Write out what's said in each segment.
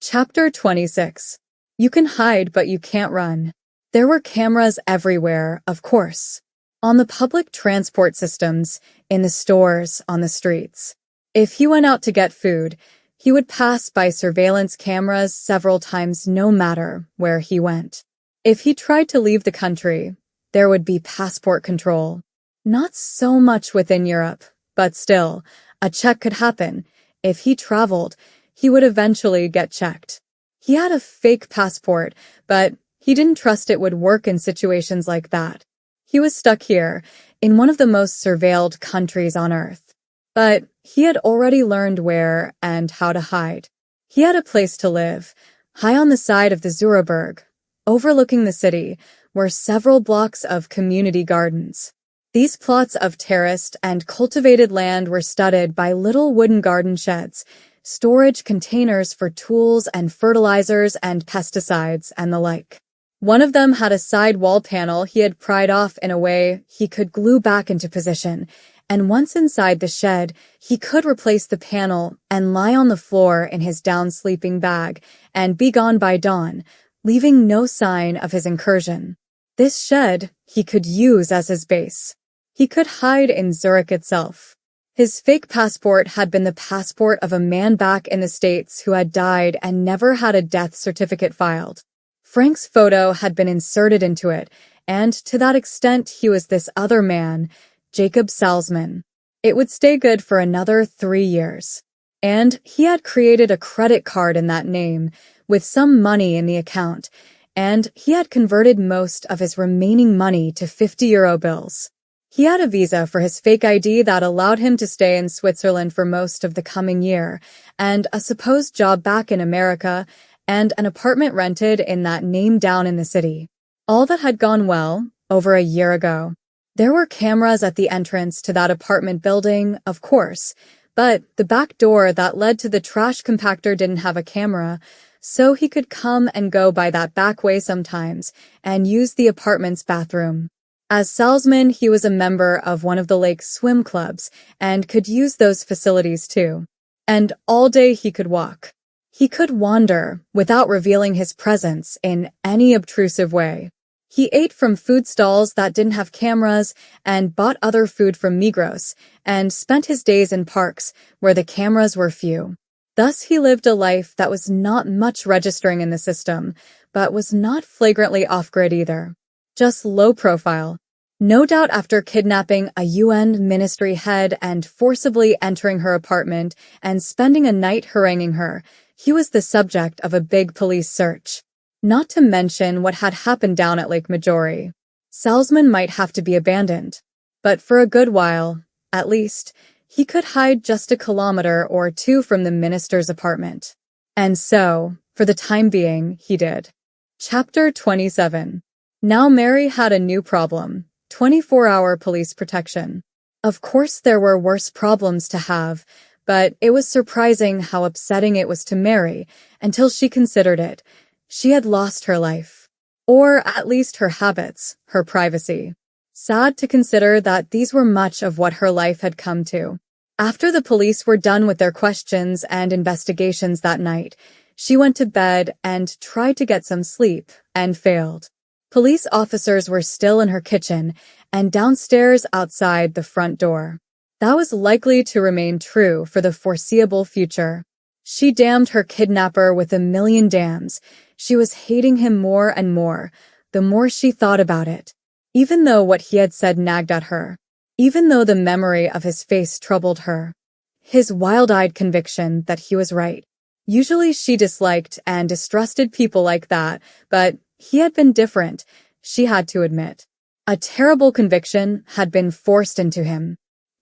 Chapter 26. You can hide, but you can't run. There were cameras everywhere, of course. On the public transport systems, in the stores, on the streets. If he went out to get food, he would pass by surveillance cameras several times no matter where he went. If he tried to leave the country, there would be passport control. Not so much within Europe, but still, a check could happen. If he traveled, he would eventually get checked. He had a fake passport, but he didn't trust it would work in situations like that. He was stuck here, in one of the most surveilled countries on Earth. But he had already learned where and how to hide. He had a place to live. High on the side of the Zuraberg, overlooking the city, were several blocks of community gardens. These plots of terraced and cultivated land were studded by little wooden garden sheds, storage containers for tools and fertilizers and pesticides and the like. One of them had a side wall panel he had pried off in a way he could glue back into position, and once inside the shed, he could replace the panel and lie on the floor in his down sleeping bag and be gone by dawn, leaving no sign of his incursion. This shed he could use as his base. He could hide in Zurich itself. His fake passport had been the passport of a man back in the States who had died and never had a death certificate filed. Frank's photo had been inserted into it, and to that extent he was this other man, Jacob Salzman. It would stay good for another 3 years. And he had created a credit card in that name, with some money in the account, and he had converted most of his remaining money to 50-euro bills. He had a visa for his fake ID that allowed him to stay in Switzerland for most of the coming year, and a supposed job back in America, and an apartment rented in that name down in the city. All that had gone well, over a year ago. There were cameras at the entrance to that apartment building, of course, but the back door that led to the trash compactor didn't have a camera, so he could come and go by that back way sometimes and use the apartment's bathroom. As Salzman, he was a member of one of the lake's swim clubs and could use those facilities too. And all day he could walk. He could wander without revealing his presence in any obtrusive way. He ate from food stalls that didn't have cameras and bought other food from Migros and spent his days in parks where the cameras were few. Thus he lived a life that was not much registering in the system, but was not flagrantly off-grid either. Just low profile. No doubt after kidnapping a UN ministry head and forcibly entering her apartment and spending a night haranguing her, he was the subject of a big police search. Not to mention what had happened down at Lake Maggiore. Salzman might have to be abandoned. But for a good while, at least, he could hide just a kilometer or two from the minister's apartment. And so, for the time being, he did. Chapter 27. Now Mary had a new problem, 24-hour police protection. Of course there were worse problems to have, but it was surprising how upsetting it was to Mary until she considered it. She had lost her life. Or at least her habits, her privacy. Sad to consider that these were much of what her life had come to. After the police were done with their questions and investigations that night, she went to bed and tried to get some sleep, and failed. Police officers were still in her kitchen and downstairs outside the front door. That was likely to remain true for the foreseeable future. She damned her kidnapper with a million damns. She was hating him more and more, the more she thought about it. Even though what he had said nagged at her. Even though the memory of his face troubled her. His wild-eyed conviction that he was right. Usually she disliked and distrusted people like that, but he had been different, she had to admit. A terrible conviction had been forced into him.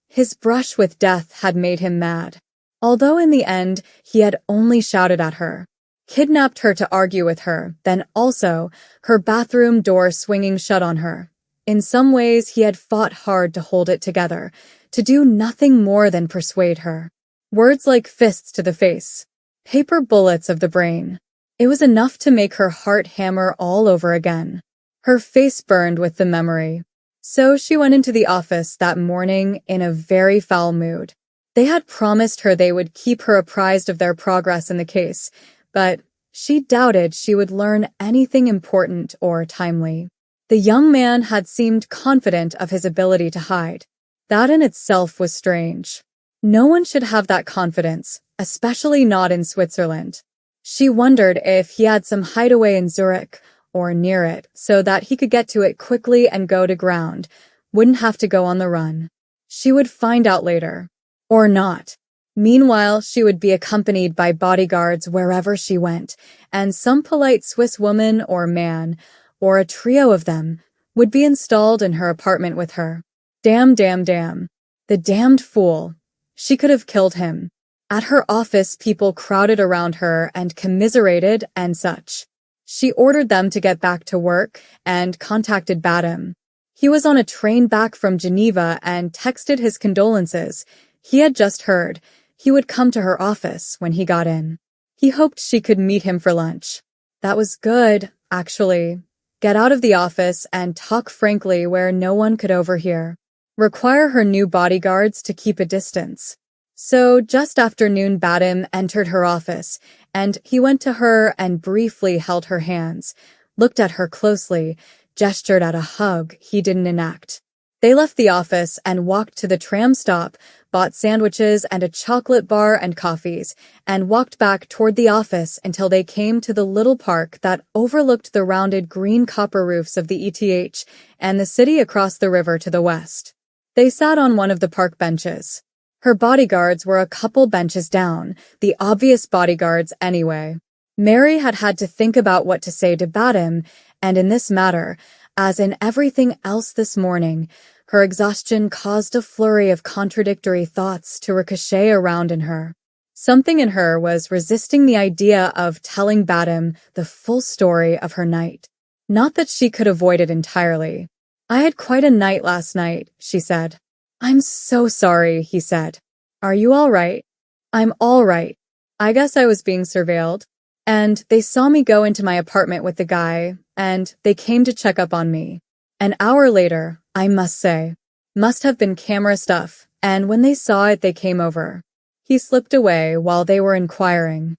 His brush with death had made him mad. Although in the end, he had only shouted at her. Kidnapped her to argue with her, then also, her bathroom door swinging shut on her. In some ways, he had fought hard to hold it together, to do nothing more than persuade her. Words like fists to the face. Paper bullets of the brain. It was enough to make her heart hammer all over again. Her face burned with the memory. So she went into the office that morning in a very foul mood. They had promised her they would keep her apprised of their progress in the case, but She doubted she would learn anything important or timely. The young man had seemed confident of his ability to hide. That in itself was strange. No one should have that confidence, especially not in Switzerland. She wondered if he had some hideaway in Zurich or near it so that he could get to it quickly and go to ground, wouldn't have to go on the run. She would find out later. Or not. Meanwhile, she would be accompanied by bodyguards wherever she went, and some polite Swiss woman or man, or a trio of them, would be installed in her apartment with her. Damn, damn, damn. The damned fool. She could have killed him. At her office, people crowded around her and commiserated and such. She ordered them to get back to work and contacted Badham. He was on a train back from Geneva and texted his condolences. He had just heard he would come to her office when he got in. He hoped she could meet him for lunch. That was good, actually. Get out of the office and talk frankly where no one could overhear. Require her new bodyguards to keep a distance. So just after noon, Badham entered her office, and he went to her and briefly held her hands, looked at her closely, gestured at a hug he didn't enact. They left the office and walked to the tram stop, bought sandwiches and a chocolate bar and coffees, and walked back toward the office until they came to the little park that overlooked the rounded green copper roofs of the ETH and the city across the river to the west. They sat on one of the park benches. Her bodyguards were a couple benches down, the obvious bodyguards anyway. Mary had had to think about what to say to Badham, and in this matter, as in everything else this morning, her exhaustion caused a flurry of contradictory thoughts to ricochet around in her. Something in her was resisting the idea of telling Badham the full story of her night. Not that she could avoid it entirely. I had quite a night last night, she said. I'm so sorry, he said. Are you all right? I'm all right. I guess I was being surveilled. And they saw me go into my apartment with the guy, and they came to check up on me. An hour later, I must say, must have been camera stuff, and when they saw it, they came over. He slipped away while they were inquiring.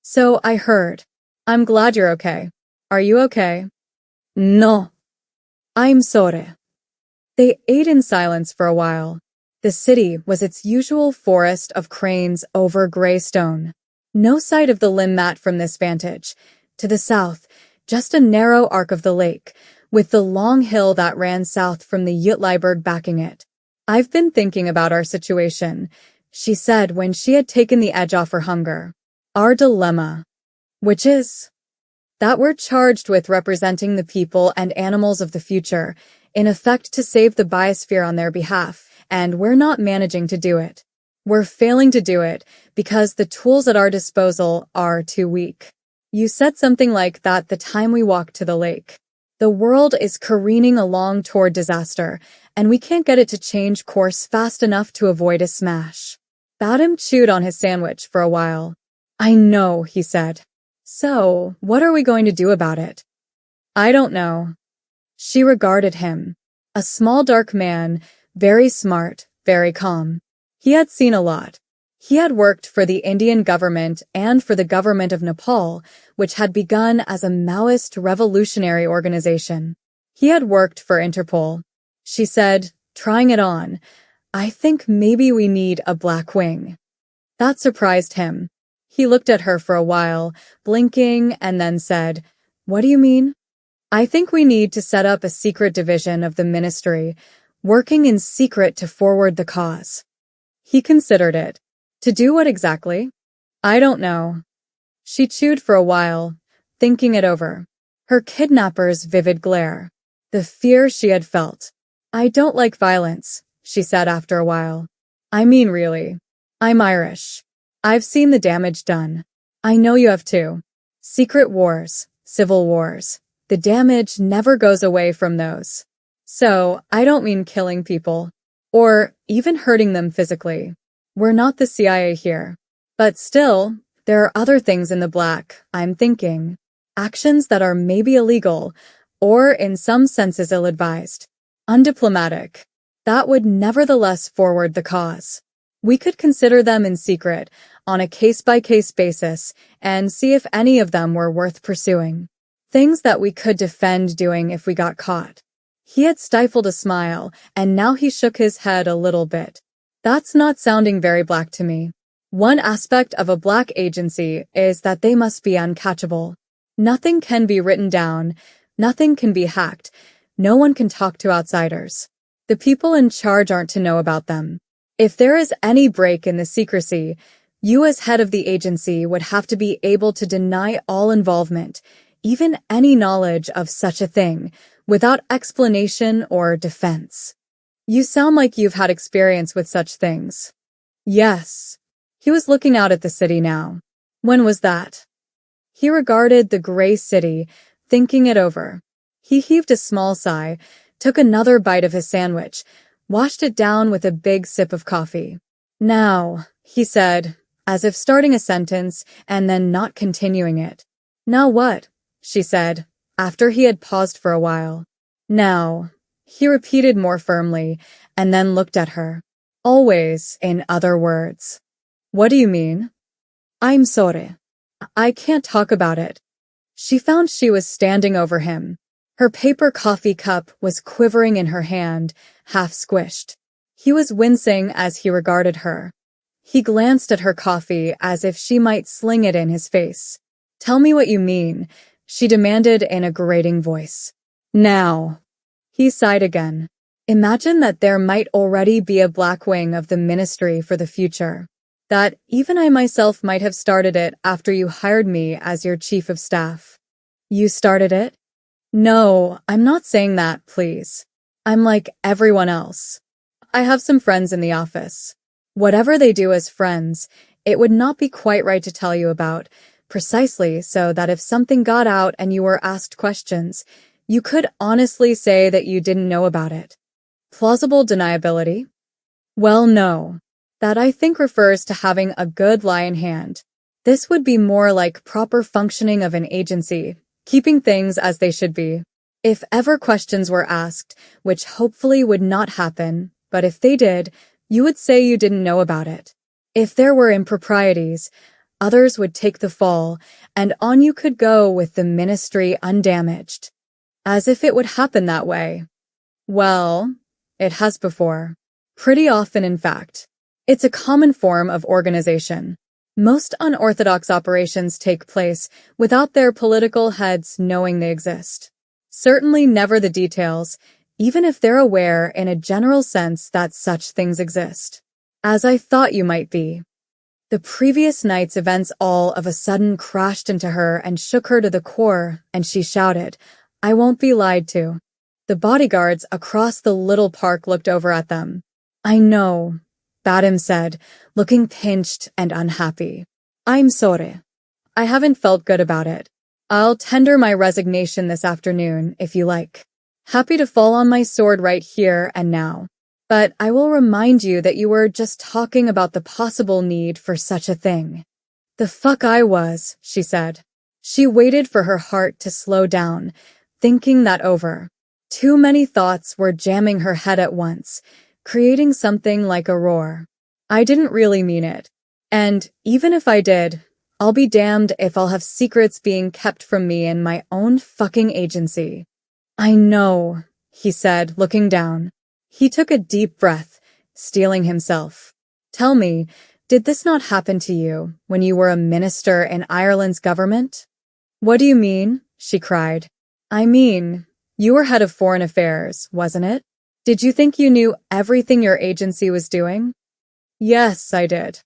So I heard. I'm glad you're okay. Are you okay? No. I'm sorry. They ate in silence for a while. The city was its usual forest of cranes over gray stone. No sight of the Limmat from this vantage. To the south, just a narrow arc of the lake, with the long hill that ran south from the Jutleiberg backing it. I've been thinking about our situation, she said when she had taken the edge off her hunger. Our dilemma. Which is that we're charged with representing the people and animals of the future, in effect to save the biosphere on their behalf, and we're not managing to do it. We're failing to do it because the tools at our disposal are too weak. You said something like that the time we walked to the lake. The world is careening along toward disaster, and we can't get it to change course fast enough to avoid a smash. Badham chewed on his sandwich for a while. I know, he said. So, what are we going to do about it? I don't know. She regarded him. A small dark man, very smart, very calm. He had seen a lot. He had worked for the Indian government and for the government of Nepal, which had begun as a Maoist revolutionary organization. He had worked for Interpol. She said, trying it on, I think maybe we need a black wing. That surprised him. He looked at her for a while, blinking, and then said, What do you mean? I think we need to set up a secret division of the ministry, working in secret to forward the cause. He considered it. To do what exactly? I don't know. She chewed for a while, thinking it over. Her kidnapper's vivid glare. The fear she had felt. I don't like violence, she said after a while. I mean really. I'm Irish. I've seen the damage done. I know you have too. Secret wars, civil wars. The damage never goes away from those. So, I don't mean killing people. Or even hurting them physically. We're not the CIA here. But still, there are other things in the black, I'm thinking. Actions that are maybe illegal, or in some senses ill-advised. Undiplomatic. That would nevertheless forward the cause. We could consider them in secret, on a case-by-case basis, and see if any of them were worth pursuing. Things that we could defend doing if we got caught. He had stifled a smile, and now he shook his head a little bit. That's not sounding very black to me. One aspect of a black agency is that they must be uncatchable. Nothing can be written down, nothing can be hacked, no one can talk to outsiders. The people in charge aren't to know about them. If there is any break in the secrecy, you as head of the agency would have to be able to deny all involvement, even any knowledge of such a thing, without explanation or defense. You sound like you've had experience with such things. Yes. He was looking out at the city now. When was that? He regarded the gray city, thinking it over. He heaved a small sigh, took another bite of his sandwich, washed it down with a big sip of coffee. Now, he said, as if starting a sentence and then not continuing it. Now what? She said, after he had paused for a while. Now, he repeated more firmly, and then looked at her. Always, in other words. What do you mean? I'm sorry. I can't talk about it. She found she was standing over him. Her paper coffee cup was quivering in her hand, half squished. He was wincing as he regarded her. He glanced at her coffee as if she might sling it in his face. Tell me what you mean, she demanded in a grating voice. Now. He sighed again. Imagine that there might already be a black wing of the ministry for the future. That even I myself might have started it after you hired me as your chief of staff. You started it? No, I'm not saying that, please. I'm like everyone else. I have some friends in the office. Whatever they do as friends, it would not be quite right to tell you about, precisely so that if something got out and you were asked questions, you could honestly say that you didn't know about it. Plausible deniability? Well, no. That I think refers to having a good lie in hand. This would be more like proper functioning of an agency, keeping things as they should be. If ever questions were asked, which hopefully would not happen, but if they did, you would say you didn't know about it. If there were improprieties, others would take the fall, and on you could go with the ministry undamaged. As if it would happen that way. Well, it has before. Pretty often, in fact. It's a common form of organization. Most unorthodox operations take place without their political heads knowing they exist. Certainly never the details, even if they're aware in a general sense that such things exist. As I thought you might be. The previous night's events all of a sudden crashed into her and shook her to the core, and she shouted, I won't be lied to. The bodyguards across the little park looked over at them. I know, Badham said, looking pinched and unhappy. I'm sorry. I haven't felt good about it. I'll tender my resignation this afternoon, if you like. Happy to fall on my sword right here and now. But I will remind you that you were just talking about the possible need for such a thing. The fuck I was, she said. She waited for her heart to slow down, thinking that over. Too many thoughts were jamming her head at once, creating something like a roar. I didn't really mean it. And even if I did, I'll be damned if I'll have secrets being kept from me in my own fucking agency. I know, he said, looking down. He took a deep breath, steeling himself. Tell me, did this not happen to you when you were a minister in Ireland's government? What do you mean? She cried. I mean, you were head of foreign affairs, wasn't it? Did you think you knew everything your agency was doing? Yes, I did.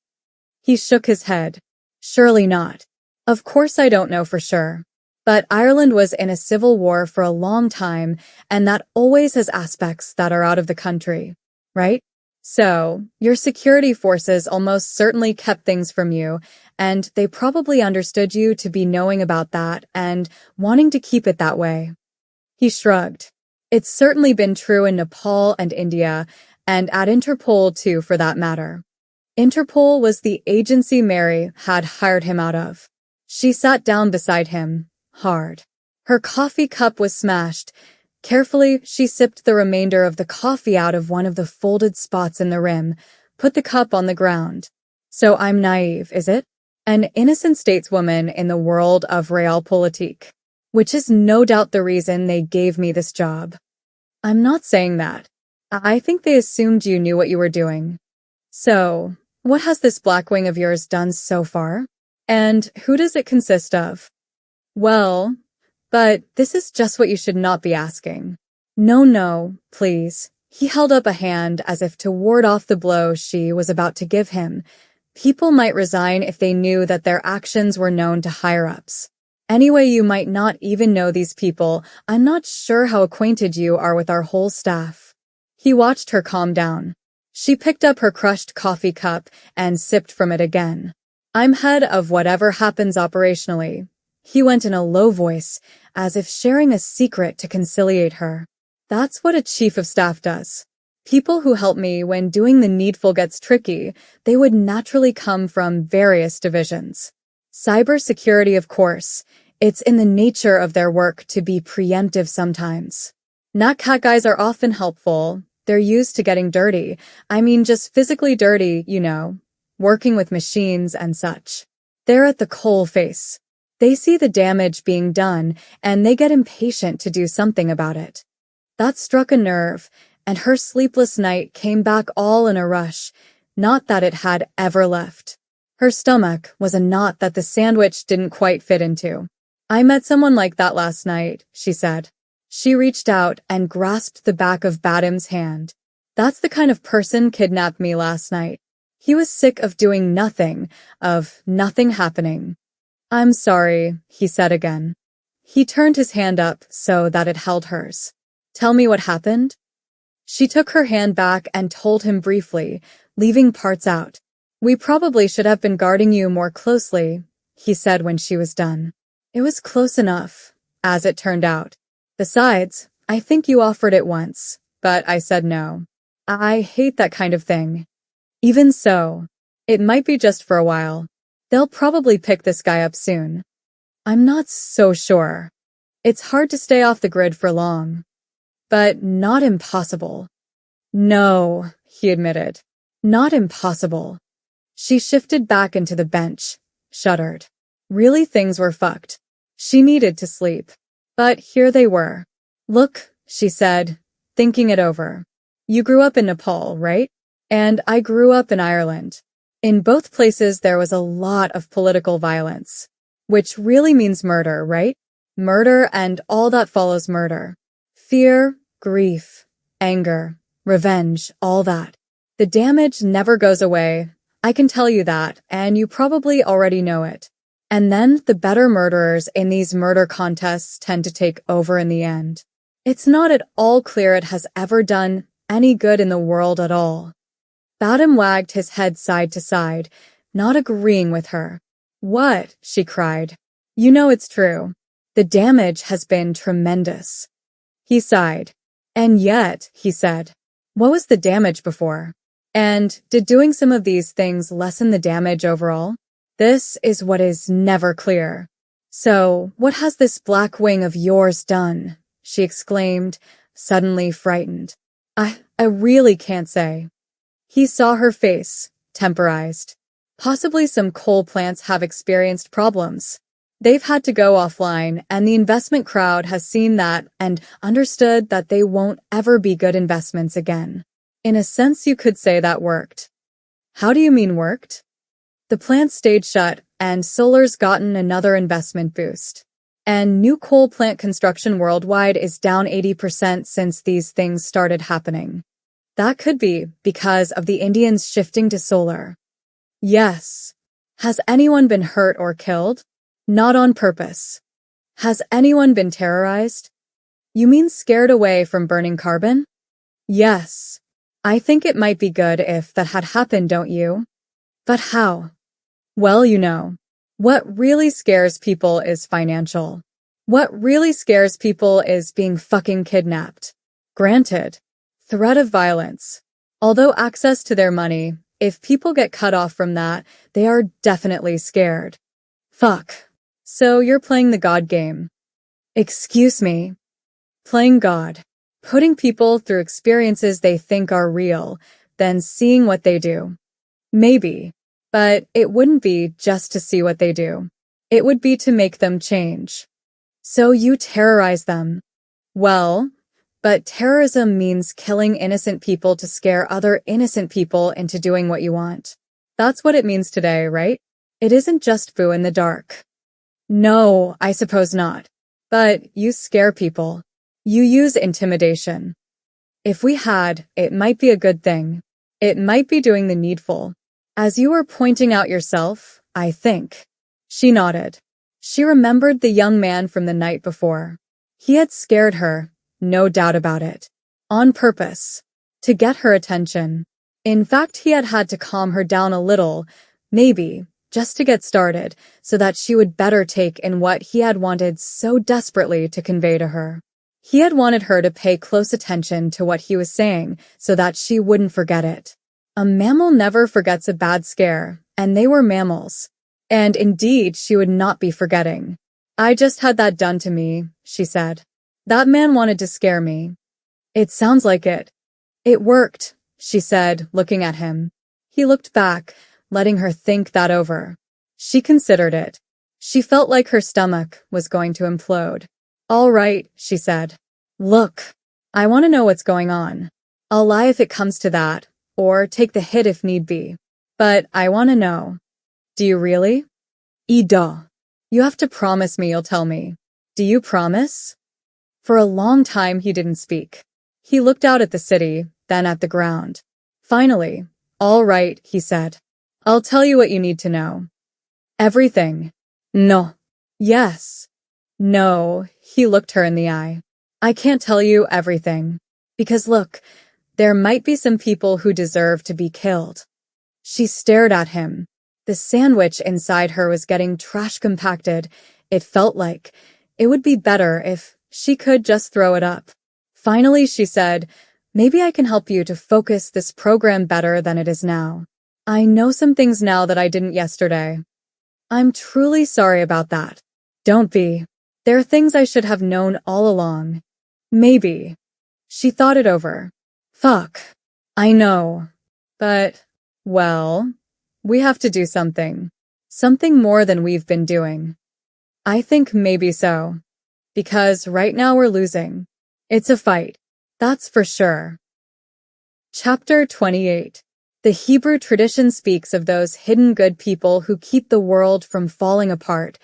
He shook his head. Surely not. Of course I don't know for sure. But Ireland was in a civil war for a long time, and that always has aspects that are out of the country, right? So, your security forces almost certainly kept things from you, and they probably understood you to be knowing about that and wanting to keep it that way. He shrugged. It's certainly been true in Nepal and India, and at Interpol too, for that matter. Interpol was the agency Mary had hired him out of. She sat down beside him, hard. Her coffee cup was smashed. Carefully, she sipped the remainder of the coffee out of one of the folded spots in the rim, put the cup on the ground. So I'm naive, is it? An innocent stateswoman in the world of realpolitik, which is no doubt the reason they gave me this job. I'm not saying that. I think they assumed you knew what you were doing. So, what has this Blackwing of yours done so far? And who does it consist of? Well, but this is just what you should not be asking. No, please. He held up a hand as if to ward off the blow she was about to give him. People might resign if they knew that their actions were known to higher-ups. Anyway, you might not even know these people. I'm not sure how acquainted you are with our whole staff. He watched her calm down. She picked up her crushed coffee cup and sipped from it again. I'm head of whatever happens operationally. He went in a low voice, as if sharing a secret to conciliate her. That's what a chief of staff does. People who help me when doing the needful gets tricky, they would naturally come from various divisions. Cybersecurity, of course. It's in the nature of their work to be preemptive sometimes. Nat-cat guys are often helpful. They're used to getting dirty. I mean, just physically dirty, you know, working with machines and such. They're at the coal face. They see the damage being done, and they get impatient to do something about it. That struck a nerve, and her sleepless night came back all in a rush, not that it had ever left. Her stomach was a knot that the sandwich didn't quite fit into. I met someone like that last night, she said. She reached out and grasped the back of Badam's hand. That's the kind of person kidnapped me last night. He was sick of doing nothing, of nothing happening. I'm sorry, he said again. He turned his hand up so that it held hers. Tell me what happened? She took her hand back and told him briefly, leaving parts out. We probably should have been guarding you more closely, he said when she was done. It was close enough, as it turned out. Besides, I think you offered it once, but I said no. I hate that kind of thing. Even so, it might be just for a while. They'll probably pick this guy up soon. I'm not so sure. It's hard to stay off the grid for long. But not impossible. No, he admitted. Not impossible. She shifted back into the bench, shuddered. Really, things were fucked. She needed to sleep. But here they were. Look, she said, thinking it over. You grew up in Nepal, right? And I grew up in Ireland. In both places there was a lot of political violence. Which really means murder, right? Murder and all that follows murder. Fear, grief, anger, revenge, all that. The damage never goes away. I can tell you that, and you probably already know it. And then the better murderers in these murder contests tend to take over in the end. It's not at all clear it has ever done any good in the world at all. Badam wagged his head side to side, not agreeing with her. What? She cried. You know it's true. The damage has been tremendous. He sighed. And yet, he said, what was the damage before? And did doing some of these things lessen the damage overall? This is what is never clear. So, what has this Blackwing of yours done? She exclaimed, suddenly frightened. I really can't say. He saw her face, temporized. Possibly some coal plants have experienced problems. They've had to go offline, and the investment crowd has seen that and understood that they won't ever be good investments again. In a sense, you could say that worked. How do you mean worked? The plant stayed shut, and solar's gotten another investment boost. And new coal plant construction worldwide is down 80% since these things started happening. That could be because of the Indians shifting to solar. Yes. Has anyone been hurt or killed? Not on purpose. Has anyone been terrorized? You mean scared away from burning carbon? Yes. I think it might be good if that had happened, don't you? But how? Well, you know, what really scares people is financial. What really scares people is being fucking kidnapped. Granted, threat of violence. Although access to their money, if people get cut off from that, they are definitely scared. Fuck. So you're playing the God game. Excuse me. Playing God. Putting people through experiences they think are real, then seeing what they do. Maybe. But it wouldn't be just to see what they do. It would be to make them change. So you terrorize them. Well, but terrorism means killing innocent people to scare other innocent people into doing what you want. That's what it means today, right? It isn't just boo in the dark. No, I suppose not. But you scare people. You use intimidation. If we had, it might be a good thing. It might be doing the needful. As you were pointing out yourself, I think. She nodded. She remembered the young man from the night before. He had scared her, no doubt about it. On purpose. To get her attention. In fact, he had had to calm her down a little, maybe, just to get started, so that she would better take in what he had wanted so desperately to convey to her. He had wanted her to pay close attention to what he was saying so that she wouldn't forget it. A mammal never forgets a bad scare, and they were mammals. And indeed, she would not be forgetting. I just had that done to me, she said. That man wanted to scare me. It sounds like it. It worked, she said, looking at him. He looked back, letting her think that over. She considered it. She felt like her stomach was going to implode. All right, she said. Look, I want to know what's going on. I'll lie if it comes to that, or take the hit if need be. But I want to know. Do you really? Odio. You have to promise me you'll tell me. Do you promise? For a long time he didn't speak. He looked out at the city, then at the ground. Finally, all right, he said. I'll tell you what you need to know. Everything. No. Yes. No, he looked her in the eye. I can't tell you everything. Because look, there might be some people who deserve to be killed. She stared at him. The sandwich inside her was getting trash compacted. It felt like it would be better if she could just throw it up. Finally, she said, maybe I can help you to focus this program better than it is now. I know some things now that I didn't yesterday. I'm truly sorry about that. Don't be. There are things I should have known all along. Maybe. She thought it over. Fuck. I know. But, well, we have to do something. Something more than we've been doing. I think maybe so. Because right now we're losing. It's a fight. That's for sure. Chapter 28. The Hebrew tradition speaks of those hidden good people who keep the world from falling apart,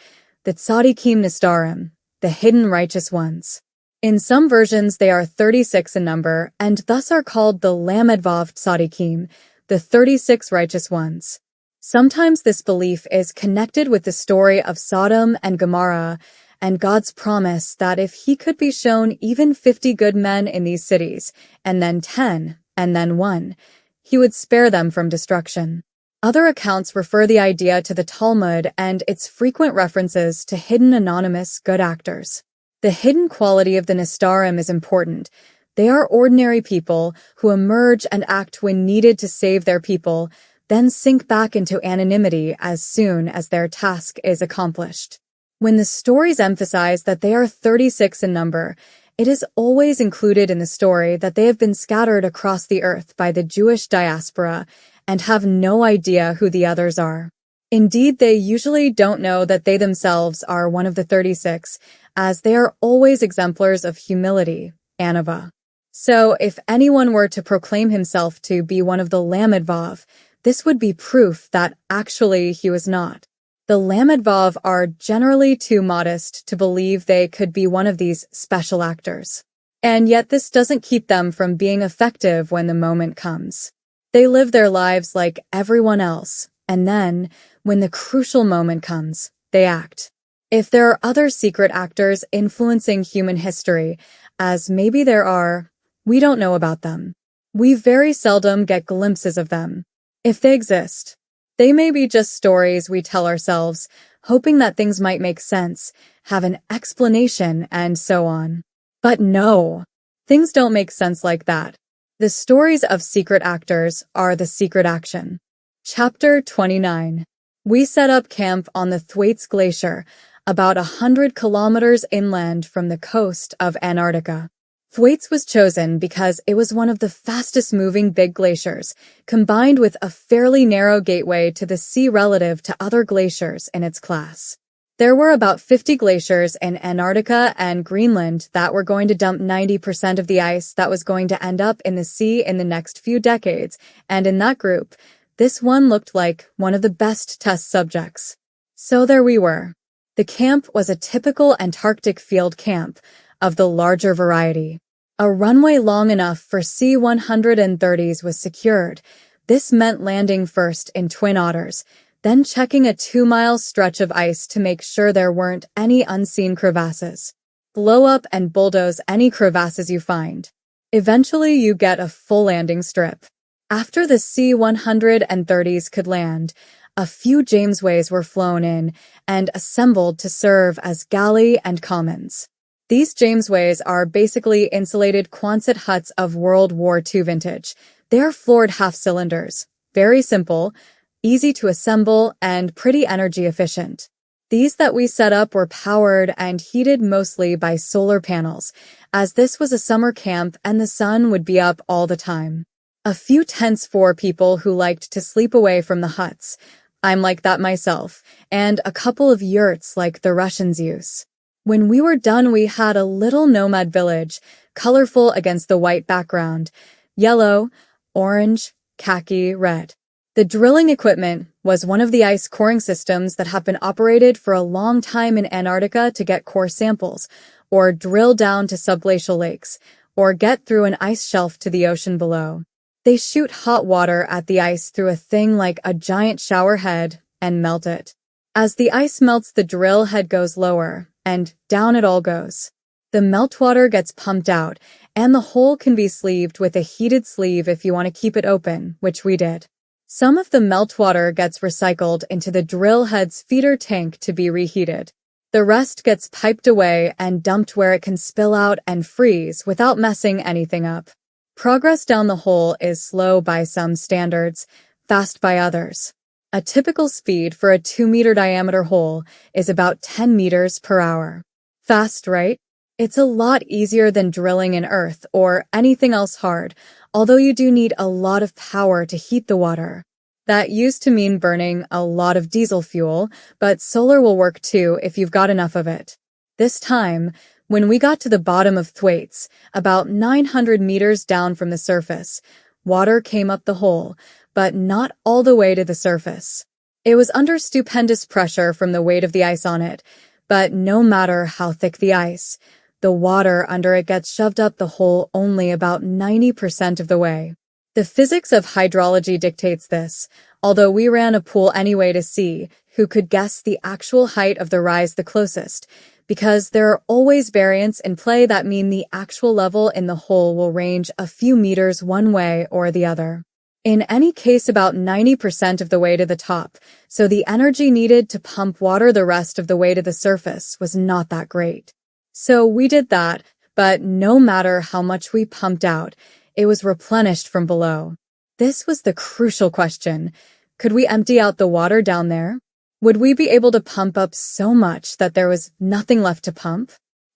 the tzaddikim nistarim, the hidden righteous ones. In some versions they are 36 in number and thus are called the Lamed Vav tzaddikim, the 36 righteous ones. Sometimes this belief is connected with the story of Sodom and Gomorrah and God's promise that if he could be shown even 50 good men in these cities, and then 10, and then 1, he would spare them from destruction. Other accounts refer the idea to the Talmud and its frequent references to hidden anonymous good actors. The hidden quality of the Nistarim is important. They are ordinary people who emerge and act when needed to save their people, then sink back into anonymity as soon as their task is accomplished. When the stories emphasize that they are 36 in number, it is always included in the story that they have been scattered across the earth by the Jewish diaspora and have no idea who the others are. Indeed, they usually don't know that they themselves are one of the 36, as they are always exemplars of humility, anava. So, if anyone were to proclaim himself to be one of the Lamed Vav, this would be proof that actually he was not. The Lamed Vav are generally too modest to believe they could be one of these special actors. And yet this doesn't keep them from being effective when the moment comes. They live their lives like everyone else, and then, when the crucial moment comes, they act. If there are other secret actors influencing human history, as maybe there are, we don't know about them. We very seldom get glimpses of them. If they exist, they may be just stories we tell ourselves, hoping that things might make sense, have an explanation, and so on. But no, things don't make sense like that. The stories of secret actors are the secret action. Chapter 29. We set up camp on the Thwaites Glacier, about 100 kilometers inland from the coast of Antarctica. Thwaites was chosen because it was one of the fastest-moving big glaciers, combined with a fairly narrow gateway to the sea relative to other glaciers in its class. There were about 50 glaciers in Antarctica and Greenland that were going to dump 90% of the ice that was going to end up in the sea in the next few decades, and in that group, this one looked like one of the best test subjects. So there we were. The camp was a typical Antarctic field camp of the larger variety. A runway long enough for C-130s was secured. This meant landing first in Twin Otters, then checking a 2-mile stretch of ice to make sure there weren't any unseen crevasses. Blow up and bulldoze any crevasses you find. Eventually, you get a full landing strip. After the C-130s could land, a few Jamesways were flown in and assembled to serve as galley and commons. These Jamesways are basically insulated Quonset huts of World War II vintage. They are floored half-cylinders, very simple, easy to assemble, and pretty energy efficient. These that we set up were powered and heated mostly by solar panels, as this was a summer camp and the sun would be up all the time. A few tents for people who liked to sleep away from the huts. I'm like that myself, and a couple of yurts like the Russians use. When we were done, we had a little nomad village, colorful against the white background, yellow, orange, khaki, red. The drilling equipment was one of the ice coring systems that have been operated for a long time in Antarctica to get core samples, or drill down to subglacial lakes, or get through an ice shelf to the ocean below. They shoot hot water at the ice through a thing like a giant shower head and melt it. As the ice melts, the drill head goes lower, and down it all goes. The meltwater gets pumped out, and the hole can be sleeved with a heated sleeve if you want to keep it open, which we did. Some of the meltwater gets recycled into the drill head's feeder tank to be reheated. The rest gets piped away and dumped where it can spill out and freeze without messing anything up. Progress down the hole is slow by some standards, fast by others. A typical speed for a 2-meter diameter hole is about 10 meters per hour. Fast, right? It's a lot easier than drilling in earth or anything else hard, although you do need a lot of power to heat the water. That used to mean burning a lot of diesel fuel, but solar will work too if you've got enough of it. This time, when we got to the bottom of Thwaites, about 900 meters down from the surface, water came up the hole, but not all the way to the surface. It was under stupendous pressure from the weight of the ice on it, but no matter how thick the ice, the water under it gets shoved up the hole only about 90% of the way. The physics of hydrology dictates this, although we ran a pool anyway to see who could guess the actual height of the rise the closest, because there are always variants in play that mean the actual level in the hole will range a few meters one way or the other. In any case, about 90% of the way to the top, so the energy needed to pump water the rest of the way to the surface was not that great. So we did that, but no matter how much we pumped out, it was replenished from below. This was the crucial question. Could we empty out the water down there? Would we be able to pump up so much that there was nothing left to pump?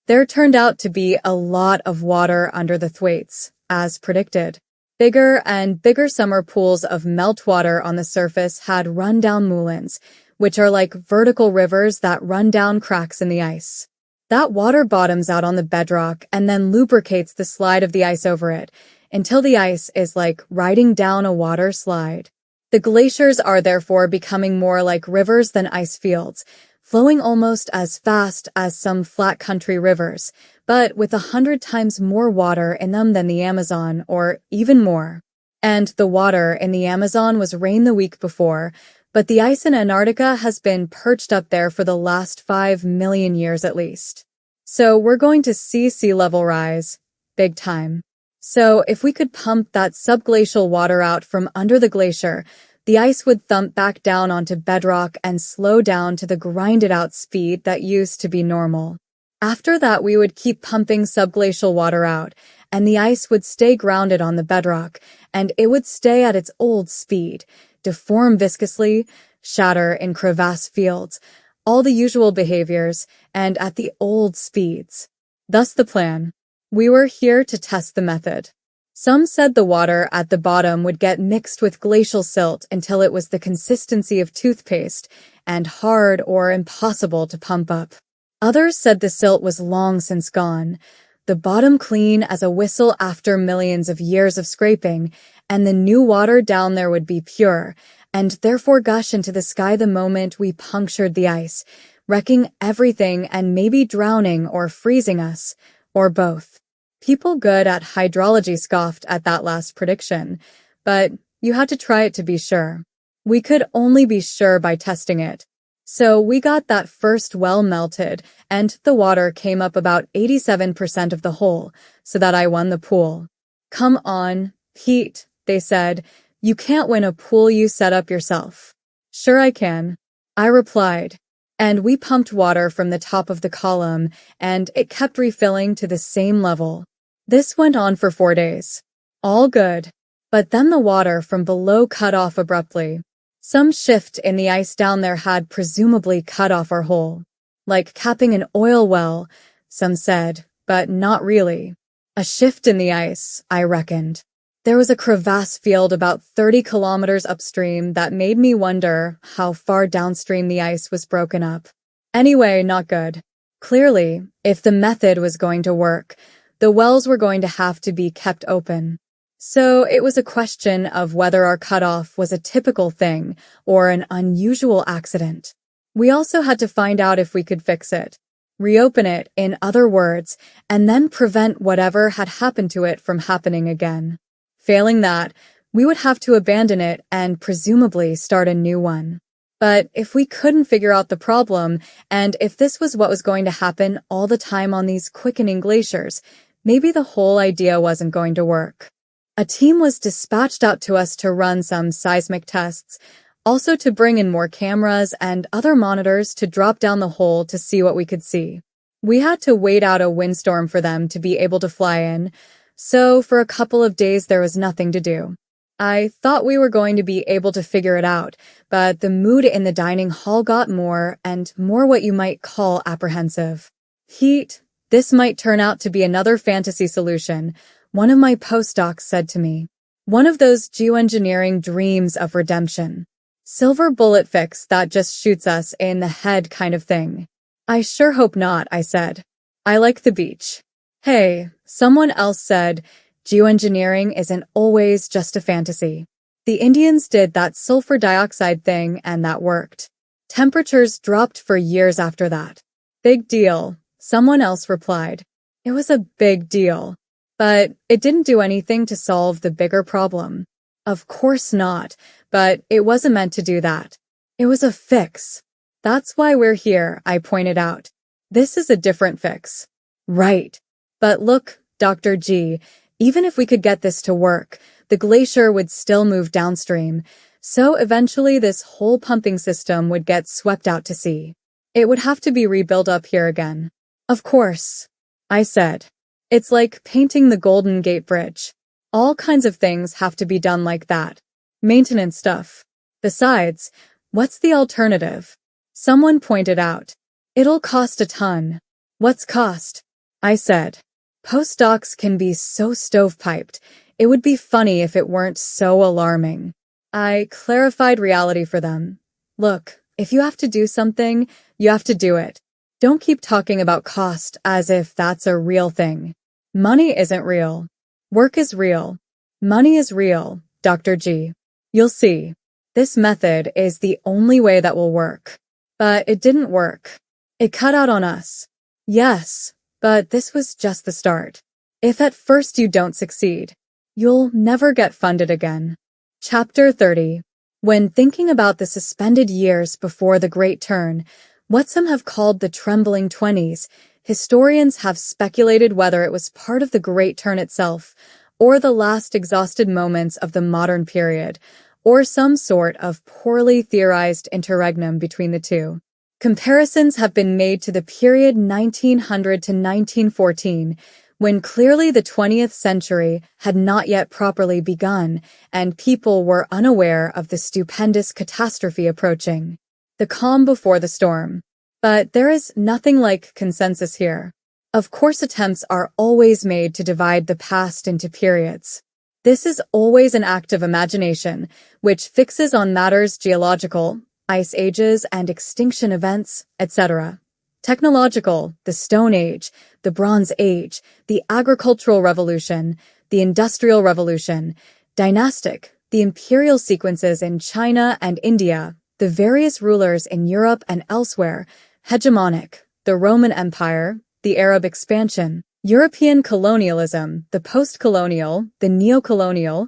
There turned out to be a lot of water under the Thwaites, as predicted. Bigger and bigger summer pools of meltwater on the surface had run-down moulins, which are like vertical rivers that run down cracks in the ice. That water bottoms out on the bedrock and then lubricates the slide of the ice over it, until the ice is like riding down a water slide. The glaciers are therefore becoming more like rivers than ice fields, flowing almost as fast as some flat country rivers, but with 100 times more water in them than the Amazon, or even more. And the water in the Amazon was rain the week before, but the ice in Antarctica has been perched up there for the last 5 million years at least. So we're going to see sea level rise, big time. So if we could pump that subglacial water out from under the glacier, the ice would thump back down onto bedrock and slow down to the grinded-out speed that used to be normal. After that, we would keep pumping subglacial water out, and the ice would stay grounded on the bedrock, and it would stay at its old speed, deform viscously, shatter in crevasse fields, all the usual behaviors, and at the old speeds. Thus the plan. We were here to test the method. Some said the water at the bottom would get mixed with glacial silt until it was the consistency of toothpaste and hard or impossible to pump up. Others said the silt was long since gone, the bottom clean as a whistle after millions of years of scraping, and the new water down there would be pure, and therefore gush into the sky the moment we punctured the ice, wrecking everything and maybe drowning or freezing us, or both. People good at hydrology scoffed at that last prediction, but you had to try it to be sure. We could only be sure by testing it. So we got that first well melted, and the water came up about 87% of the hole, so that I won the pool. Come on, Pete, they said. You can't win a pool you set up yourself. Sure I can, I replied. And we pumped water from the top of the column, and it kept refilling to the same level. This went on for 4 days. All good. But then the water from below cut off abruptly. Some shift in the ice down there had presumably cut off our hole. Like capping an oil well, some said, but not really. A shift in the ice, I reckoned. There was a crevasse field about 30 kilometers upstream that made me wonder how far downstream the ice was broken up. Anyway, not good. Clearly, if the method was going to work, the wells were going to have to be kept open. So it was a question of whether our cutoff was a typical thing or an unusual accident. We also had to find out if we could fix it, reopen it, in other words, and then prevent whatever had happened to it from happening again. Failing that, we would have to abandon it and presumably start a new one. But if we couldn't figure out the problem, and if this was what was going to happen all the time on these quickening glaciers, maybe the whole idea wasn't going to work. A team was dispatched out to us to run some seismic tests, also to bring in more cameras and other monitors to drop down the hole to see what we could see. We had to wait out a windstorm for them to be able to fly in, so for a couple of days there was nothing to do. I thought we were going to be able to figure it out, but the mood in the dining hall got more and more what you might call apprehensive. Pete, this might turn out to be another fantasy solution, one of my postdocs said to me. One of those geoengineering dreams of redemption. Silver bullet fix that just shoots us in the head kind of thing. I sure hope not, I said. I like the beach. Hey, someone else said, geoengineering isn't always just a fantasy. The Indians did that sulfur dioxide thing and that worked. Temperatures dropped for years after that. Big deal, someone else replied. It was a big deal. But it didn't do anything to solve the bigger problem. Of course not, but it wasn't meant to do that. It was a fix. That's why we're here, I pointed out. This is a different fix. Right. But look, Dr. G, even if we could get this to work, the glacier would still move downstream, so eventually this whole pumping system would get swept out to sea. It would have to be rebuilt up here again. Of course, I said. It's like painting the Golden Gate Bridge. All kinds of things have to be done like that. Maintenance stuff. Besides, what's the alternative? Someone pointed out. It'll cost a ton. What's cost? I said. Postdocs can be so stovepiped. It would be funny if it weren't so alarming. I clarified reality for them. Look, if you have to do something, you have to do it. Don't keep talking about cost as if that's a real thing. Money isn't real. Work is real. Money is real, Dr. G. You'll see. This method is the only way that will work. But it didn't work. It cut out on us. Yes, but this was just the start. If at first you don't succeed, you'll never get funded again. Chapter 30. When thinking about the suspended years before the Great Turn, what some have called the trembling 20s, historians have speculated whether it was part of the Great Turn itself, or the last exhausted moments of the modern period, or some sort of poorly theorized interregnum between the two. Comparisons have been made to the period 1900 to 1914, when clearly the 20th century had not yet properly begun, and people were unaware of the stupendous catastrophe approaching. The calm before the storm. But there is nothing like consensus here. Of course, attempts are always made to divide the past into periods. This is always an act of imagination, which fixes on matters geological, ice ages and extinction events, etc. Technological, the Stone Age, the Bronze Age, the Agricultural Revolution, the Industrial Revolution, dynastic, the imperial sequences in China and India, the various rulers in Europe and elsewhere, hegemonic, the Roman Empire, the Arab expansion, European colonialism, the post-colonial, the neo-colonial,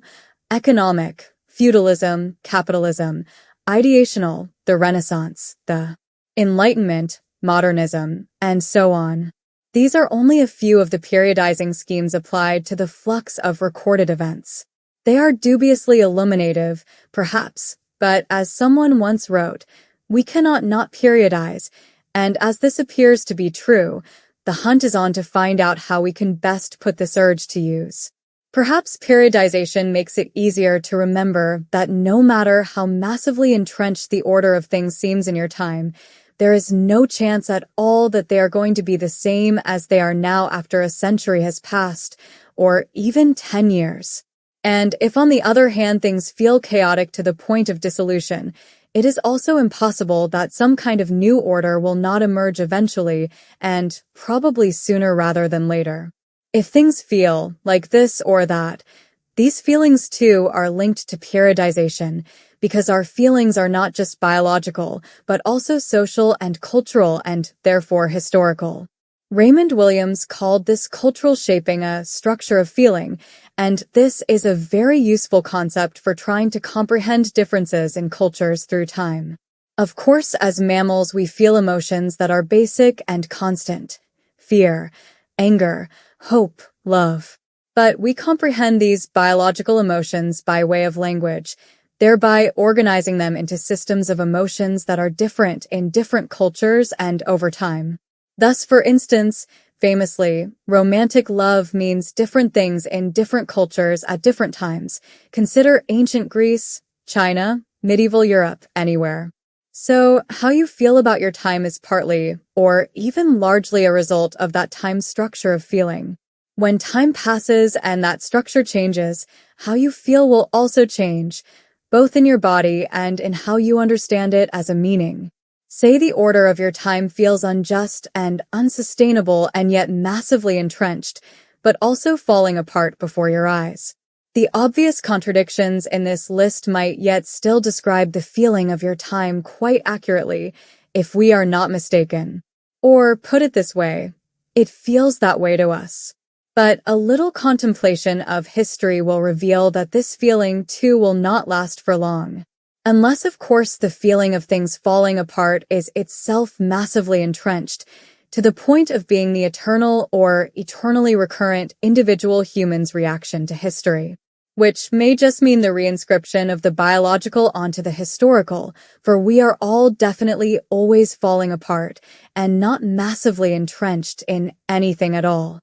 economic, feudalism, capitalism, ideational, the Renaissance, the Enlightenment, modernism, and so on. These are only a few of the periodizing schemes applied to the flux of recorded events. They are dubiously illuminative, perhaps, but as someone once wrote, we cannot not periodize, and as this appears to be true, the hunt is on to find out how we can best put this urge to use. Perhaps periodization makes it easier to remember that no matter how massively entrenched the order of things seems in your time, there is no chance at all that they are going to be the same as they are now after a century has passed, or even 10 years. And if on the other hand things feel chaotic to the point of dissolution, it is also impossible that some kind of new order will not emerge eventually, and probably sooner rather than later. If things feel like this or that, these feelings too are linked to periodization, because our feelings are not just biological, but also social and cultural and therefore historical. Raymond Williams called this cultural shaping a structure of feeling, and this is a very useful concept for trying to comprehend differences in cultures through time. Of course, as mammals, we feel emotions that are basic and constant: fear, anger, hope, love. But we comprehend these biological emotions by way of language, thereby organizing them into systems of emotions that are different in different cultures and over time. Thus, for instance, famously, romantic love means different things in different cultures at different times. Consider ancient Greece, China, medieval Europe, anywhere. So, how you feel about your time is partly, or even largely, a result of that time structure of feeling. When time passes and that structure changes, how you feel will also change, both in your body and in how you understand it as a meaning. Say the order of your time feels unjust and unsustainable and yet massively entrenched, but also falling apart before your eyes. The obvious contradictions in this list might yet still describe the feeling of your time quite accurately, if we are not mistaken. Or, put it this way, it feels that way to us. But a little contemplation of history will reveal that this feeling too will not last for long. Unless, of course, the feeling of things falling apart is itself massively entrenched, to the point of being the eternal or eternally recurrent individual human's reaction to history. Which may just mean the reinscription of the biological onto the historical, for we are all definitely always falling apart, and not massively entrenched in anything at all.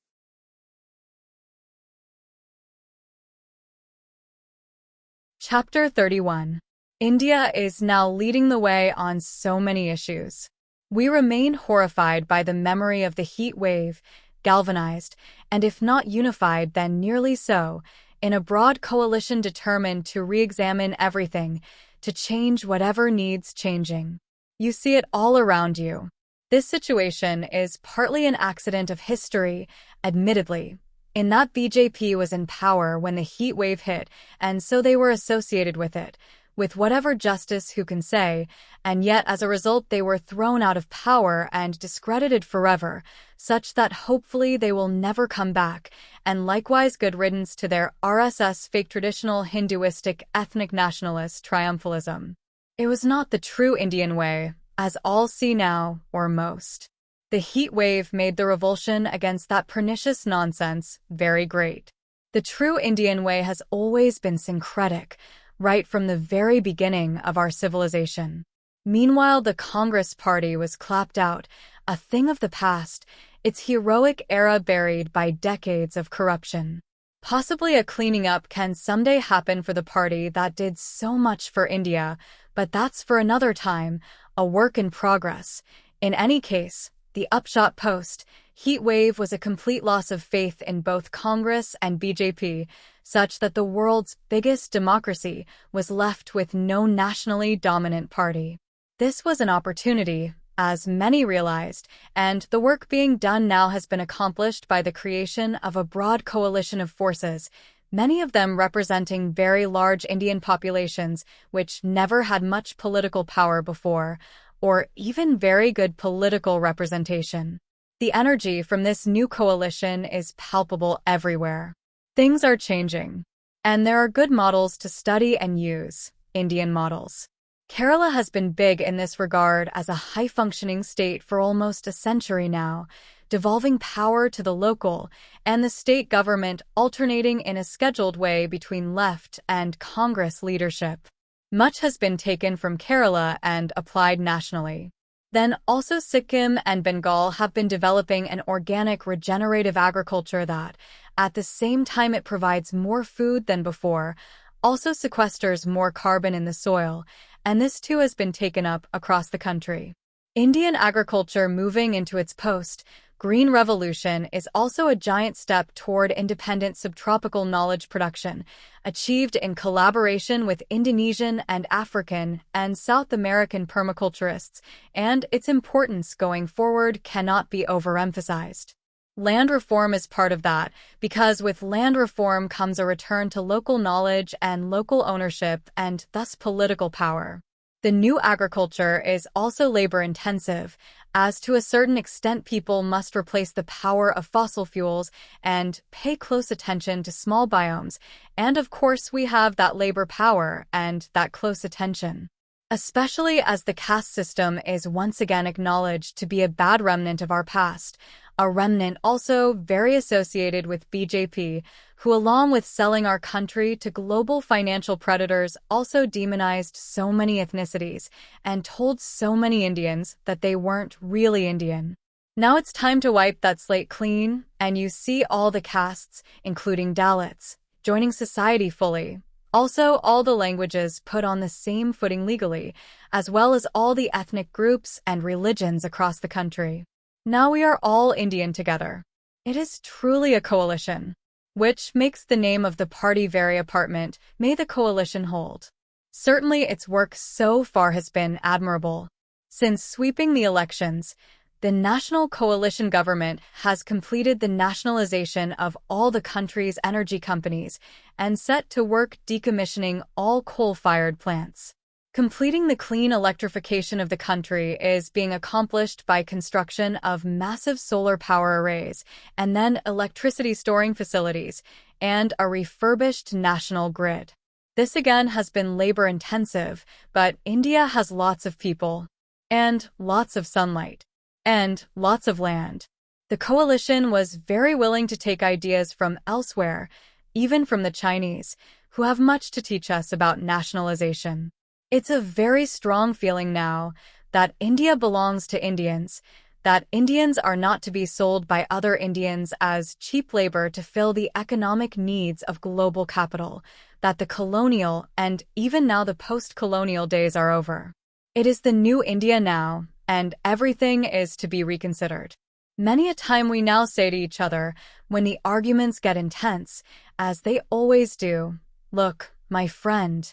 Chapter 31. India is now leading the way on so many issues. We remain horrified by the memory of the heat wave, galvanized, and if not unified, then nearly so, in a broad coalition determined to re-examine everything, to change whatever needs changing. You see it all around you. This situation is partly an accident of history, admittedly, in that BJP was in power when the heat wave hit, and so they were associated with it, with whatever justice who can say, and yet as a result they were thrown out of power and discredited forever, such that hopefully they will never come back, and likewise good riddance to their RSS fake traditional Hinduistic ethnic nationalist triumphalism. It was not the true Indian way, as all see now, or most. The heat wave made the revulsion against that pernicious nonsense very great. The true Indian way has always been syncretic, right from the very beginning of our civilization. Meanwhile, the Congress Party was clapped out, a thing of the past, its heroic era buried by decades of corruption. Possibly a cleaning up can someday happen for the party that did so much for India, but that's for another time, a work in progress. In any case, the upshot post, heat wave was a complete loss of faith in both Congress and BJP, such that the world's biggest democracy was left with no nationally dominant party. This was an opportunity, as many realized, and the work being done now has been accomplished by the creation of a broad coalition of forces, many of them representing very large Indian populations which never had much political power before, or even very good political representation. The energy from this new coalition is palpable everywhere. Things are changing, and there are good models to study and use, Indian models. Kerala has been big in this regard as a high-functioning state for almost a century now, devolving power to the local and the state government alternating in a scheduled way between left and Congress leadership. Much has been taken from Kerala and applied nationally. Then also Sikkim and Bengal have been developing an organic regenerative agriculture that, at the same time it provides more food than before, also sequesters more carbon in the soil, and this too has been taken up across the country. Indian agriculture moving into its post-green revolution is also a giant step toward independent subtropical knowledge production, achieved in collaboration with Indonesian and African and South American permaculturists, and its importance going forward cannot be overemphasized. Land reform is part of that, because with land reform comes a return to local knowledge and local ownership and thus political power. The new agriculture is also labor-intensive, as to a certain extent people must replace the power of fossil fuels and pay close attention to small biomes, and of course we have that labor power and that close attention. Especially as the caste system is once again acknowledged to be a bad remnant of our past, a remnant also very associated with BJP, who along with selling our country to global financial predators also demonized so many ethnicities and told so many Indians that they weren't really Indian. Now it's time to wipe that slate clean, and you see all the castes, including Dalits, joining society fully. Also, all the languages put on the same footing legally, as well as all the ethnic groups and religions across the country. Now we are all Indian together. It is truly a coalition, which makes the name of the party very apparent. May the coalition hold. Certainly its work so far has been admirable. Since sweeping the elections, the National Coalition Government has completed the nationalization of all the country's energy companies and set to work decommissioning all coal-fired plants. Completing the clean electrification of the country is being accomplished by construction of massive solar power arrays and then electricity storing facilities and a refurbished national grid. This again has been labor-intensive, but India has lots of people and lots of sunlight and lots of land. The coalition was very willing to take ideas from elsewhere, even from the Chinese, who have much to teach us about nationalization. It's a very strong feeling now that India belongs to Indians, that Indians are not to be sold by other Indians as cheap labor to fill the economic needs of global capital, that the colonial and even now the post-colonial days are over. It is the new India now, and everything is to be reconsidered. Many a time we now say to each other, when the arguments get intense, as they always do, "Look, my friend,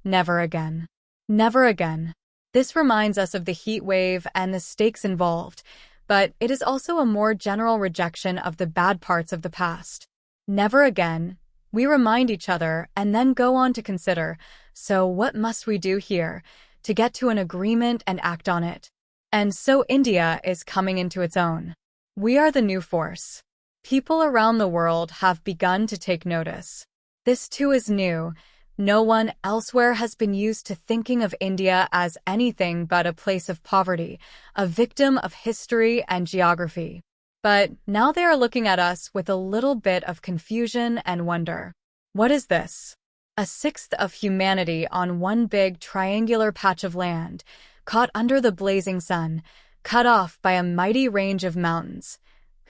never again. Never again." This reminds us of the heat wave and the stakes involved, but it is also a more general rejection of the bad parts of the past. Never again. We remind each other and then go on to consider, so what must we do here to get to an agreement and act on it? And so India is coming into its own. We are the new force. People around the world have begun to take notice. This too is new. No one elsewhere has been used to thinking of India as anything but a place of poverty, a victim of history and geography. But now they are looking at us with a little bit of confusion and wonder. What is this? A sixth of humanity on one big triangular patch of land, caught under the blazing sun, cut off by a mighty range of mountains.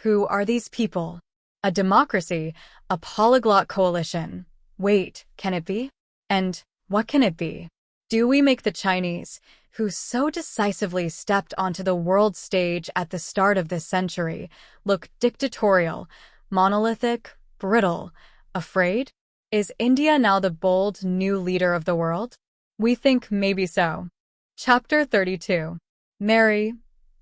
Who are these people? A democracy, a polyglot coalition. Wait, can it be? And what can it be? Do we make the Chinese, who so decisively stepped onto the world stage at the start of this century, look dictatorial, monolithic, brittle, afraid? Is India now the bold new leader of the world? We think maybe so. Chapter 32. Mary,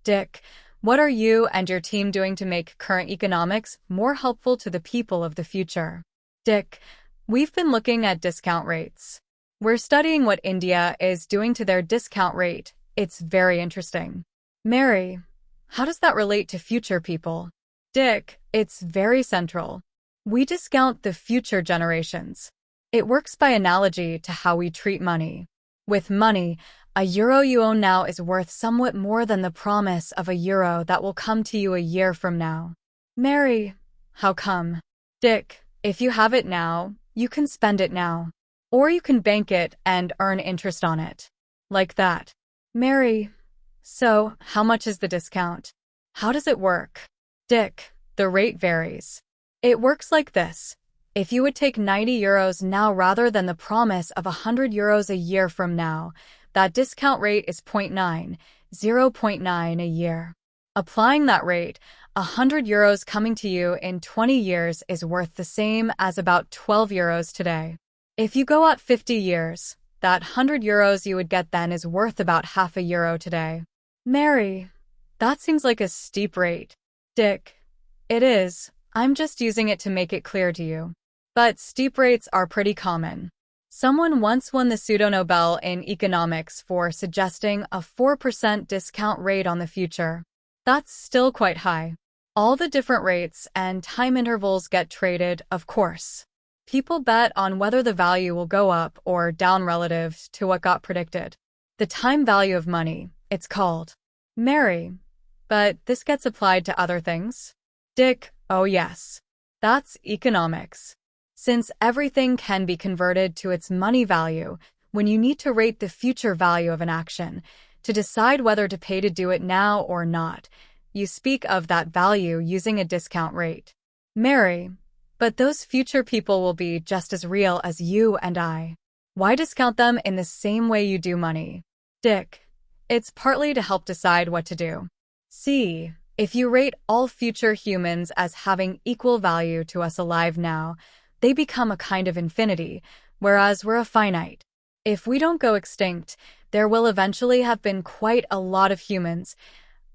Dick, what are you and your team doing to make current economics more helpful to the people of the future? Dick, we've been looking at discount rates. We're studying what India is doing to their discount rate. It's very interesting. Mary, how does that relate to future people? Dick, it's very central. We discount the future generations. It works by analogy to how we treat money. With money, a euro you own now is worth somewhat more than the promise of a euro that will come to you a year from now. Mary, how come? Dick, if you have it now, you can spend it now. Or you can bank it and earn interest on it. Like that. Mary, so how much is the discount? How does it work? Dick, the rate varies. It works like this. If you would take 90 euros now rather than the promise of 100 euros a year from now, that discount rate is 0.9 a year. Applying that rate, 100 euros coming to you in 20 years is worth the same as about 12 euros today. If you go out 50 years, that 100 euros you would get then is worth about half a euro today. Mary, that seems like a steep rate. Dick, it is. I'm just using it to make it clear to you. But steep rates are pretty common. Someone once won the pseudo-Nobel in economics for suggesting a 4% discount rate on the future. That's still quite high. All the different rates and time intervals get traded, of course. People bet on whether the value will go up or down relative to what got predicted. The time value of money, it's called. Mary, but this gets applied to other things? Dick, oh yes. That's economics. Since everything can be converted to its money value, when you need to rate the future value of an action, to decide whether to pay to do it now or not, you speak of that value using a discount rate. Mary, but those future people will be just as real as you and I. Why discount them in the same way you do money? Dick, it's partly to help decide what to do. See, if you rate all future humans as having equal value to us alive now, they become a kind of infinity, whereas we're a finite. If we don't go extinct, there will eventually have been quite a lot of humans.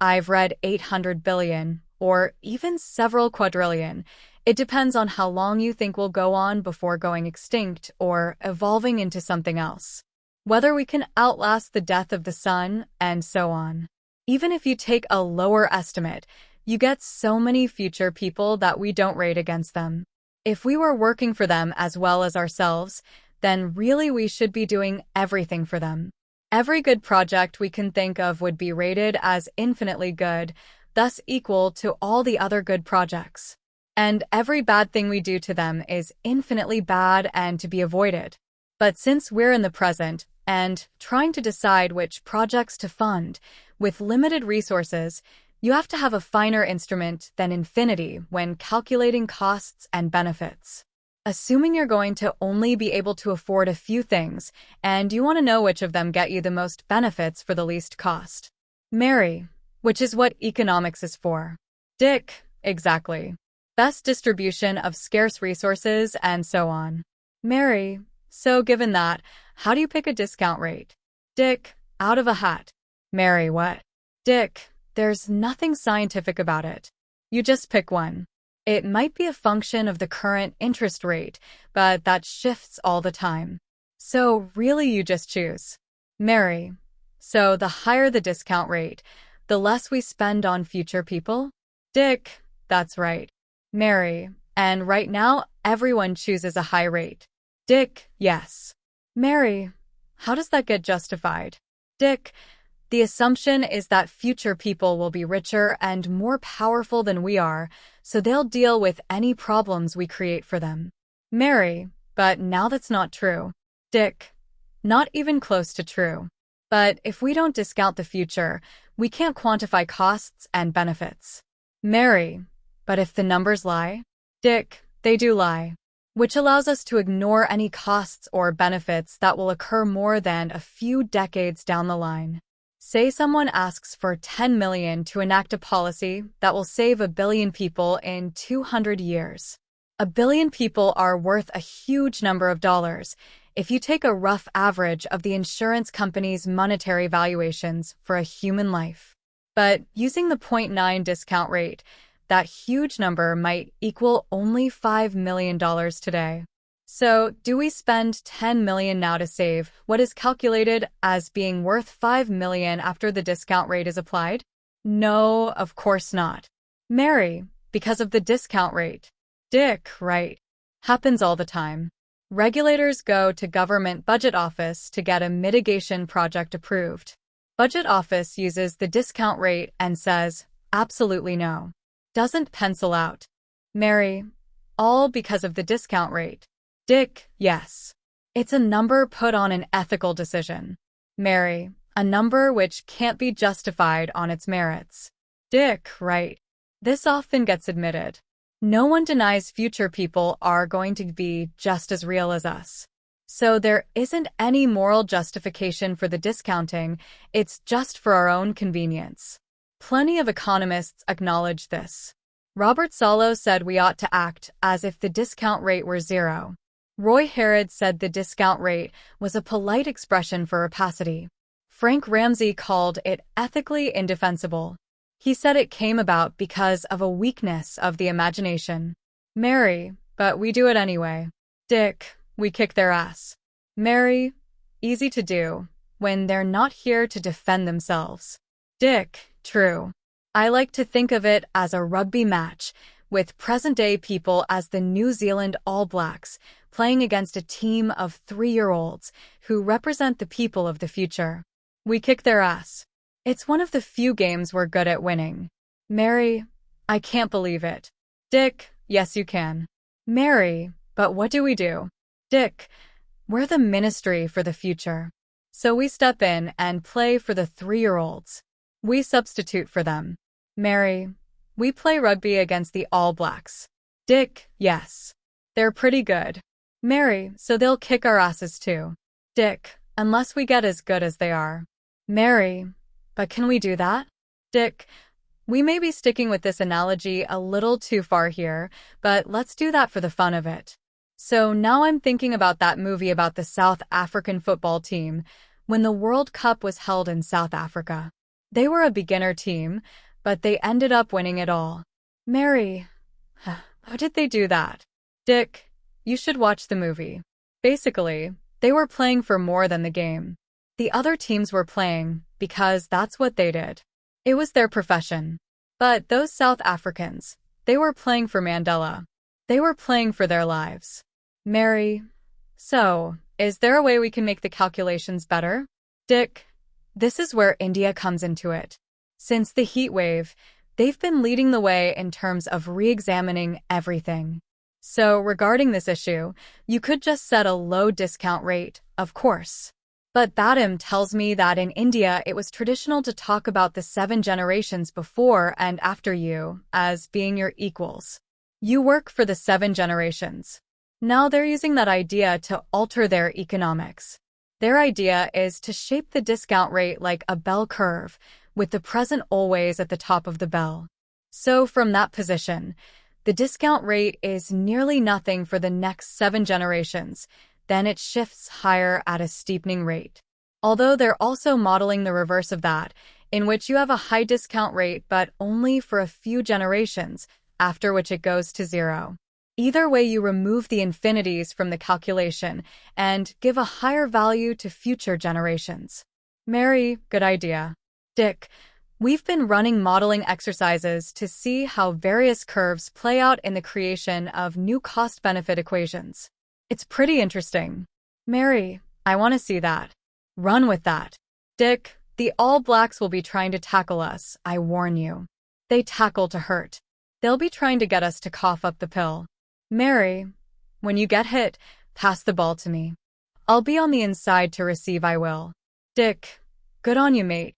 I've read 800 billion, or even several quadrillion. It depends on how long you think will go on before going extinct or evolving into something else. Whether we can outlast the death of the sun, and so on. Even if you take a lower estimate, you get so many future people that we don't rate against them. If we were working for them as well as ourselves, then really we should be doing everything for them. Every good project we can think of would be rated as infinitely good, thus equal to all the other good projects. And every bad thing we do to them is infinitely bad and to be avoided. But since we're in the present and trying to decide which projects to fund, with limited resources, you have to have a finer instrument than infinity when calculating costs and benefits. Assuming you're going to only be able to afford a few things, and you want to know which of them get you the most benefits for the least cost. Mary, which is what economics is for. Dick, exactly. Best distribution of scarce resources, and so on. Mary, so given that, how do you pick a discount rate? Dick, out of a hat. Mary, what? Dick, there's nothing scientific about it. You just pick one. It might be a function of the current interest rate, but that shifts all the time. So really you just choose. Mary, so the higher the discount rate, the less we spend on future people? Dick, that's right. Mary, and right now everyone chooses a high rate. Dick, yes. Mary, how does that get justified? Dick, the assumption is that future people will be richer and more powerful than we are, so they'll deal with any problems we create for them. Mary, but now that's not true. Dick, not even close to true. But if we don't discount the future, we can't quantify costs and benefits. Mary, but if the numbers lie? Dick, they do lie. which allows us to ignore any costs or benefits that will occur more than a few decades down the line. Say someone asks for 10 million to enact a policy that will save a billion people in 200 years. A billion people are worth a huge number of dollars if you take a rough average of the insurance company's monetary valuations for a human life. But using the 0.9 discount rate, that huge number might equal only $5 million today. So, do we spend 10 million now to save what is calculated as being worth 5 million after the discount rate is applied? No, of course not. Mary, because of the discount rate. Dick, right. Happens all the time. Regulators go to government budget office to get a mitigation project approved. Budget office uses the discount rate and says, absolutely no. Doesn't pencil out. Mary, all because of the discount rate. Dick, yes. It's a number put on an ethical decision. Mary, a number which can't be justified on its merits. Dick, right. This often gets admitted. No one denies future people are going to be just as real as us. So there isn't any moral justification for the discounting, it's just for our own convenience. Plenty of economists acknowledge this. Robert Solow said we ought to act as if the discount rate were zero. Roy Harrod said the discount rate was a polite expression for rapacity. Frank Ramsey called it ethically indefensible. He said it came about because of a weakness of the imagination. Mary, but we do it anyway. Dick, we kick their ass. Mary, easy to do, when they're not here to defend themselves. Dick, true. I like to think of it as a rugby match, with present-day people as the New Zealand All Blacks, playing against a team of 3-year-olds who represent the people of the future. We kick their ass. It's one of the few games we're good at winning. Mary, I can't believe it. Dick, yes you can. Mary, but what do we do? Dick, we're the ministry for the future. So we step in and play for the 3-year-olds. We substitute for them. Mary, we play rugby against the All Blacks. Dick, yes. They're pretty good. Mary, so they'll kick our asses too. Dick, unless we get as good as they are. Mary, but can we do that? Dick, we may be sticking with this analogy a little too far here, but let's do that for the fun of it. So now I'm thinking about that movie about the South African football team when the World Cup was held in South Africa. They were a beginner team, but they ended up winning it all. Mary, how did they do that? Dick, you should watch the movie. Basically, they were playing for more than the game. The other teams were playing because that's what they did. It was their profession. But those South Africans, they were playing for Mandela. They were playing for their lives. Mary, so, is there a way we can make the calculations better? Dick, this is where India comes into it. Since the heat wave, they've been leading the way in terms of re-examining everything. So regarding this issue, you could just set a low discount rate, of course. But Badam tells me that in India it was traditional to talk about the 7 generations before and after you as being your equals. You work for the 7 generations. Now they're using that idea to alter their economics. Their idea is to shape the discount rate like a bell curve, with the present always at the top of the bell. So from that position, the discount rate is nearly nothing for the next 7 generations, then it shifts higher at a steepening rate. Although they're also modeling the reverse of that, in which you have a high discount rate but only for a few generations, after which it goes to 0. Either way, you remove the infinities from the calculation and give a higher value to future generations. Mary, good idea. Dick, we've been running modeling exercises to see how various curves play out in the creation of new cost-benefit equations. It's pretty interesting. Mary, I want to see that. Run with that. Dick, the All Blacks will be trying to tackle us, I warn you. They tackle to hurt. They'll be trying to get us to cough up the pill. Mary, when you get hit, pass the ball to me. I'll be on the inside to receive, I will. Dick, good on you, mate.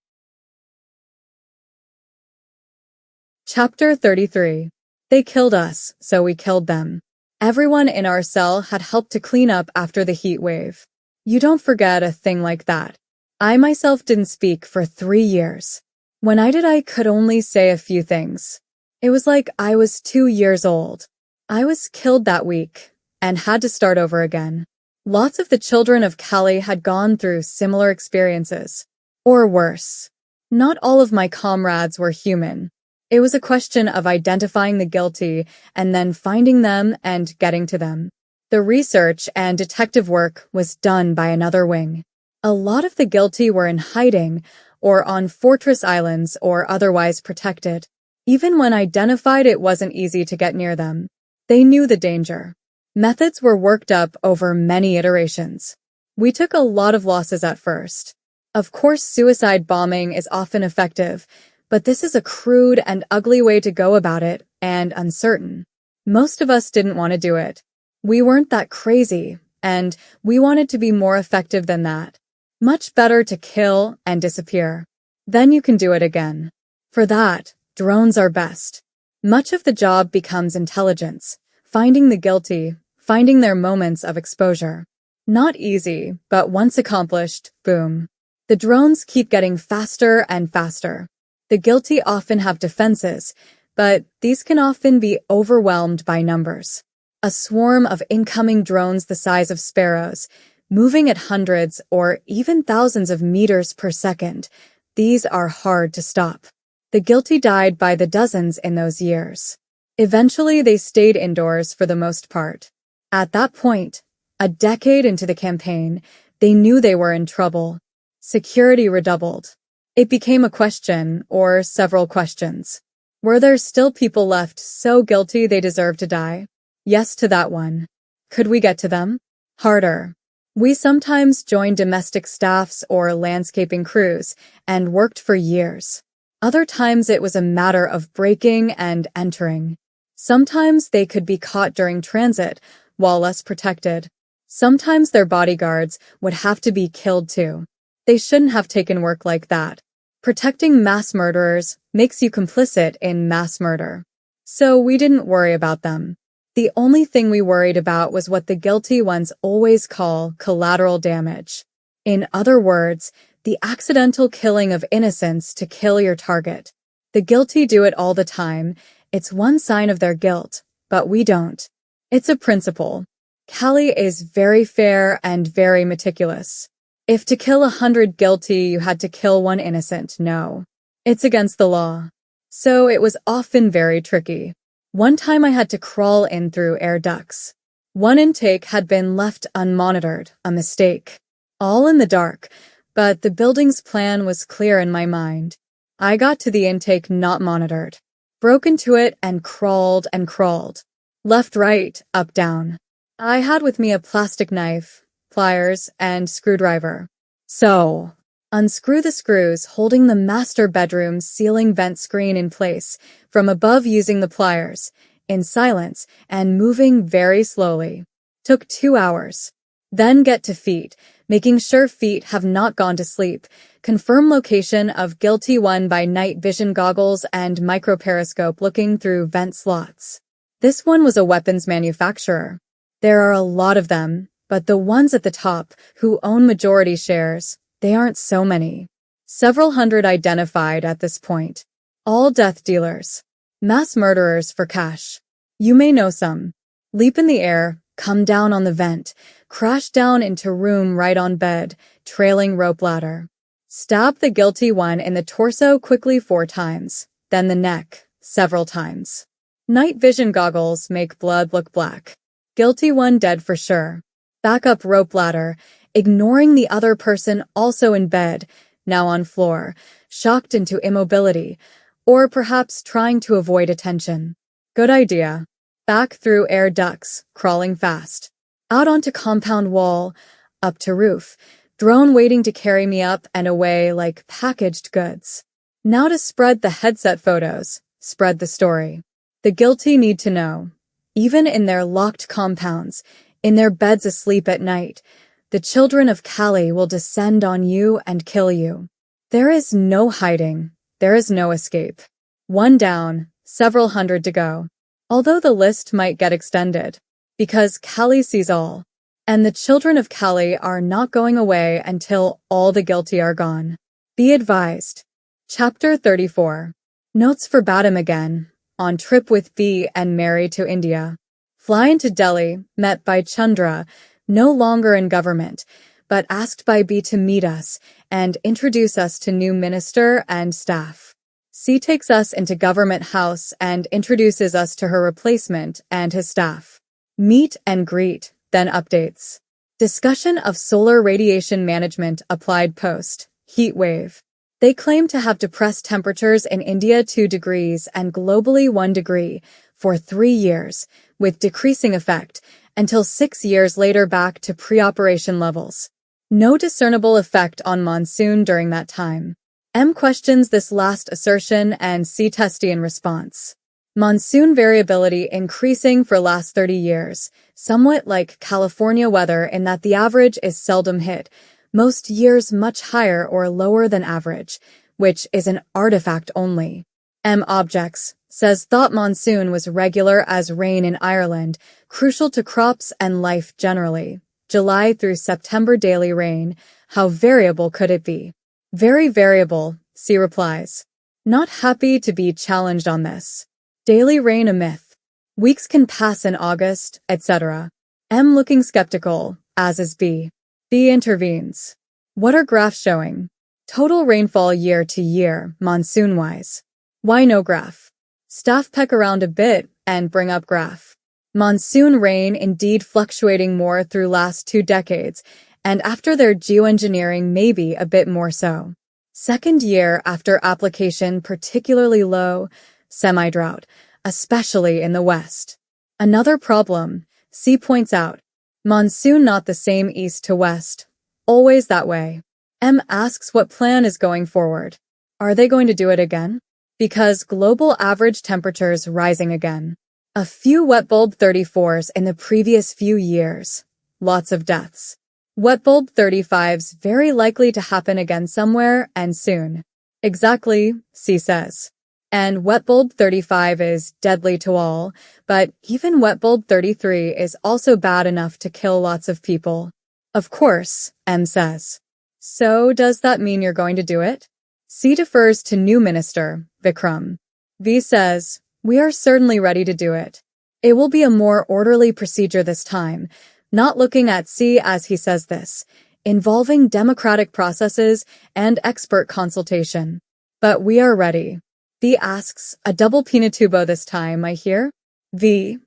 Chapter 33. They killed us, so we killed them. Everyone in our cell had helped to clean up after the heat wave. You don't forget a thing like that. I myself didn't speak for 3 years. When I did, I could only say a few things. It was like I was 2 years old. I was killed that week and had to start over again. Lots of the children of Cali had gone through similar experiences. Or worse. Not all of my comrades were human. It was a question of identifying the guilty and then finding them and getting to them. The research and detective work was done by another wing. A lot of the guilty were in hiding or on fortress islands or otherwise protected. Even when identified, it wasn't easy to get near them. They knew the danger. Methods were worked up over many iterations. We took a lot of losses at first. Of course, suicide bombing is often effective, but this is a crude and ugly way to go about it and uncertain. Most of us didn't want to do it. We weren't that crazy, and we wanted to be more effective than that. Much better to kill and disappear. Then you can do it again. For that, drones are best. Much of the job becomes intelligence, finding the guilty, finding their moments of exposure. Not easy, but once accomplished, boom. The drones keep getting faster and faster. The guilty often have defenses, but these can often be overwhelmed by numbers. A swarm of incoming drones the size of sparrows, moving at hundreds or even thousands of meters per second. These are hard to stop. The guilty died by the dozens in those years. Eventually, they stayed indoors for the most part. At that point, a decade into the campaign, they knew they were in trouble. Security redoubled. It became a question, or several questions. Were there still people left so guilty they deserved to die? Yes to that one. Could we get to them? Harder. We sometimes joined domestic staffs or landscaping crews and worked for years. Other times it was a matter of breaking and entering. Sometimes they could be caught during transit, while less protected. Sometimes their bodyguards would have to be killed too. They shouldn't have taken work like that. Protecting mass murderers makes you complicit in mass murder. So we didn't worry about them. The only thing we worried about was what the guilty ones always call collateral damage. In other words, the accidental killing of innocents to kill your target. The guilty do it all the time. It's one sign of their guilt, but we don't. It's a principle. Cali is very fair and very meticulous. If to kill 100 guilty you had to kill 1 innocent, no. It's against the law. So it was often very tricky. One time I had to crawl in through air ducts. One intake had been left unmonitored, a mistake. All in the dark, but the building's plan was clear in my mind. I got to the intake not monitored. Broke into it and crawled and crawled. Left, right, up, down. I had with me a plastic knife, pliers, and screwdriver. So, unscrew the screws holding the master bedroom ceiling vent screen in place from above using the pliers, in silence and moving very slowly. Took 2 hours. Then get to feet, making sure feet have not gone to sleep. Confirm location of guilty one by night vision goggles and microperiscope looking through vent slots. This one was a weapons manufacturer. There are a lot of them, but the ones at the top, who own majority shares, they aren't so many. Several hundred identified at this point. All death dealers. Mass murderers for cash. You may know some. Leap in the air, come down on the vent, crash down into room right on bed, trailing rope ladder. Stab the guilty one in the torso quickly 4 times, then the neck, several times. Night vision goggles make blood look black. Guilty one dead for sure. Back up rope ladder, ignoring the other person also in bed, now on floor, shocked into immobility, or perhaps trying to avoid attention. Good idea. Back through air ducts, crawling fast. Out onto compound wall, up to roof, drone waiting to carry me up and away like packaged goods. Now to spread the headset photos, spread the story. The guilty need to know. Even in their locked compounds, in their beds asleep at night, the children of Cali will descend on you and kill you. There is no hiding. There is no escape. 1 down, several hundred to go. Although the list might get extended. Because Kali sees all. And the children of Kali are not going away until all the guilty are gone. Be advised. Chapter 34. Notes for Badam again. On trip with B and Mary to India. Fly into Delhi, met by Chandra, no longer in government, but asked by B to meet us and introduce us to new minister and staff. C takes us into government house and introduces us to her replacement and his staff. Meet and greet, then updates. Discussion of solar radiation management applied post, heat wave. They claim to have depressed temperatures in India 2 degrees and globally 1 degree for 3 years, with decreasing effect, until 6 years later back to pre-operation levels. No discernible effect on monsoon during that time. M questions this last assertion and C testy in response. Monsoon variability increasing for last 30 years, somewhat like California weather in that the average is seldom hit, most years much higher or lower than average, which is an artifact only. M objects, says thought monsoon was regular as rain in Ireland, crucial to crops and life generally. July through September daily rain, how variable could it be? Very variable, C replies. Not happy to be challenged on this. Daily rain a myth. Weeks can pass in August, etc. M looking skeptical, as is B. B intervenes. What are graphs showing? Total rainfall year to year, monsoon-wise. Why no graph? Staff peck around a bit and bring up graph. Monsoon rain indeed fluctuating more through last 2 decades, and after their geoengineering maybe a bit more so. Second year after application particularly low, semi-drought, especially in the west. Another problem, C points out. Monsoon not the same east to west. Always that way. M asks what plan is going forward. Are they going to do it again? Because global average temperatures rising again. A few wet bulb 34s in the previous few years. Lots of deaths. Wet bulb 35s very likely to happen again somewhere and soon. Exactly, C says. And wet bulb 35 is deadly to all, but even wet bulb 33 is also bad enough to kill lots of people. Of course, M says. So does that mean you're going to do it? C defers to new minister, Vikram. V says, we are certainly ready to do it. It will be a more orderly procedure this time, not looking at C as he says this, involving democratic processes and expert consultation. But we are ready. V asks, a double Pinatubo this time, I hear? V.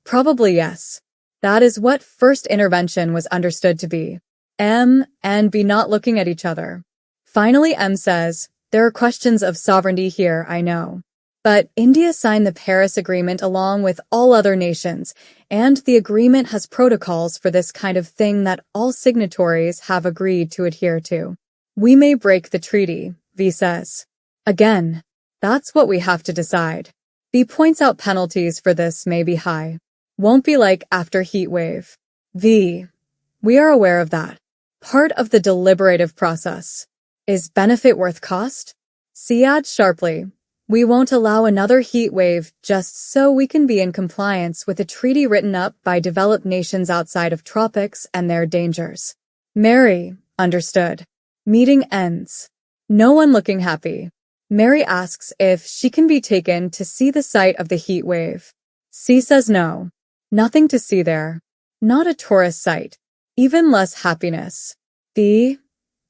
Probably yes. That is what first intervention was understood to be. M and B not looking at each other. Finally, M says, there are questions of sovereignty here, I know. But India signed the Paris Agreement along with all other nations, and the agreement has protocols for this kind of thing that all signatories have agreed to adhere to. We may break the treaty, V says. Again, that's what we have to decide. V points out penalties for this may be high. Won't be like after heat wave. V. We are aware of that. Part of the deliberative process. Is benefit worth cost? C adds sharply. We won't allow another heat wave just so we can be in compliance with a treaty written up by developed nations outside of tropics and their dangers. Mary, understood. Meeting ends. No one looking happy. Mary asks if she can be taken to see the site of the heat wave. C says no. Nothing to see there. Not a tourist site. Even less happiness. B.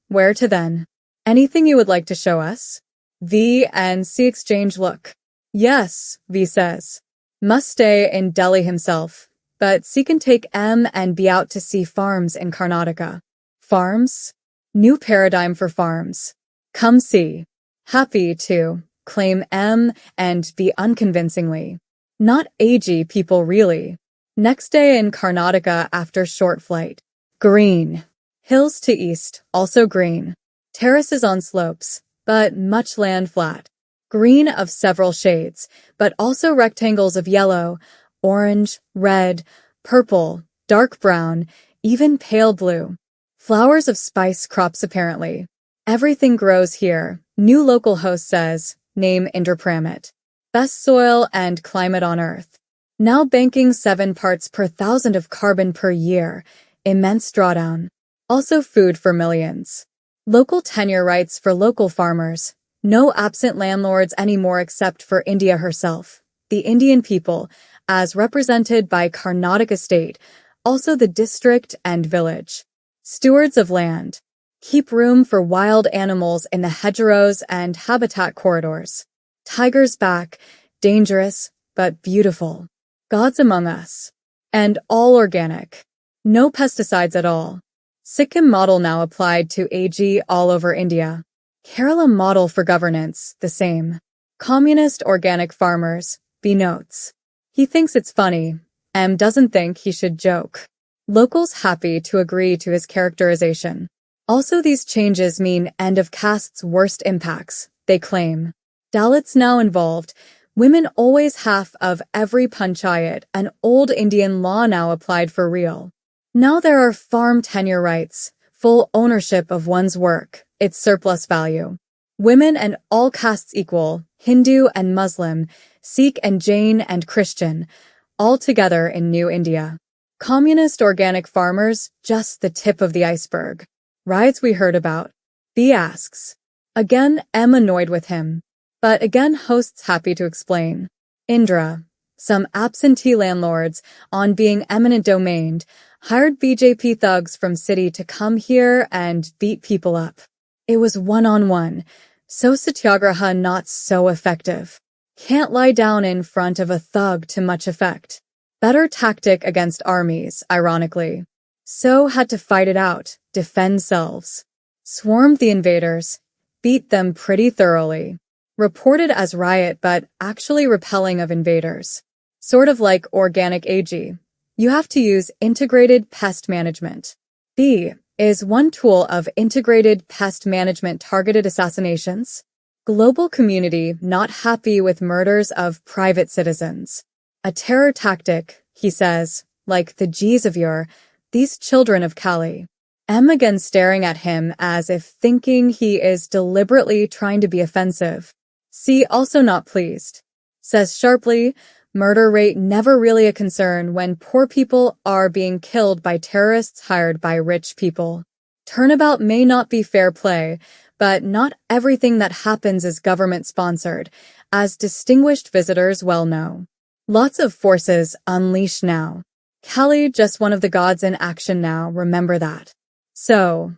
Where to then? Anything you would like to show us? V and C exchange look. Yes, V says. Must stay in Delhi himself, but C can take M and B out to see farms in Karnataka. Farms? New paradigm for farms. Come see. Happy to, claim M and B unconvincingly. Not AG people really. Next day in Karnataka after short flight. Green. Hills to east, also green. Terraces on slopes, but much land flat. Green of several shades, but also rectangles of yellow, orange, red, purple, dark brown, even pale blue. Flowers of spice crops apparently. Everything grows here, new local host says, name Indrapramit. Best soil and climate on earth. Now banking 7 parts per thousand of carbon per year. Immense drawdown. Also food for millions. Local tenure rights for local farmers. No absent landlords anymore except for India herself. The Indian people, as represented by Karnataka state, also the district and village. Stewards of land. Keep room for wild animals in the hedgerows and habitat corridors. Tigers back, dangerous, but beautiful. Gods among us. And all organic. No pesticides at all. Sikkim model now applied to AG all over India. Kerala model for governance, the same. Communist organic farmers, B notes. He thinks it's funny. M doesn't think he should joke. Locals happy to agree to his characterization. Also these changes mean end of caste's worst impacts, they claim. Dalits now involved. Women always half of every panchayat, an old Indian law now applied for real. Now there are farm tenure rights, full ownership of one's work, its surplus value. Women and all castes equal, Hindu and Muslim, Sikh and Jain and Christian, all together in New India. Communist organic farmers, just the tip of the iceberg. Rides we heard about. B asks. Again, M annoyed with him. But again hosts happy to explain. Indra. Some absentee landlords, on being eminent domained, hired BJP thugs from city to come here and beat people up. It was one-on-one, so satyagraha not so effective. Can't lie down in front of a thug to much effect. Better tactic against armies, ironically. So had to fight it out, defend selves. Swarmed the invaders, beat them pretty thoroughly. Reported as riot but actually repelling of invaders. Sort of like organic AG. You have to use integrated pest management. B is one tool of integrated pest management targeted assassinations. Global community not happy with murders of private citizens. A terror tactic, he says, like the G's of these children of Kali. M again staring at him as if thinking he is deliberately trying to be offensive. C also not pleased. Says sharply, murder rate never really a concern when poor people are being killed by terrorists hired by rich people. Turnabout may not be fair play, but not everything that happens is government-sponsored, as distinguished visitors well know. Lots of forces unleashed now. Kali just one of the gods in action now, remember that. So,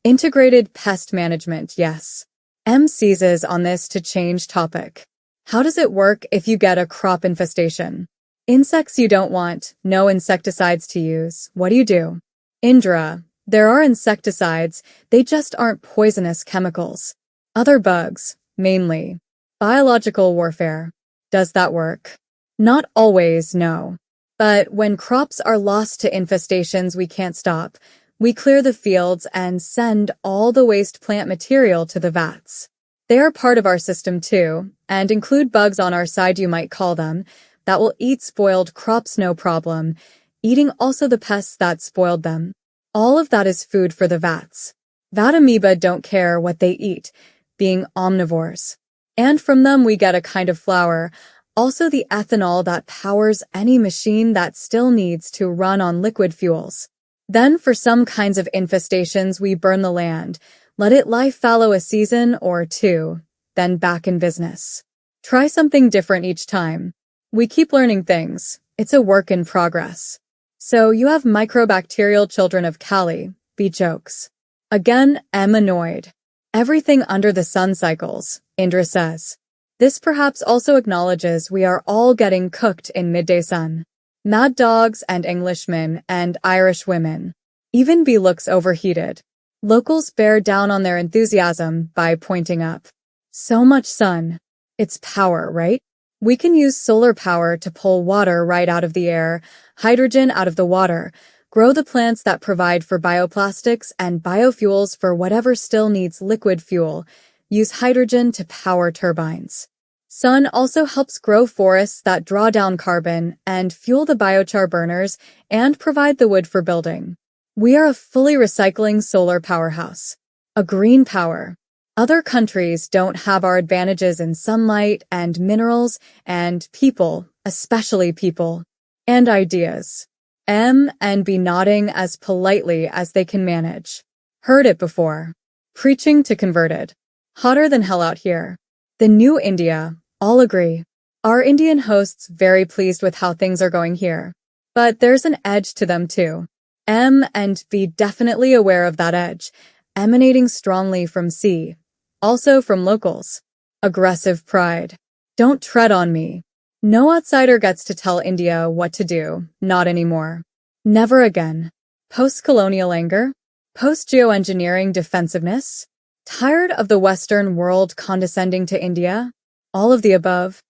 integrated pest management, yes. M seizes on this to change topic. How does it work if you get a crop infestation? Insects you don't want, no insecticides to use, what do? Indra, there are insecticides, they just aren't poisonous chemicals. Other bugs, mainly. Biological warfare. Does that work? Not always, no. But when crops are lost to infestations we can't stop, we clear the fields and send all the waste plant material to the vats. They are part of our system too, and include bugs on our side you might call them, that will eat spoiled crops no problem, eating also the pests that spoiled them. All of that is food for the vats. Vat amoeba don't care what they eat, being omnivores. And from them we get a kind of flour, also the ethanol that powers any machine that still needs to run on liquid fuels. Then for some kinds of infestations we burn the land, let it lie fallow a season or two, then back in business. Try something different each time. We keep learning things, it's a work in progress. So you have microbacterial children of Kali, B jokes. Again, M annoyed. Everything under the sun cycles, Indra says. This perhaps also acknowledges we are all getting cooked in midday sun. Mad dogs and Englishmen and Irish women. Even B looks overheated. Locals bear down on their enthusiasm by pointing up. So much sun. It's power, right? We can use solar power to pull water right out of the air, hydrogen out of the water, grow the plants that provide for bioplastics and biofuels for whatever still needs liquid fuel, use hydrogen to power turbines. Sun also helps grow forests that draw down carbon and fuel the biochar burners and provide the wood for building. We are a fully recycling solar powerhouse. A green power. Other countries don't have our advantages in sunlight and minerals and people, especially people, and ideas. M and B nodding as politely as they can manage. Heard it before. Preaching to converted. Hotter than hell out here. The new India, all agree. Our Indian hosts very pleased with how things are going here. But there's an edge to them too. M and B definitely aware of that edge, emanating strongly from C, also from locals. Aggressive pride. Don't tread on me. No outsider gets to tell India what to do, not anymore. Never again. Post-colonial anger? Post-geoengineering defensiveness? Tired of the Western world condescending to India? All of the above.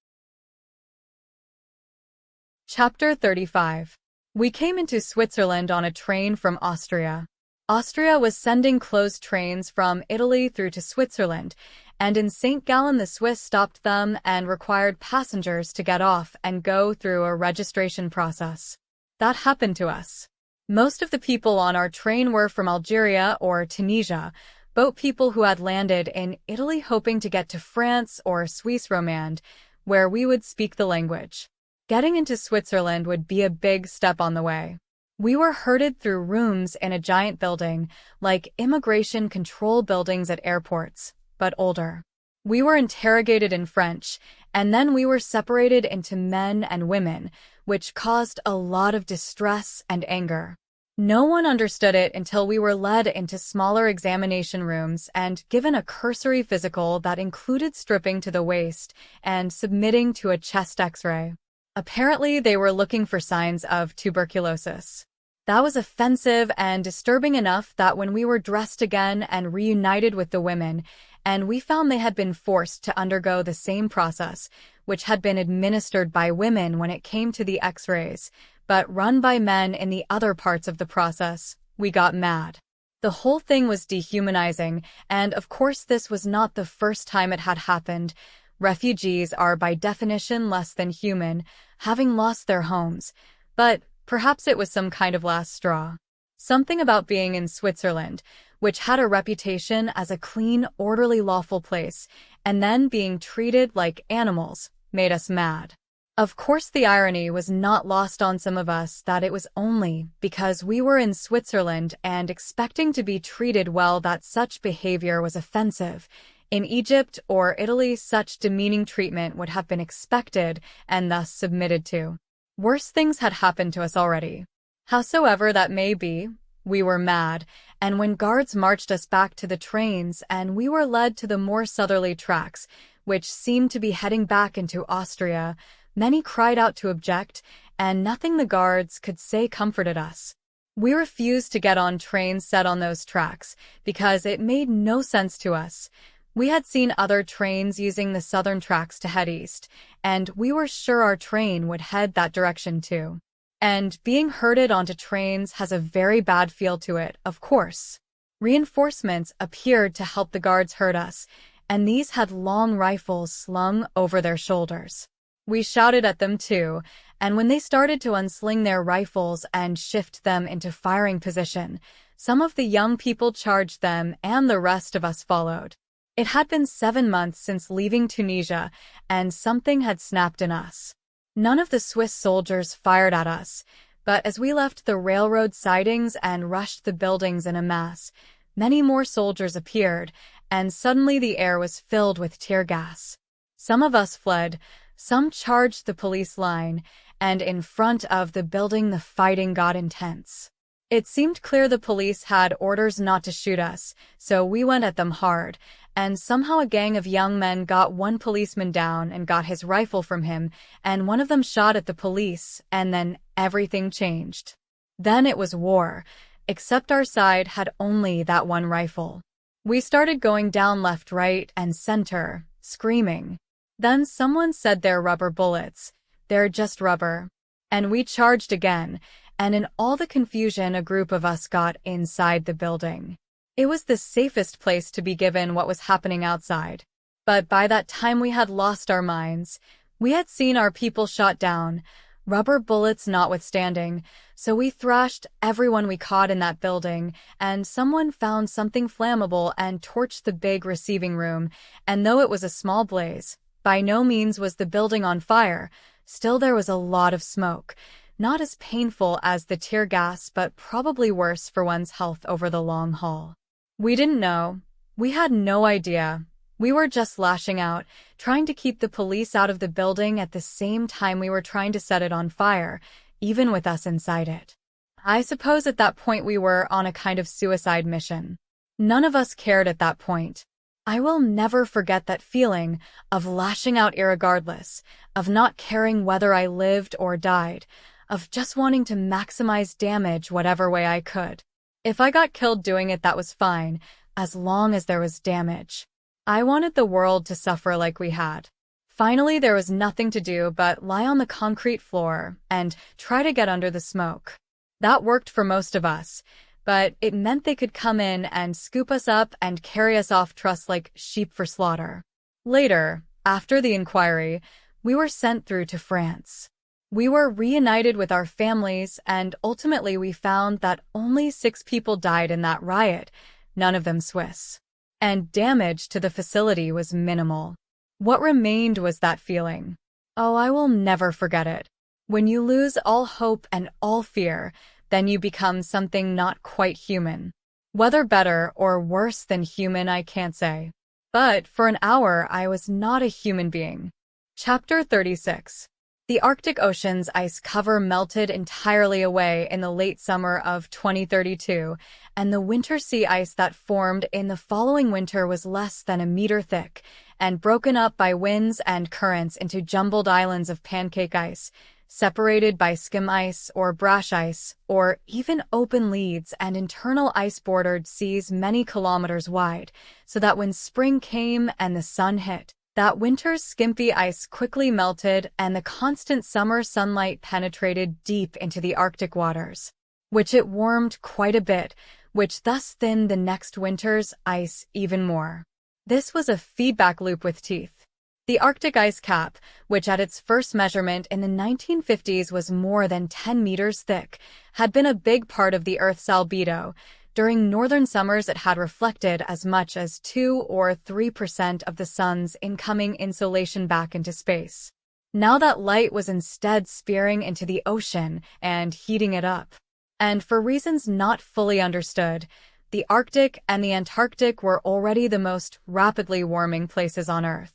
Chapter 35. We came into Switzerland on a train from Austria. Austria was sending closed trains from Italy through to Switzerland, and in St. Gallen the Swiss stopped them and required passengers to get off and go through a registration process. That happened to us. Most of the people on our train were from Algeria or Tunisia, boat people who had landed in Italy hoping to get to France or Suisse romande, where we would speak the language. Getting into Switzerland would be a big step on the way. We were herded through rooms in a giant building, like immigration control buildings at airports, but older. We were interrogated in French, and then we were separated into men and women, which caused a lot of distress and anger. No one understood it until we were led into smaller examination rooms and given a cursory physical that included stripping to the waist and submitting to a chest X-ray. Apparently, they were looking for signs of tuberculosis. That was offensive and disturbing enough that when we were dressed again and reunited with the women, and we found they had been forced to undergo the same process, which had been administered by women when it came to the X-rays, but run by men in the other parts of the process, we got mad. The whole thing was dehumanizing, and of course this was not the first time it had happened. Refugees are by definition less than human, having lost their homes, but perhaps it was some kind of last straw. Something about being in Switzerland, which had a reputation as a clean, orderly, lawful place, and then being treated like animals, made us mad. Of course, the irony was not lost on some of us that it was only because we were in Switzerland and expecting to be treated well that such behavior was offensive. In Egypt or Italy, such demeaning treatment would have been expected and thus submitted to. Worse things had happened to us already. Howsoever that may be, we were mad, and when guards marched us back to the trains and we were led to the more southerly tracks, which seemed to be heading back into Austria, many cried out to object, and nothing the guards could say comforted us. We refused to get on trains set on those tracks because it made no sense to us. We had seen other trains using the southern tracks to head east, and we were sure our train would head that direction too. And being herded onto trains has a very bad feel to it, of course. Reinforcements appeared to help the guards herd us, and these had long rifles slung over their shoulders. We shouted at them too, and when they started to unsling their rifles and shift them into firing position, some of the young people charged them and the rest of us followed. It had been 7 months since leaving Tunisia, and something had snapped in us. None of the Swiss soldiers fired at us, but as we left the railroad sidings and rushed the buildings in a mass, many more soldiers appeared, and suddenly the air was filled with tear gas. Some of us fled, some charged the police line, and in front of the building the fighting got intense. It seemed clear the police had orders not to shoot us, so we went at them hard, and somehow a gang of young men got one policeman down and got his rifle from him, and one of them shot at the police, and then everything changed. Then it was war, except our side had only that one rifle. We started going down left, right, and center, screaming. Then someone said they're rubber bullets. They're just rubber. And we charged again, and in all the confusion a group of us got inside the building. It was the safest place to be given what was happening outside. But by that time we had lost our minds. We had seen our people shot down. rubber bullets notwithstanding, so we thrashed everyone we caught in that building, and someone found something flammable and torched the big receiving room, and though it was a small blaze, by no means was the building on fire, still there was a lot of smoke. Not as painful as the tear gas, but probably worse for one's health over the long haul. We didn't know. We had no idea. We were just lashing out, trying to keep the police out of the building at the same time we were trying to set it on fire, even with us inside it. I suppose at that point we were on a kind of suicide mission. None of us cared at that point. I will never forget that feeling of lashing out irregardless, of not caring whether I lived or died, of just wanting to maximize damage whatever way I could. If I got killed doing it, that was fine, as long as there was damage. I wanted the world to suffer like we had. Finally, there was nothing to do but lie on the concrete floor and try to get under the smoke. That worked for most of us, but it meant they could come in and scoop us up and carry us off truss like sheep for slaughter. Later, after the inquiry, we were sent through to France. We were reunited with our families, and ultimately we found that only 6 people died in that riot, none of them Swiss. And damage to the facility was minimal. What remained was that feeling. Oh, I will never forget it. When you lose all hope and all fear, then you become something not quite human. Whether better or worse than human, I can't say. But for an hour, I was not a human being. Chapter 36. The Arctic Ocean's ice cover melted entirely away in the late summer of 2032, and the winter sea ice that formed in the following winter was less than a meter thick, and broken up by winds and currents into jumbled islands of pancake ice, separated by skim ice or brash ice, or even open leads and internal ice-bordered seas many kilometers wide, so that when spring came and the sun hit, that winter's skimpy ice quickly melted and the constant summer sunlight penetrated deep into the Arctic waters, which it warmed quite a bit, which thus thinned the next winter's ice even more. This was a feedback loop with teeth. The Arctic ice cap, which at its first measurement in the 1950s was more than 10 meters thick, had been a big part of the Earth's albedo. During northern summers, it had reflected as much as 2 or 3% of the sun's incoming insolation back into space. Now that light was instead spearing into the ocean and heating it up. And for reasons not fully understood, the Arctic and the Antarctic were already the most rapidly warming places on Earth.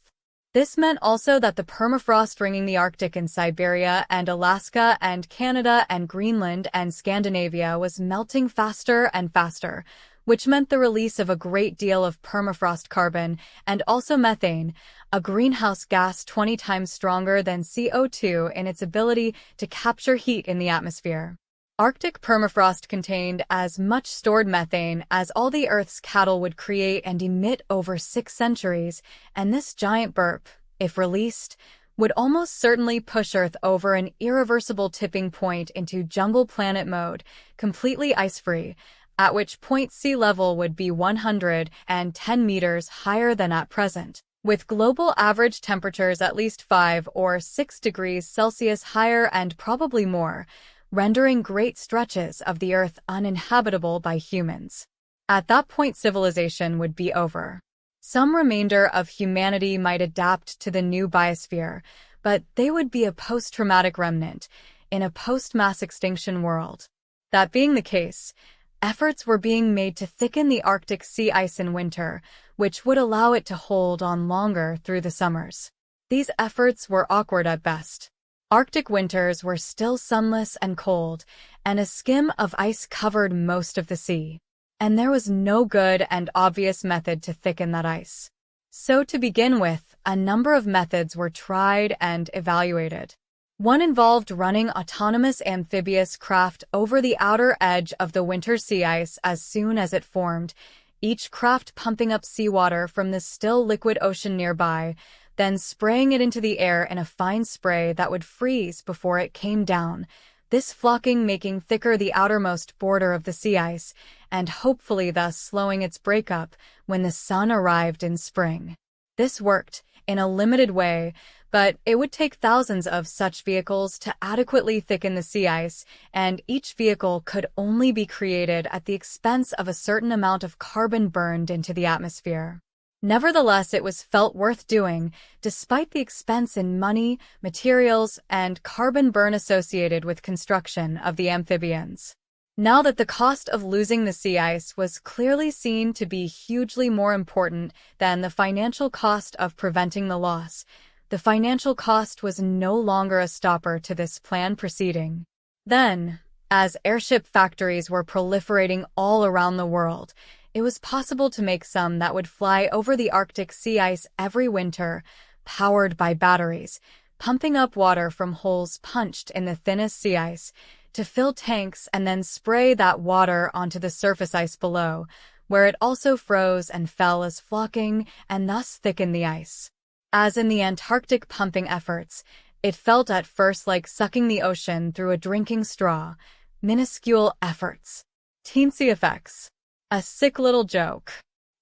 This meant also that the permafrost ringing the Arctic in Siberia and Alaska and Canada and Greenland and Scandinavia was melting faster and faster, which meant the release of a great deal of permafrost carbon and also methane, a greenhouse gas 20 times stronger than CO2 in its ability to capture heat in the atmosphere. Arctic permafrost contained as much stored methane as all the Earth's cattle would create and emit over 6 centuries, and this giant burp, if released, would almost certainly push Earth over an irreversible tipping point into jungle planet mode, completely ice-free, at which point sea level would be 110 meters higher than at present, with global average temperatures at least 5 or 6 degrees Celsius higher and probably more, rendering great stretches of the Earth uninhabitable by humans. At that point, civilization would be over. Some remainder of humanity might adapt to the new biosphere, but they would be a post-traumatic remnant in a post-mass extinction world. That being the case, efforts were being made to thicken the Arctic sea ice in winter, which would allow it to hold on longer through the summers. These efforts were awkward at best. Arctic winters were still sunless and cold, and a skim of ice covered most of the sea. And there was no good and obvious method to thicken that ice. So to begin with, a number of methods were tried and evaluated. One involved running autonomous amphibious craft over the outer edge of the winter sea ice as soon as it formed, each craft pumping up seawater from the still liquid ocean nearby, then spraying it into the air in a fine spray that would freeze before it came down, this flocking making thicker the outermost border of the sea ice, and hopefully thus slowing its breakup when the sun arrived in spring. This worked, in a limited way, But it would take thousands of such vehicles to adequately thicken the sea ice, and each vehicle could only be created at the expense of a certain amount of carbon burned into the atmosphere. Nevertheless, it was felt worth doing, despite the expense in money, materials, and carbon burn associated with construction of the amphibians. Now that the cost of losing the sea ice was clearly seen to be hugely more important than the financial cost of preventing the loss, the financial cost was no longer a stopper to this plan proceeding. Then, as airship factories were proliferating all around the world, it was possible to make some that would fly over the Arctic sea ice every winter, powered by batteries, pumping up water from holes punched in the thinnest sea ice to fill tanks and then spray that water onto the surface ice below, where it also froze and fell as flocking and thus thickened the ice. As in the Antarctic pumping efforts, it felt at first like sucking the ocean through a drinking straw. Minuscule efforts. Teensy effects. A sick little joke.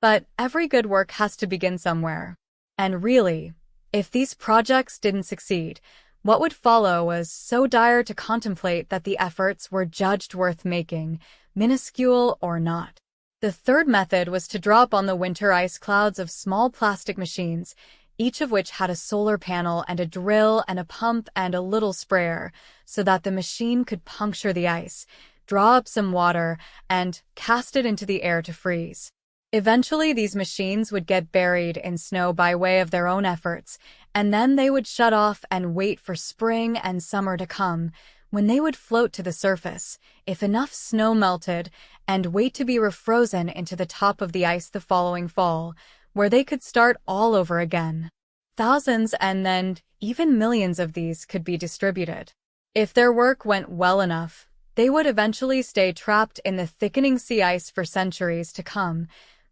But every good work has to begin somewhere. And really, if these projects didn't succeed, what would follow was so dire to contemplate that the efforts were judged worth making, minuscule or not. The third method was to drop on the winter ice clouds of small plastic machines, each of which had a solar panel and a drill and a pump and a little sprayer, so that the machine could puncture the ice, draw up some water, and cast it into the air to freeze. Eventually, these machines would get buried in snow by way of their own efforts, and then they would shut off and wait for spring and summer to come, when they would float to the surface, if enough snow melted, and wait to be refrozen into the top of the ice the following fall, where they could start all over again. Thousands and then even millions of these could be distributed. If their work went well enough, they would eventually stay trapped in the thickening sea ice for centuries to come.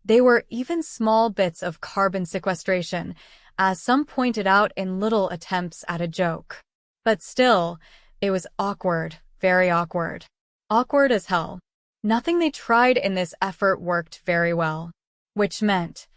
They were even small bits of carbon sequestration, as some pointed out in little attempts at a joke. But still, it was awkward, very awkward. Awkward as hell. Nothing they tried in this effort worked very well. Which meant,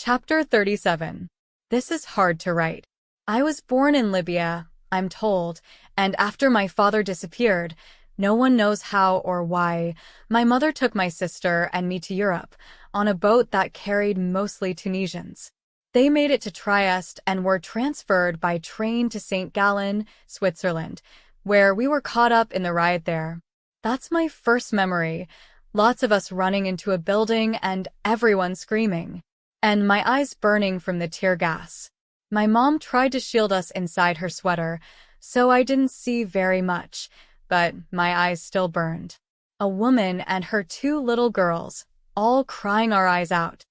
Chapter 37. This is hard to write. I was born in Libya, I'm told, and after my father disappeared, no one knows how or why, my mother took my sister and me to Europe, on a boat that carried mostly Tunisians. They made it to Trieste and were transferred by train to St. Gallen, Switzerland, where we were caught up in the riot there. That's my first memory, lots of us running into a building and everyone screaming. And my eyes burning from the tear gas. My mom tried to shield us inside her sweater, so I didn't see very much, but my eyes still burned. A woman and her two little girls, all crying our eyes out.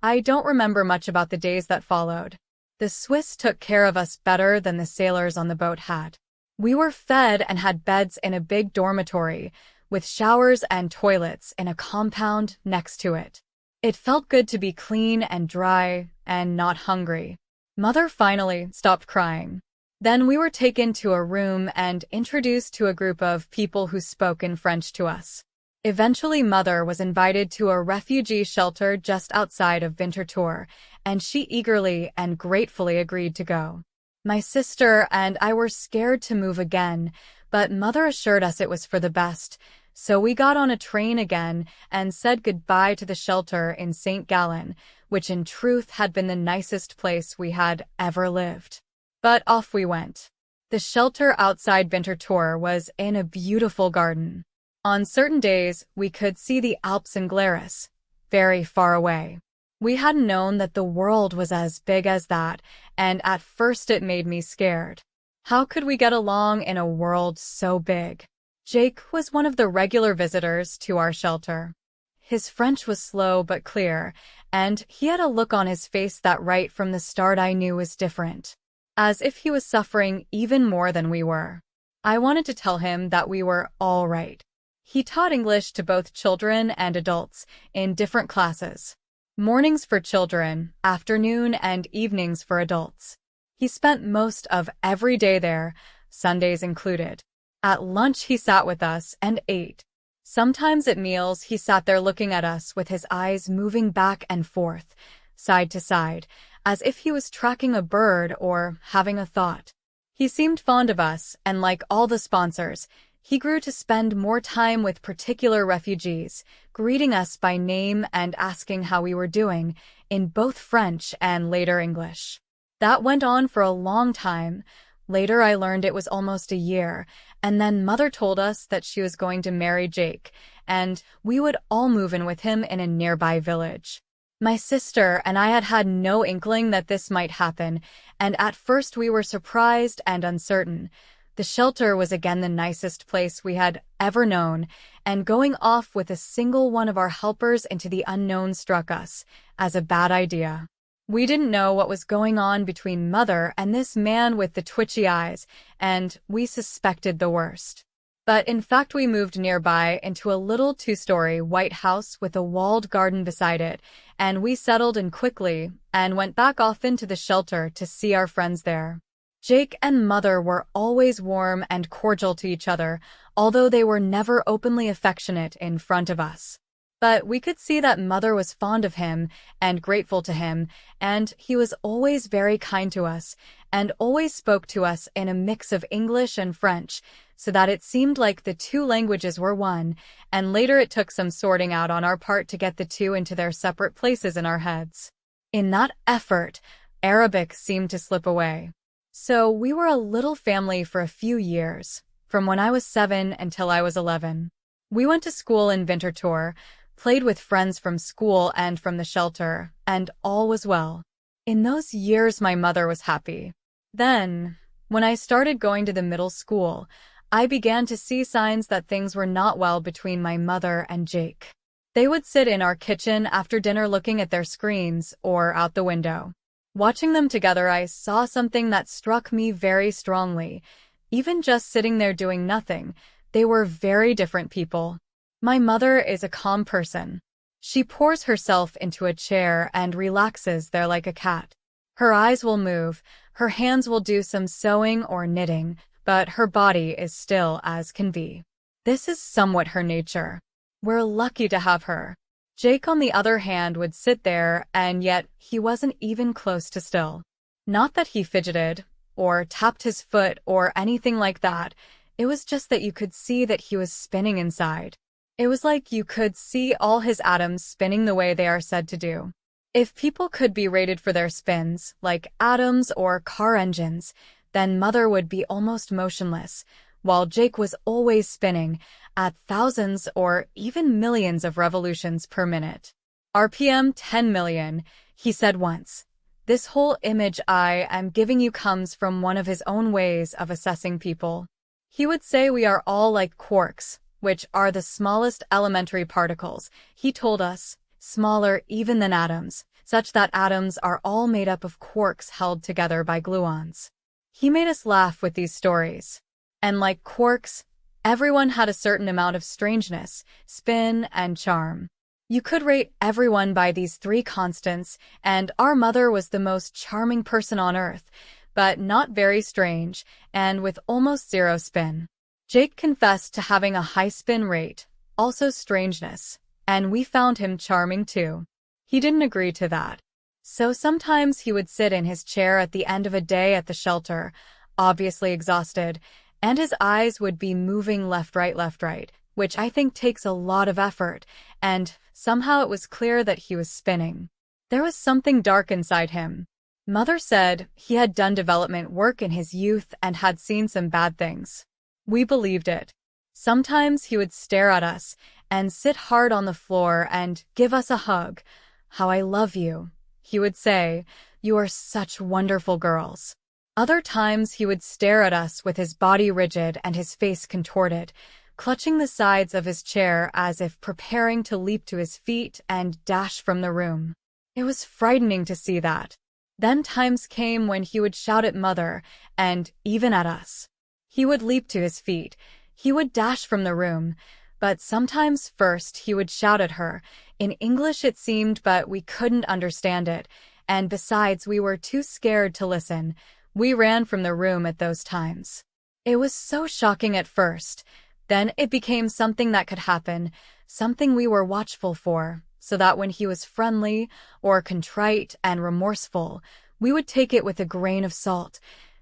I don't remember much about the days that followed. The Swiss took care of us better than the sailors on the boat had. We were fed and had beds in a big dormitory, with showers and toilets in a compound next to it. It felt good to be clean and dry and not hungry. Mother finally stopped crying. Then we were taken to a room and introduced to a group of people who spoke in French to us. Eventually, Mother was invited to a refugee shelter just outside of Winterthur, and she eagerly and gratefully agreed to go. My sister and I were scared to move again, but Mother assured us it was for the best. So we got on a train again and said goodbye to the shelter in St. Gallen, which in truth had been the nicest place we had ever lived. But off we went. The shelter outside Winterthur was in a beautiful garden. On certain days, we could see the Alps and Glarus, very far away. We hadn't known that the world was as big as that, and at first it made me scared. How could we get along in a world so big? Jake was one of the regular visitors to our shelter. His French was slow but clear, and he had a look on his face that right from the start I knew was different, as if he was suffering even more than we were. I wanted to tell him that we were all right. He taught English to both children and adults in different classes. Mornings for children, afternoon and evenings for adults. He spent most of every day there, Sundays included. At lunch he sat with us and ate. Sometimes at meals he sat there looking at us with his eyes moving back and forth, side to side, as if he was tracking a bird or having a thought. He seemed fond of us, and like all the sponsors, he grew to spend more time with particular refugees, greeting us by name and asking how we were doing, in both French and later English. That went on for a long time. Later I learned it was almost a year, and then Mother told us that she was going to marry Jake, and we would all move in with him in a nearby village. My sister and I had had no inkling that this might happen, and at first we were surprised and uncertain. The shelter was again the nicest place we had ever known, and going off with a single one of our helpers into the unknown struck us as a bad idea. We didn't know what was going on between Mother and this man with the twitchy eyes, and we suspected the worst. But in fact we moved nearby into a little 2-story white house with a walled garden beside it, and we settled in quickly and went back off into the shelter to see our friends there. Jake and Mother were always warm and cordial to each other, although they were never openly affectionate in front of us. But we could see that Mother was fond of him and grateful to him, and he was always very kind to us, and always spoke to us in a mix of English and French, so that it seemed like the two languages were one, and later it took some sorting out on our part to get the two into their separate places in our heads. In that effort, Arabic seemed to slip away. So we were a little family for a few years, from when I was 7 until I was 11. We went to school in Winterthur, played with friends from school and from the shelter, and all was well. In those years my mother was happy. Then, when I started going to the middle school, I began to see signs that things were not well between my mother and Jake. They would sit in our kitchen after dinner looking at their screens or out the window. Watching them together, I saw something that struck me very strongly. Even just sitting there doing nothing, they were very different people. My mother is a calm person. She pours herself into a chair and relaxes there like a cat. Her eyes will move, her hands will do some sewing or knitting, but her body is still as can be. This is somewhat her nature. We're lucky to have her. Jake, on the other hand, would sit there, and yet he wasn't even close to still. Not that he fidgeted, or tapped his foot, or anything like that. It was just that you could see that he was spinning inside. It was like you could see all his atoms spinning the way they are said to do. If people could be rated for their spins, like atoms or car engines, then Mother would be almost motionless, while Jake was always spinning, at thousands or even millions of revolutions per minute. RPM 10 million, he said once. This whole image I am giving you comes from one of his own ways of assessing people. He would say we are all like quarks, which are the smallest elementary particles, he told us, smaller even than atoms, such that atoms are all made up of quarks held together by gluons. He made us laugh with these stories. And like quarks, everyone had a certain amount of strangeness, spin, and charm. You could rate everyone by these 3 constants, and our mother was the most charming person on earth, but not very strange, and with almost 0 spin. Jake confessed to having a high spin rate, also strangeness, and we found him charming too. He didn't agree to that. So sometimes he would sit in his chair at the end of a day at the shelter, obviously exhausted, and his eyes would be moving left, right, which I think takes a lot of effort, and somehow it was clear that he was spinning. There was something dark inside him. Mother said he had done development work in his youth and had seen some bad things. We believed it. Sometimes he would stare at us and sit hard on the floor and give us a hug. "How I love you," he would say. "You are such wonderful girls." Other times he would stare at us with his body rigid and his face contorted, clutching the sides of his chair as if preparing to leap to his feet and dash from the room. It was frightening to see that. Then times came when he would shout at Mother, and even at us. He would leap to his feet. He would dash from the room. But sometimes first he would shout at her. In English it seemed, but we couldn't understand it. And besides, we were too scared to listen. We ran from the room at those times. It was so shocking at first. Then it became something that could happen, something we were watchful for, so that when he was friendly or contrite and remorseful, we would take it with a grain of salt,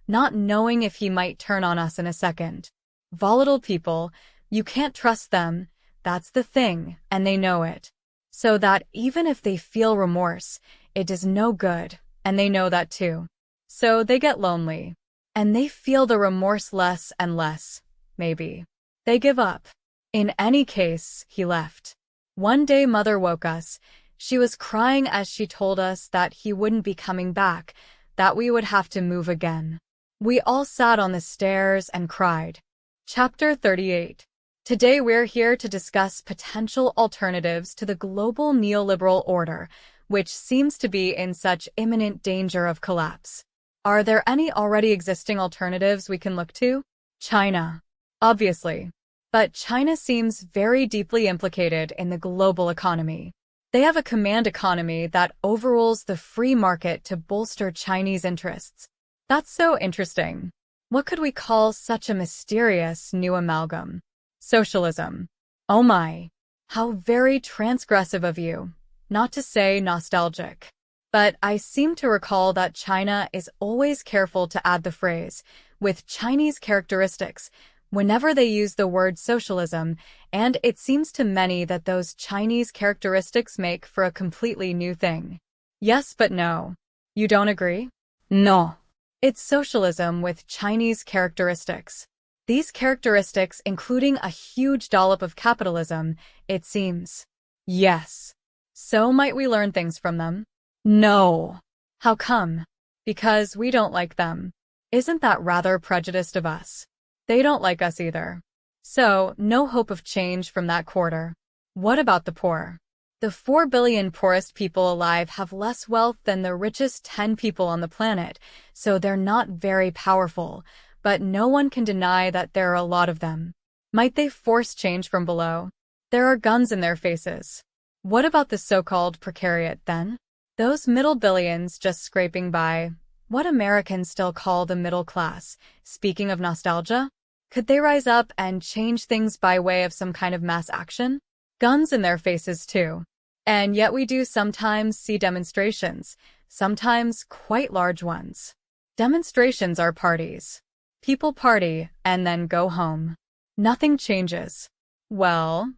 not knowing if he might turn on us in a second. Volatile people, you can't trust them, that's the thing, and they know it. So that even if they feel remorse, it does no good, and they know that too. So they get lonely. And they feel the remorse less and less, maybe. They give up. In any case, he left. One day Mother woke us. She was crying as she told us that he wouldn't be coming back, that we would have to move again. We all sat on the stairs and cried. Chapter 38. Today we're here to discuss potential alternatives to the global neoliberal order, which seems to be in such imminent danger of collapse. Are there any already existing alternatives we can look to? China. Obviously. But China seems very deeply implicated in the global economy. They have a command economy that overrules the free market to bolster Chinese interests. That's so interesting. What could we call such a mysterious new amalgam? Socialism. Oh my. How very transgressive of you, not to say nostalgic. But I seem to recall that China is always careful to add the phrase, with Chinese characteristics, whenever they use the word socialism, and it seems to many that those Chinese characteristics make for a completely new thing. Yes, but no. You don't agree? No. It's socialism with Chinese characteristics. These characteristics including a huge dollop of capitalism, it seems. Yes. So might we learn things from them? No. How come? Because we don't like them. Isn't that rather prejudiced of us? They don't like us either. So, no hope of change from that quarter. What about the poor? The 4 billion poorest people alive have less wealth than the richest 10 people on the planet, so they're not very powerful, but no one can deny that there are a lot of them. Might they force change from below? There are guns in their faces. What about the so-called precariat, then? Those middle billions just scraping by, what Americans still call the middle class. Speaking of nostalgia, could they rise up and change things by way of some kind of mass action? Guns in their faces too. And yet we do sometimes see demonstrations, sometimes quite large ones. Demonstrations are parties. People party and then go home. Nothing changes. Well,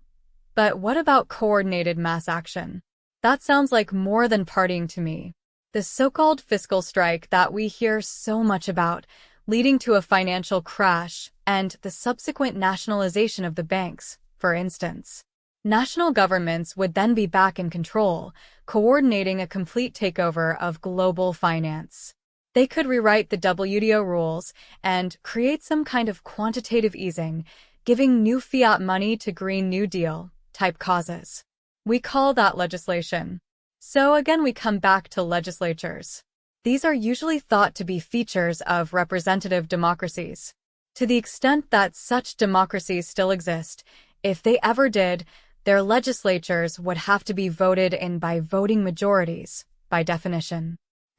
but what about coordinated mass action? That sounds like more than partying to me. The so-called fiscal strike that we hear so much about, leading to a financial crash and the subsequent nationalization of the banks, for instance. National governments would then be back in control, coordinating a complete takeover of global finance. They could rewrite the WTO rules and create some kind of quantitative easing, giving new fiat money to Green New Deal type causes. We call that legislation. So again we come back to legislatures. These are usually thought to be features of representative democracies. To the extent that such democracies still exist, if they ever did, their legislatures would have to be voted in by voting majorities, by definition.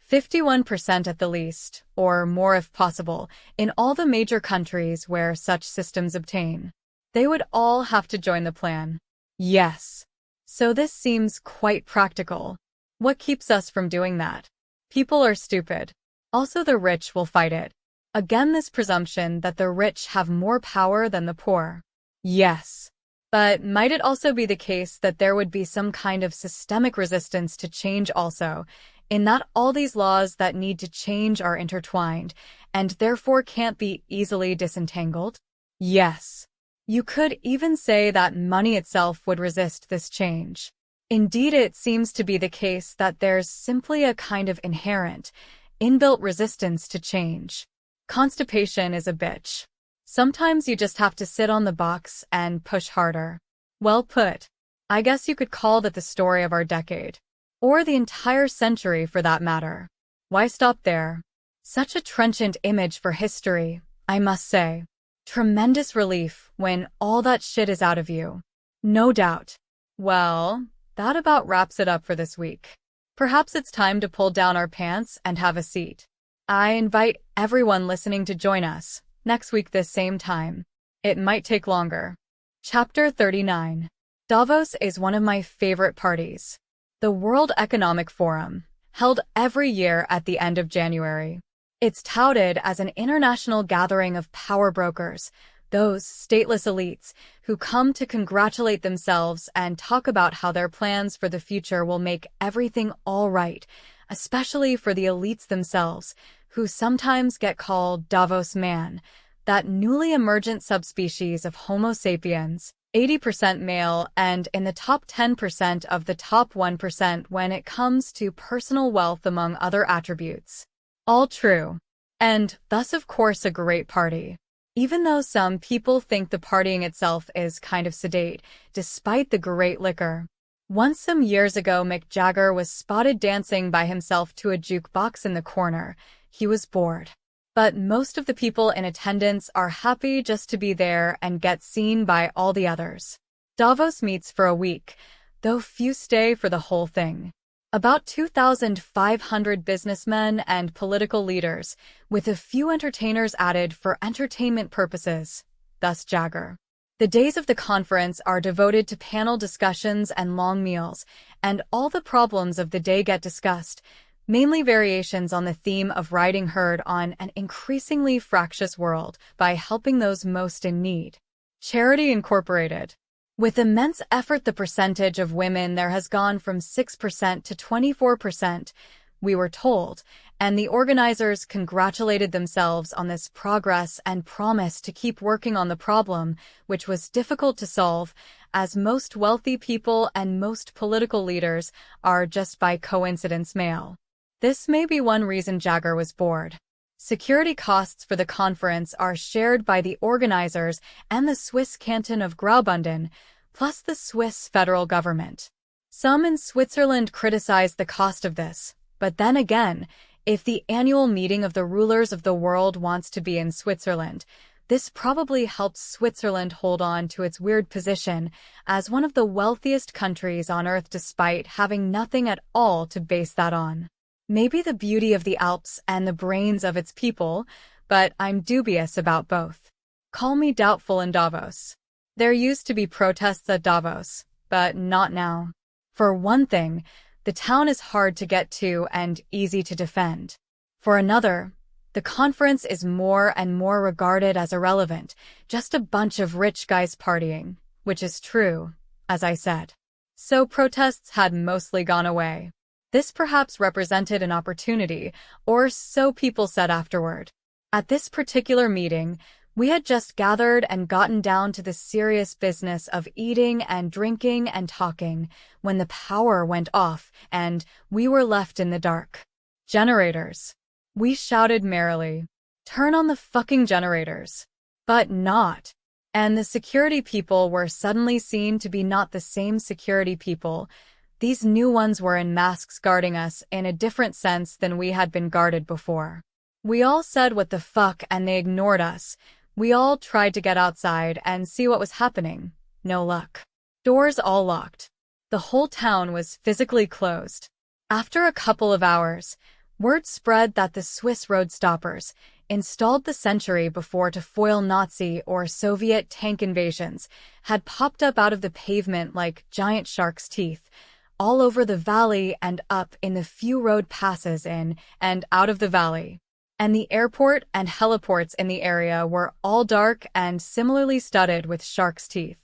51% at the least, or more if possible, in all the major countries where such systems obtain. They would all have to join the plan. Yes. So this seems quite practical. What keeps us from doing that? People are stupid. Also the rich will fight it. Again this presumption that the rich have more power than the poor. Yes. But might it also be the case that there would be some kind of systemic resistance to change also, in that all these laws that need to change are intertwined, and therefore can't be easily disentangled? Yes. You could even say that money itself would resist this change. Indeed, it seems to be the case that there's simply a kind of inherent, inbuilt resistance to change. Constipation is a bitch. Sometimes you just have to sit on the box and push harder. Well put. I guess you could call that the story of our decade. Or the entire century for that matter. Why stop there? Such a trenchant image for history, I must say. Tremendous relief when all that shit is out of you. No doubt. Well, that about wraps it up for this week. Perhaps it's time to pull down our pants and have a seat. I invite everyone listening to join us next week this same time. It might take longer. Chapter 39. Davos is one of my favorite parties. The World Economic Forum, held every year at the end of January. It's touted as an international gathering of power brokers, those stateless elites who come to congratulate themselves and talk about how their plans for the future will make everything all right, especially for the elites themselves, who sometimes get called Davos man, that newly emergent subspecies of Homo sapiens, 80% male and in the top 10% of the top 1% when it comes to personal wealth among other attributes. All true. And thus, of course, a great party. Even though some people think the partying itself is kind of sedate, despite the great liquor. Once some years ago, Mick Jagger was spotted dancing by himself to a jukebox in the corner. He was bored. But most of the people in attendance are happy just to be there and get seen by all the others. Davos meets for a week, though few stay for the whole thing. About 2,500 businessmen and political leaders, with a few entertainers added for entertainment purposes, thus Jagger. The days of the conference are devoted to panel discussions and long meals, and all the problems of the day get discussed, mainly variations on the theme of riding herd on an increasingly fractious world by helping those most in need. Charity Incorporated. With immense effort, the percentage of women there has gone from 6% to 24%, we were told, and the organizers congratulated themselves on this progress and promised to keep working on the problem, which was difficult to solve, as most wealthy people and most political leaders are just by coincidence male. This may be one reason Jagger was bored. Security costs for the conference are shared by the organizers and the Swiss canton of Graubünden, plus the Swiss federal government. Some in Switzerland criticize the cost of this, but then again, if the annual meeting of the rulers of the world wants to be in Switzerland, this probably helps Switzerland hold on to its weird position as one of the wealthiest countries on Earth despite having nothing at all to base that on. Maybe the beauty of the Alps and the brains of its people, but I'm dubious about both. Call me doubtful in Davos. There used to be protests at Davos, but not now. For one thing, the town is hard to get to and easy to defend. For another, the conference is more and more regarded as irrelevant, just a bunch of rich guys partying, which is true, as I said. So protests had mostly gone away. This perhaps represented an opportunity, or so people said afterward. At this particular meeting, we had just gathered and gotten down to the serious business of eating and drinking and talking when the power went off and we were left in the dark. Generators. We shouted merrily. Turn on the fucking generators. But not. And the security people were suddenly seen to be not the same security people. These new ones were in masks guarding us in a different sense than we had been guarded before. We all said what the fuck and they ignored us. We all tried to get outside and see what was happening. No luck. Doors all locked. The whole town was physically closed. After a couple of hours, word spread that the Swiss road stoppers, installed the century before to foil Nazi or Soviet tank invasions, had popped up out of the pavement like giant shark's teeth, all over the valley and up in the few road passes in and out of the valley. And the airport and heliports in the area were all dark and similarly studded with shark's teeth.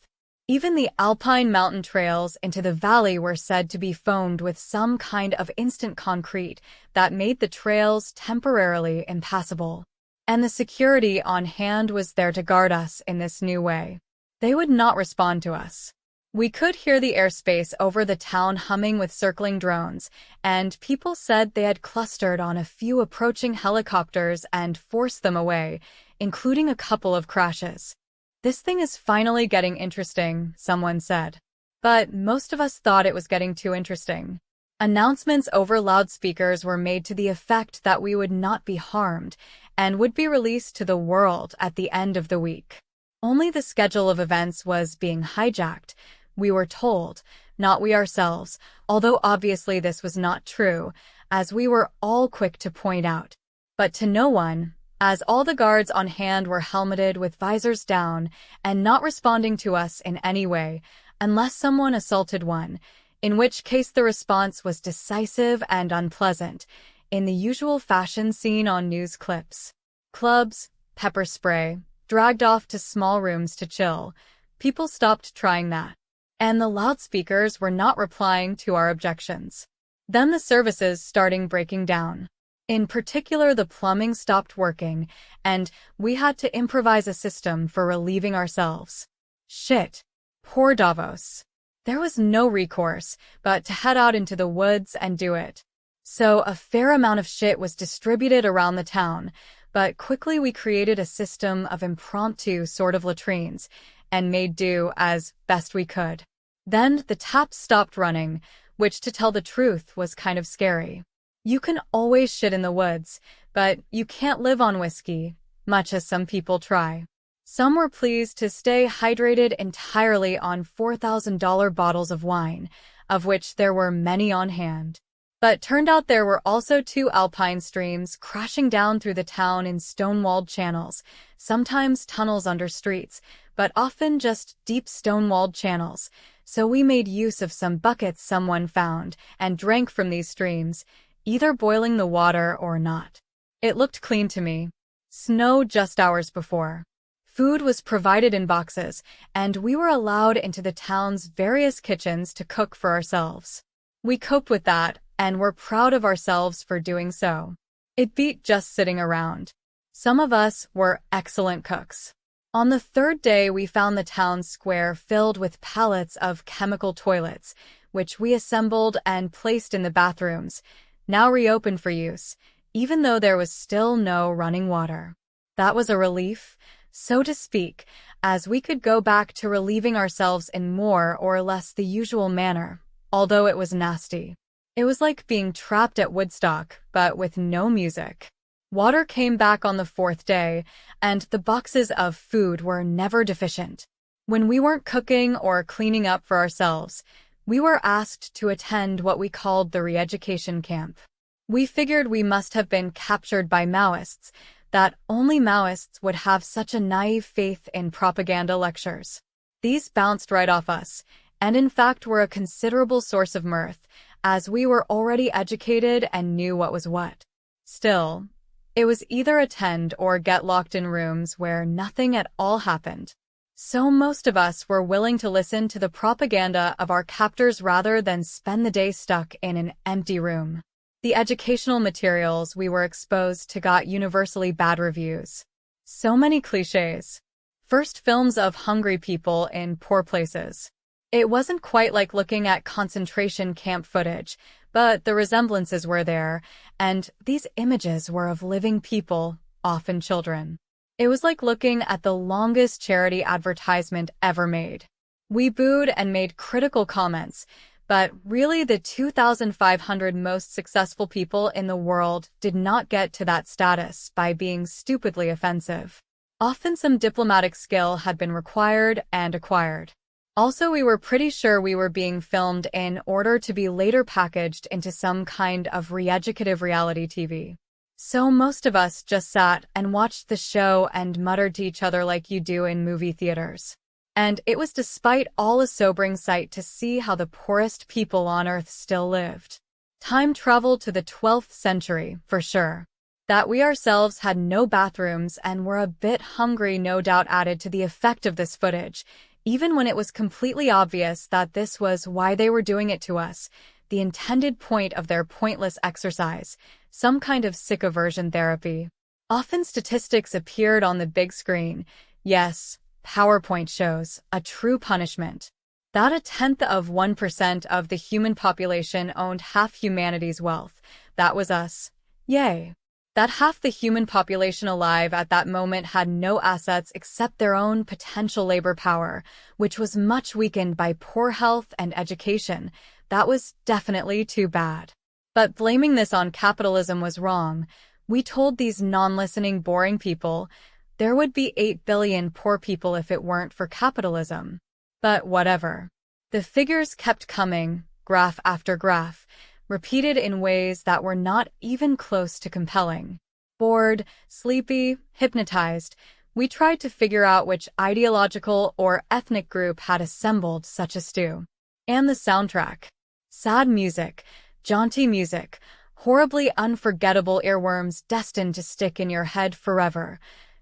Even the alpine mountain trails into the valley were said to be foamed with some kind of instant concrete that made the trails temporarily impassable. And the security on hand was there to guard us in this new way. They would not respond to us. We could hear the airspace over the town humming with circling drones, and people said they had clustered on a few approaching helicopters and forced them away, including a couple of crashes. This thing is finally getting interesting, someone said. But most of us thought it was getting too interesting. Announcements over loudspeakers were made to the effect that we would not be harmed and would be released to the world at the end of the week. Only the schedule of events was being hijacked, we were told, not we ourselves, although obviously this was not true, as we were all quick to point out. But to no one, as all the guards on hand were helmeted with visors down and not responding to us in any way, unless someone assaulted one, in which case the response was decisive and unpleasant, in the usual fashion seen on news clips. Clubs, pepper spray, dragged off to small rooms to chill. People stopped trying that. And the loudspeakers were not replying to our objections. Then the services starting breaking down. In particular, the plumbing stopped working, and we had to improvise a system for relieving ourselves. Shit. Poor Davos. There was no recourse but to head out into the woods and do it. So a fair amount of shit was distributed around the town, but quickly we created a system of impromptu sort of latrines and made do as best we could. Then the taps stopped running, which to tell the truth was kind of scary. You can always shit in the woods, but you can't live on whiskey, much as some people try. Some were pleased to stay hydrated entirely on $4,000 bottles of wine, of which there were many on hand. But turned out there were also 2 alpine streams crashing down through the town in stone-walled channels, sometimes tunnels under streets, but often just deep stone-walled channels. So we made use of some buckets someone found and drank from these streams, either boiling the water or not. It looked clean to me. Snow just hours before. Food was provided in boxes, and we were allowed into the town's various kitchens to cook for ourselves. We coped with that, and were proud of ourselves for doing so. It beat just sitting around. Some of us were excellent cooks. On the 3rd day, we found the town square filled with pallets of chemical toilets, which we assembled and placed in the bathrooms, now reopened for use, even though there was still no running water. That was a relief, so to speak, as we could go back to relieving ourselves in more or less the usual manner, although it was nasty. It was like being trapped at Woodstock, but with no music. Water came back on the 4th day, and the boxes of food were never deficient. When we weren't cooking or cleaning up for ourselves, we were asked to attend what we called the re-education camp. We figured we must have been captured by Maoists, that only Maoists would have such a naive faith in propaganda lectures. These bounced right off us, and in fact were a considerable source of mirth, as we were already educated and knew what was what. Still, it was either attend or get locked in rooms where nothing at all happened. So most of us were willing to listen to the propaganda of our captors rather than spend the day stuck in an empty room. The educational materials we were exposed to got universally bad reviews. So many cliches. First films of hungry people in poor places. It wasn't quite like looking at concentration camp footage, but the resemblances were there, and these images were of living people, often children. It was like looking at the longest charity advertisement ever made. We booed and made critical comments, but really the 2,500 most successful people in the world did not get to that status by being stupidly offensive. Often some diplomatic skill had been required and acquired. Also, we were pretty sure we were being filmed in order to be later packaged into some kind of re-educative reality TV. So most of us just sat and watched the show and muttered to each other like you do in movie theaters. And it was despite all a sobering sight to see how the poorest people on Earth still lived. Time travel to the 12th century, for sure. That we ourselves had no bathrooms and were a bit hungry no doubt added to the effect of this footage, even when it was completely obvious that this was why they were doing it to us, the intended point of their pointless exercise, some kind of sick aversion therapy. Often statistics appeared on the big screen. Yes, PowerPoint shows, a true punishment. That 0.1% of the human population owned half humanity's wealth. That was us. Yay. That half the human population alive at that moment had no assets except their own potential labor power, which was much weakened by poor health and education. That was definitely too bad. But blaming this on capitalism was wrong. We told these non-listening, boring people there would be 8 billion poor people if it weren't for capitalism. But whatever. The figures kept coming, graph after graph, repeated in ways that were not even close to compelling. Bored, sleepy, hypnotized, We tried to figure out which ideological or ethnic group had assembled such a stew. And the soundtrack. Sad music, jaunty music, horribly unforgettable earworms destined to stick in your head forever.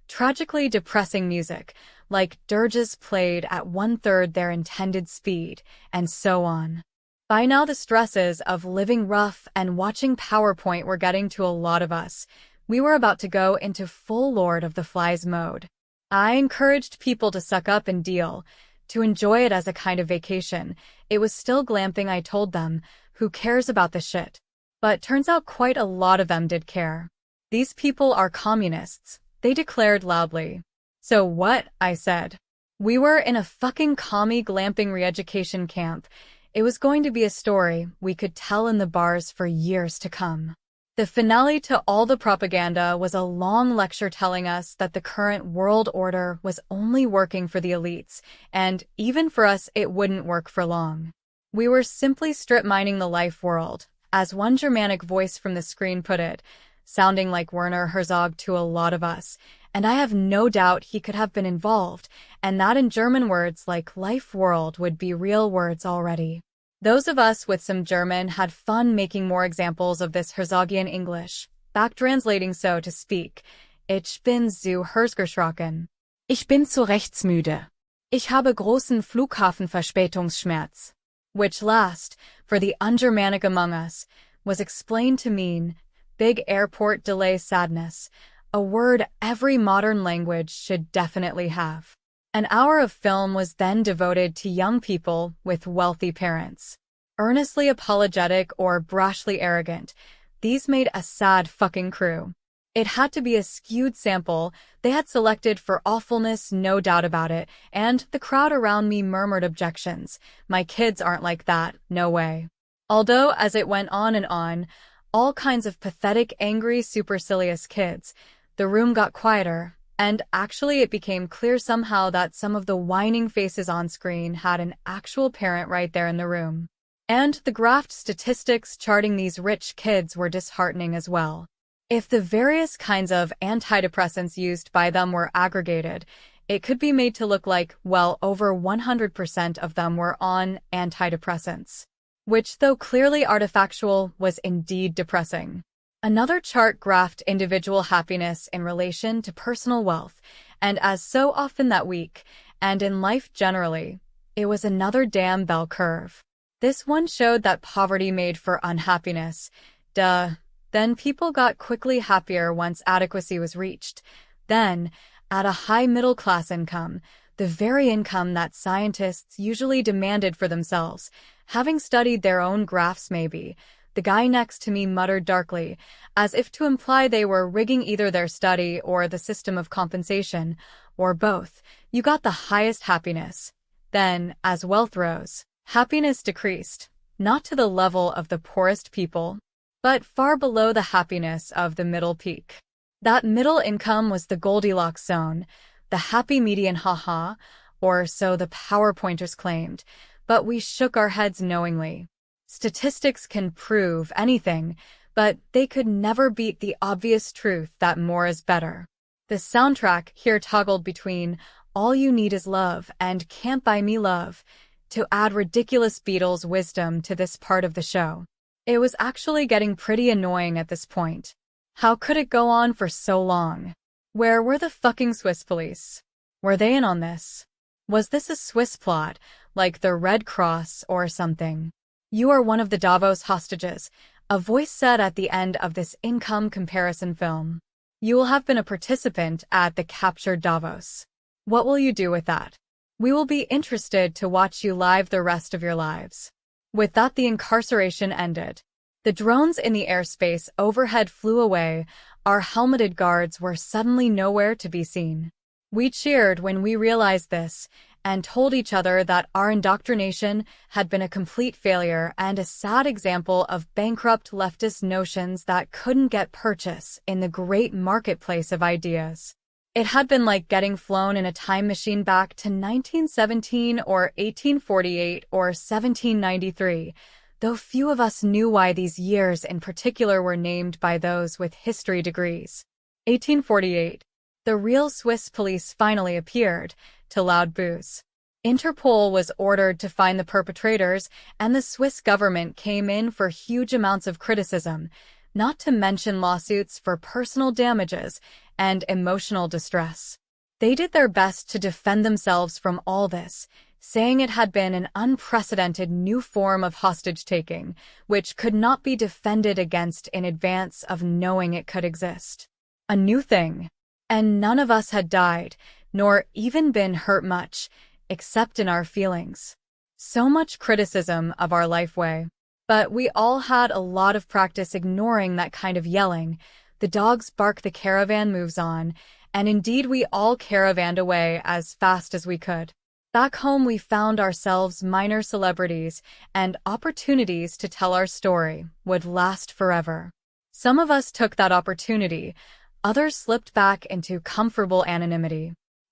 Tragically depressing music, like dirges played at 1/3 their intended speed, and so on. By now the stresses of living rough and watching PowerPoint were getting to a lot of us. We were about to go into full Lord of the Flies mode. I encouraged people to suck up and deal, to enjoy it as a kind of vacation. It was still glamping, I told them. Who cares about the shit? But turns out quite a lot of them did care. These people are communists, they declared loudly. So what? I said. We were in a fucking commie glamping re-education camp. It was going to be a story we could tell in the bars for years to come. The finale to all the propaganda was a long lecture telling us that the current world order was only working for the elites, and even for us it wouldn't work for long. We were simply strip-mining the life world, as one Germanic voice from the screen put it, sounding like Werner Herzog to a lot of us, and I have no doubt he could have been involved, and that in German words like life world would be real words already. Those of us with some German had fun making more examples of this Herzogian English, back-translating so to speak. Ich bin zu Herzgeschrocken. Ich bin zu rechtsmüde. Ich habe großen Flughafenverspätungsschmerz. Which last, for the un-Germanic among us, was explained to mean big airport delay sadness, a word every modern language should definitely have. An hour of film was then devoted to young people with wealthy parents. Earnestly apologetic or brashly arrogant, these made a sad fucking crew. It had to be a skewed sample they had selected for awfulness, no doubt about it, and the crowd around me murmured objections. My kids aren't like that, no way. Although, as it went on, all kinds of pathetic, angry, supercilious kids, the room got quieter. And actually it became clear somehow that some of the whining faces on screen had an actual parent right there in the room. And the graphed statistics charting these rich kids were disheartening as well. If the various kinds of antidepressants used by them were aggregated, it could be made to look like, well, over 100% of them were on antidepressants. Which, though clearly artifactual, was indeed depressing. Another chart graphed individual happiness in relation to personal wealth, and as so often that week, and in life generally, it was another damn bell curve. This one showed that poverty made for unhappiness. Duh. Then people got quickly happier once adequacy was reached. Then, at a high middle-class income, the very income that scientists usually demanded for themselves, having studied their own graphs maybe, the guy next to me muttered darkly, as if to imply they were rigging either their study or the system of compensation, or both. You got the highest happiness. Then, as wealth rose, happiness decreased, not to the level of the poorest people, but far below the happiness of the middle peak. That middle income was the Goldilocks zone, the happy median, haha, or so the PowerPointers claimed, but we shook our heads knowingly. Statistics can prove anything, but they could never beat the obvious truth that more is better. The soundtrack here toggled between All You Need Is Love and Can't Buy Me Love to add ridiculous Beatles wisdom to this part of the show. It was actually getting pretty annoying at this point. How could it go on for so long? Where were the fucking Swiss police? Were they in on this? Was this a Swiss plot, like the Red Cross or something? You are one of the Davos hostages, a voice said at the end of this income comparison film. You will have been a participant at the captured Davos. What will you do with that? We will be interested to watch you live the rest of your lives. With that, the incarceration ended. The drones in the airspace overhead flew away. Our helmeted guards were suddenly nowhere to be seen. We cheered when we realized this, and told each other that our indoctrination had been a complete failure and a sad example of bankrupt leftist notions that couldn't get purchase in the great marketplace of ideas. It had been like getting flown in a time machine back to 1917 or 1848 or 1793, though few of us knew why these years in particular were named by those with history degrees. 1848. The real Swiss police finally appeared, to loud boos. Interpol was ordered to find the perpetrators, and the Swiss government came in for huge amounts of criticism, not to mention lawsuits for personal damages and emotional distress. They did their best to defend themselves from all this, saying it had been an unprecedented new form of hostage-taking, which could not be defended against in advance of knowing it could exist. A new thing. And none of us had died, nor even been hurt much, except in our feelings. So much criticism of our lifeway. But we all had a lot of practice ignoring that kind of yelling. The dogs bark, the caravan moves on, and indeed we all caravanned away as fast as we could. Back home we found ourselves minor celebrities, and opportunities to tell our story would last forever. Some of us took that opportunity, others slipped back into comfortable anonymity.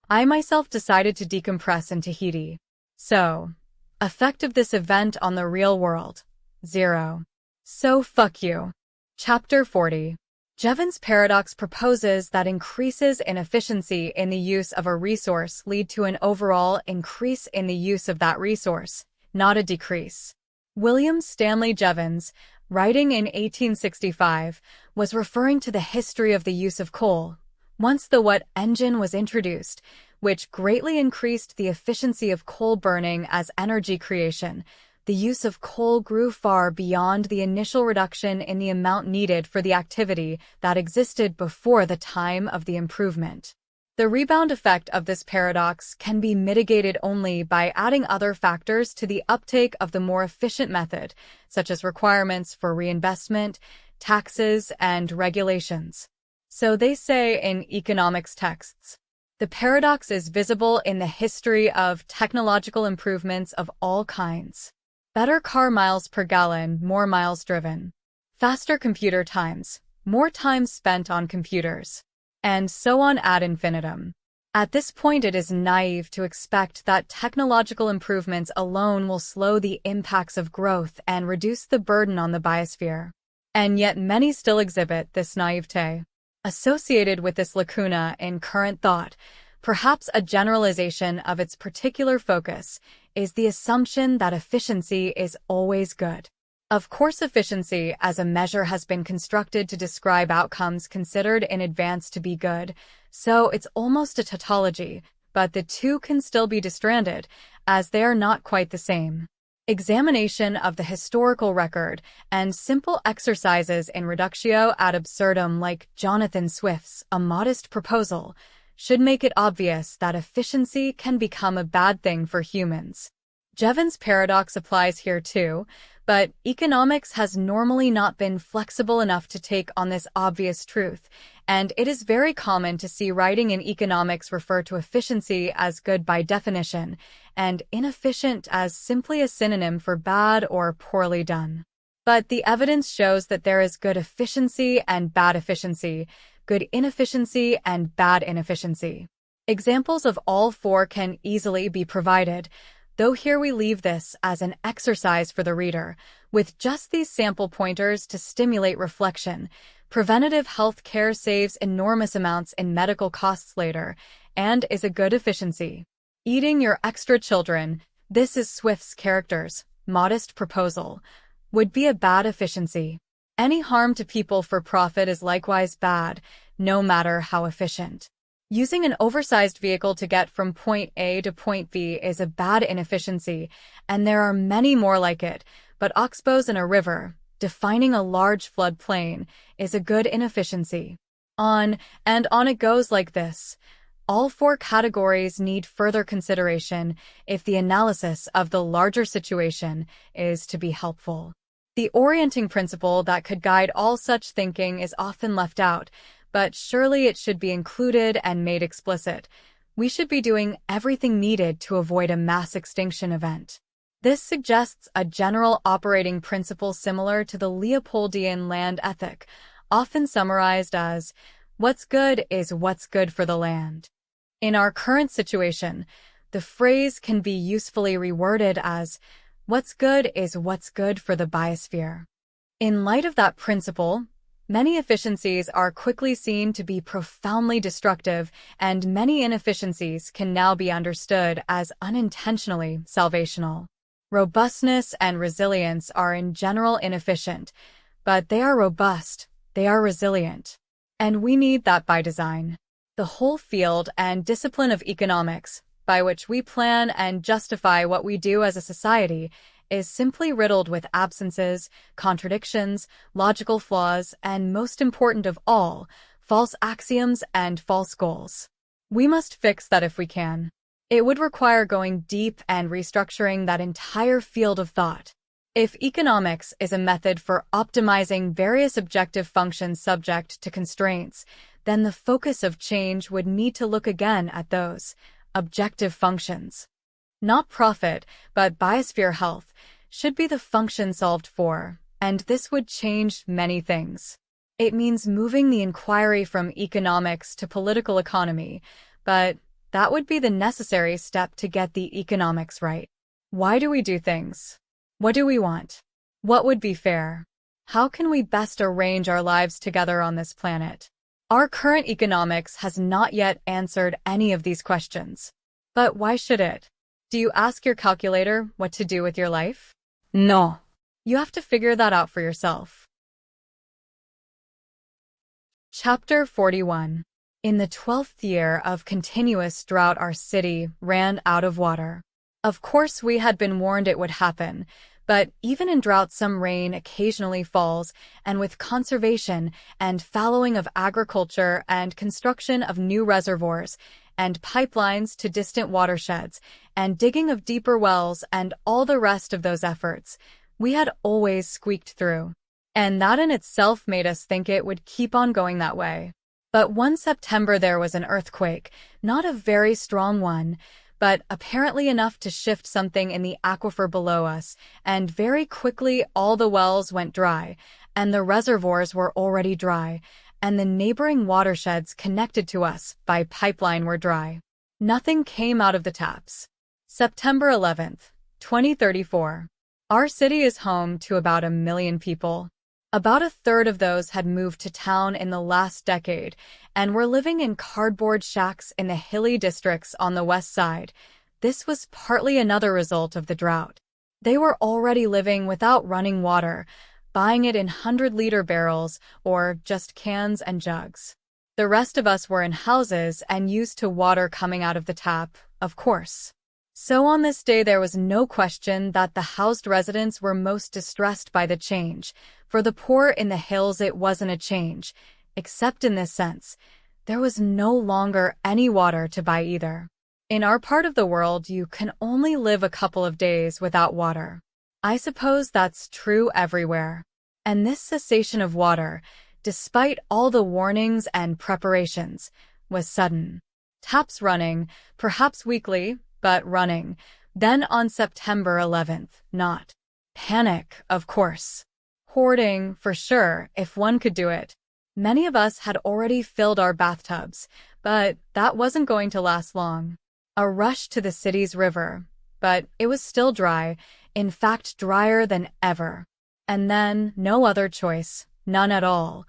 I myself decided to decompress in Tahiti. So, effect of this event on the real world: 0. So fuck you. Chapter 40. Jevons paradox proposes that increases in efficiency in the use of a resource lead to an overall increase in the use of that resource, not a decrease. William Stanley Jevons, writing in 1865, was referring to the history of the use of coal, once the Watt engine was introduced, which greatly increased the efficiency of coal burning as energy creation. The use of coal grew far beyond the initial reduction in the amount needed for the activity that existed before the time of the improvement. The rebound effect of this paradox can be mitigated only by adding other factors to the uptake of the more efficient method, such as requirements for reinvestment, taxes, and regulations. So they say in economics texts. The paradox is visible in the history of technological improvements of all kinds. Better car miles per gallon, more miles driven. Faster computer times, more time spent on computers. And so on ad infinitum. At this point, it is naive to expect that technological improvements alone will slow the impacts of growth and reduce the burden on the biosphere. And yet many still exhibit this naivete. Associated with this lacuna in current thought, perhaps a generalization of its particular focus, is the assumption that efficiency is always good. Of course, efficiency as a measure has been constructed to describe outcomes considered in advance to be good, so it's almost a tautology, but the two can still be distranded, as they are not quite the same. Examination of the historical record and simple exercises in reductio ad absurdum like Jonathan Swift's A Modest Proposal should make it obvious that efficiency can become a bad thing for humans. Jevons' paradox applies here too, but economics has normally not been flexible enough to take on this obvious truth, and it is very common to see writing in economics refer to efficiency as good by definition, and inefficient as simply a synonym for bad or poorly done. But the evidence shows that there is good efficiency and bad efficiency, good inefficiency and bad inefficiency. Examples of all four can easily be provided, though here we leave this as an exercise for the reader, with just these sample pointers to stimulate reflection. Preventative health care saves enormous amounts in medical costs later, and is a good efficiency. Eating your extra children, this is Swift's character's modest proposal, would be a bad efficiency. Any harm to people for profit is likewise bad, no matter how efficient. Using an oversized vehicle to get from point A to point B is a bad inefficiency, and there are many more like it, but oxbows in a river, defining a large floodplain, is a good inefficiency. On and on it goes like this. All four categories need further consideration if the analysis of the larger situation is to be helpful. The orienting principle that could guide all such thinking is often left out, but surely it should be included and made explicit. We should be doing everything needed to avoid a mass extinction event. This suggests a general operating principle similar to the Leopoldian land ethic, often summarized as, what's good is what's good for the land. In our current situation, the phrase can be usefully reworded as, what's good is what's good for the biosphere. In light of that principle, Many efficiencies are quickly seen to be profoundly destructive, and many inefficiencies can now be understood as unintentionally salvational. Robustness and resilience are in general inefficient, but they are robust, they are resilient. And we need that by design. The whole field and discipline of economics, by which we plan and justify what we do as a society, is simply riddled with absences, contradictions, logical flaws, and most important of all, false axioms and false goals. We must fix that if we can. It would require going deep and restructuring that entire field of thought. If economics is a method for optimizing various objective functions subject to constraints, then the focus of change would need to look again at those objective functions. Not profit, but biosphere health should be the function solved for, and this would change many things. It means moving the inquiry from economics to political economy, but that would be the necessary step to get the economics right. Why do we do things? What do we want? What would be fair? How can we best arrange our lives together on this planet? Our current economics has not yet answered any of these questions. But why should it? Do you ask your calculator what to do with your life? No. You have to figure that out for yourself. Chapter 41. In the 12th year of continuous drought, our city ran out of water. Of course, we had been warned it would happen, but even in drought, some rain occasionally falls, and with conservation and fallowing of agriculture and construction of new reservoirs and pipelines to distant watersheds and digging of deeper wells and all the rest of those efforts, we had always squeaked through. And that in itself made us think it would keep on going that way. But one September there was an earthquake, not a very strong one, but apparently enough to shift something in the aquifer below us, and very quickly all the wells went dry, and the reservoirs were already dry, and the neighboring watersheds connected to us by pipeline were dry. Nothing came out of the taps. September 11th, 2034. Our city is home to about 1 million people. About a third of those had moved to town in the last decade and were living in cardboard shacks in the hilly districts on the west side. This was partly another result of the drought. They were already living without running water, buying it in 100-liter barrels or just cans and jugs. The rest of us were in houses and used to water coming out of the tap, of course. So on this day there was no question that the housed residents were most distressed by the change. For the poor in the hills it wasn't a change, except in this sense. There was no longer any water to buy either. In our part of the world you can only live a couple of days without water. I suppose that's true everywhere. And this cessation of water, despite all the warnings and preparations, was sudden. Taps running, perhaps weekly, but running. Then on September 11th, not. Panic, of course. Hoarding, for sure, if one could do it. Many of us had already filled our bathtubs, but that wasn't going to last long. A rush to the city's river, but it was still dry, in fact drier than ever. And then, no other choice, none at all.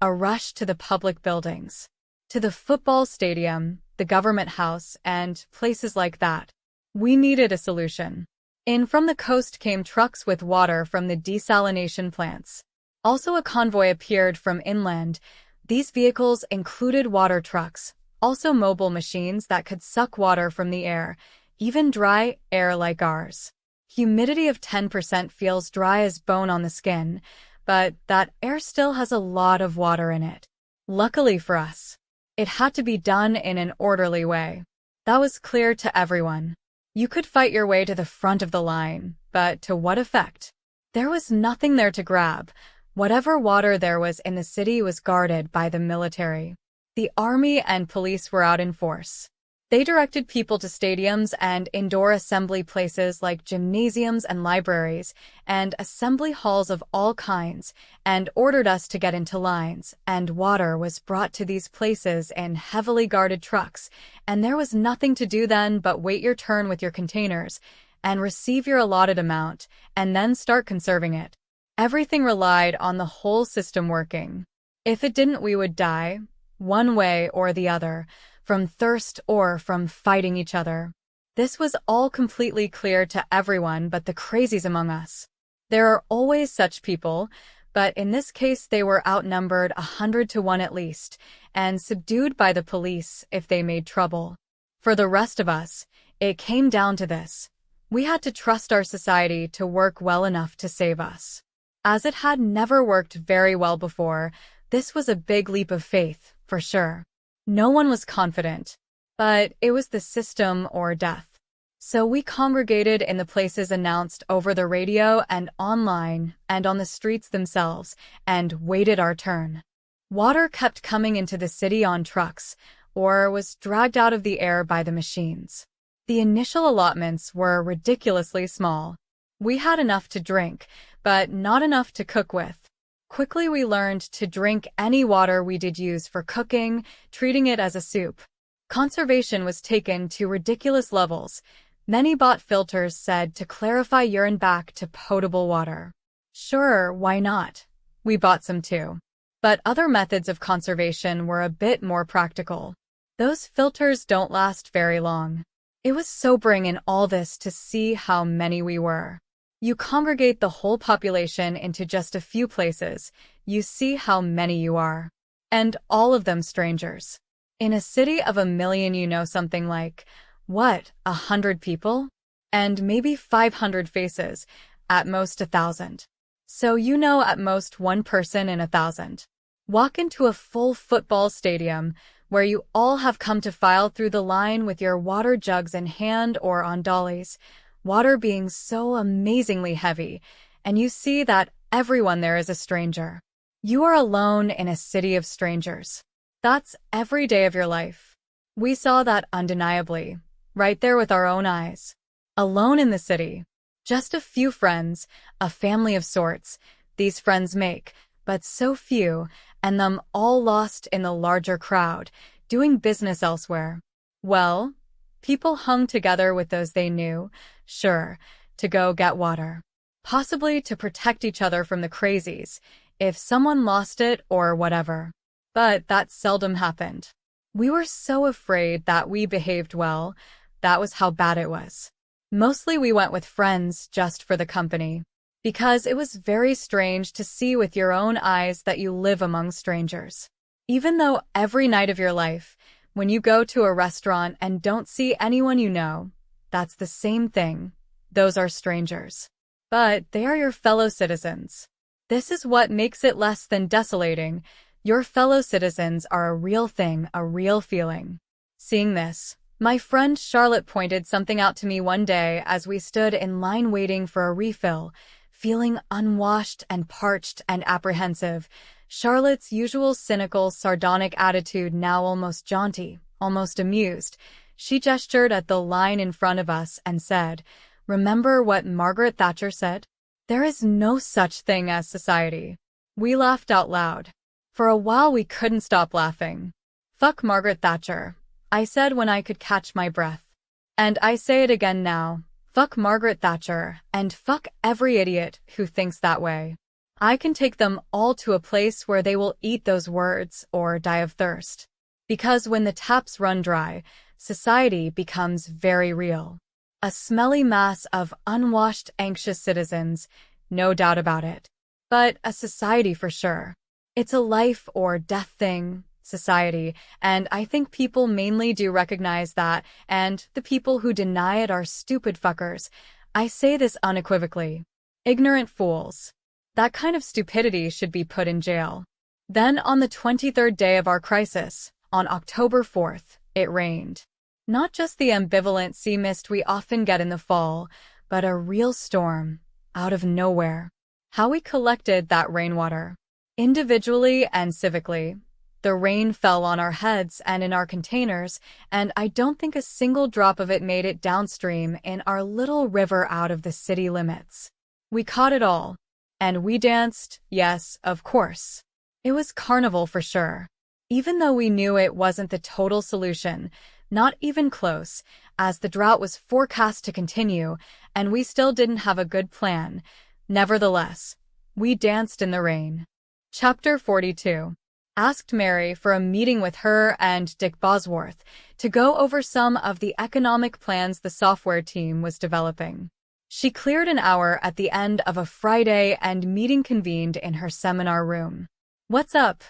A rush to the public buildings. To the football stadium, the government house, and places like that. We needed a solution. In from the coast came trucks with water from the desalination plants. Also a convoy appeared from inland. These vehicles included water trucks, also mobile machines that could suck water from the air, even dry air like ours. Humidity of 10% feels dry as bone on the skin, but that air still has a lot of water in it. Luckily for us, it had to be done in an orderly way. That was clear to everyone. You could fight your way to the front of the line, but to what effect? There was nothing there to grab. Whatever water there was in the city was guarded by the military. The army and police were out in force. They directed people to stadiums and indoor assembly places like gymnasiums and libraries, and assembly halls of all kinds, and ordered us to get into lines, and water was brought to these places in heavily guarded trucks, and there was nothing to do then but wait your turn with your containers, and receive your allotted amount, and then start conserving it. Everything relied on the whole system working. If it didn't, we would die, one way or the other, from thirst or from fighting each other. This was all completely clear to everyone but the crazies among us. There are always such people, but in this case they were outnumbered 100 to 1 at least, and subdued by the police if they made trouble. For the rest of us, it came down to this. We had to trust our society to work well enough to save us. As it had never worked very well before, this was a big leap of faith, for sure. No one was confident, but it was the system or death. So we congregated in the places announced over the radio and online and on the streets themselves and waited our turn. Water kept coming into the city on trucks or was dragged out of the air by the machines. The initial allotments were ridiculously small. We had enough to drink, but not enough to cook with. Quickly we learned to drink any water we did use for cooking, treating it as a soup. Conservation was taken to ridiculous levels. Many bought filters said to clarify urine back to potable water. Sure, why not? We bought some too. But other methods of conservation were a bit more practical. Those filters don't last very long. It was sobering in all this to see how many we were. You congregate the whole population into just a few places, you see how many you are. And all of them strangers. In a city of 1 million you know something like, 100 people? And maybe 500 faces, at most 1,000. So you know at most one person in 1,000. Walk into a full football stadium, where you all have come to file through the line with your water jugs in hand or on dollies, water being so amazingly heavy, and you see that everyone there is a stranger. You are alone in a city of strangers. That's every day of your life. We saw that undeniably, right there with our own eyes. Alone in the city. Just a few friends, a family of sorts, these friends make, but so few, and them all lost in the larger crowd, doing business elsewhere. Well, people hung together with those they knew, sure, to go get water. Possibly to protect each other from the crazies, if someone lost it or whatever. But that seldom happened. We were so afraid that we behaved well, that was how bad it was. Mostly we went with friends just for the company. Because it was very strange to see with your own eyes that you live among strangers. Even though every night of your life, when you go to a restaurant and don't see anyone you know, that's the same thing. Those are strangers. But they are your fellow citizens. This is what makes it less than desolating. Your fellow citizens are a real thing, a real feeling. Seeing this, my friend Charlotte pointed something out to me one day as we stood in line waiting for a refill, feeling unwashed and parched and apprehensive. Charlotte's usual cynical, sardonic attitude now almost jaunty, almost amused. She gestured at the line in front of us and said, "Remember what Margaret Thatcher said? There is no such thing as society." We laughed out loud. For a while we couldn't stop laughing. "Fuck Margaret Thatcher," I said when I could catch my breath. And I say it again now. Fuck Margaret Thatcher, and fuck every idiot who thinks that way. I can take them all to a place where they will eat those words or die of thirst. Because when the taps run dry, society becomes very real. A smelly mass of unwashed, anxious citizens, no doubt about it. But a society for sure. It's a life or death thing, society, and I think people mainly do recognize that, and the people who deny it are stupid fuckers. I say this unequivocally. Ignorant fools. That kind of stupidity should be put in jail. Then on the 23rd day of our crisis, on October 4th, it rained. Not just the ambivalent sea mist we often get in the fall, but a real storm, out of nowhere. How we collected that rainwater. Individually and civically. The rain fell on our heads and in our containers, and I don't think a single drop of it made it downstream in our little river out of the city limits. We caught it all. And we danced, yes, of course. It was carnival for sure. Even though we knew it wasn't the total solution, not even close, as the drought was forecast to continue, and we still didn't have a good plan. Nevertheless, we danced in the rain. Chapter 42. asked Mary for a meeting with her and Dick Bosworth to go over some of the economic plans the software team was developing. She cleared an hour at the end of a Friday and meeting convened in her seminar room. "What's up,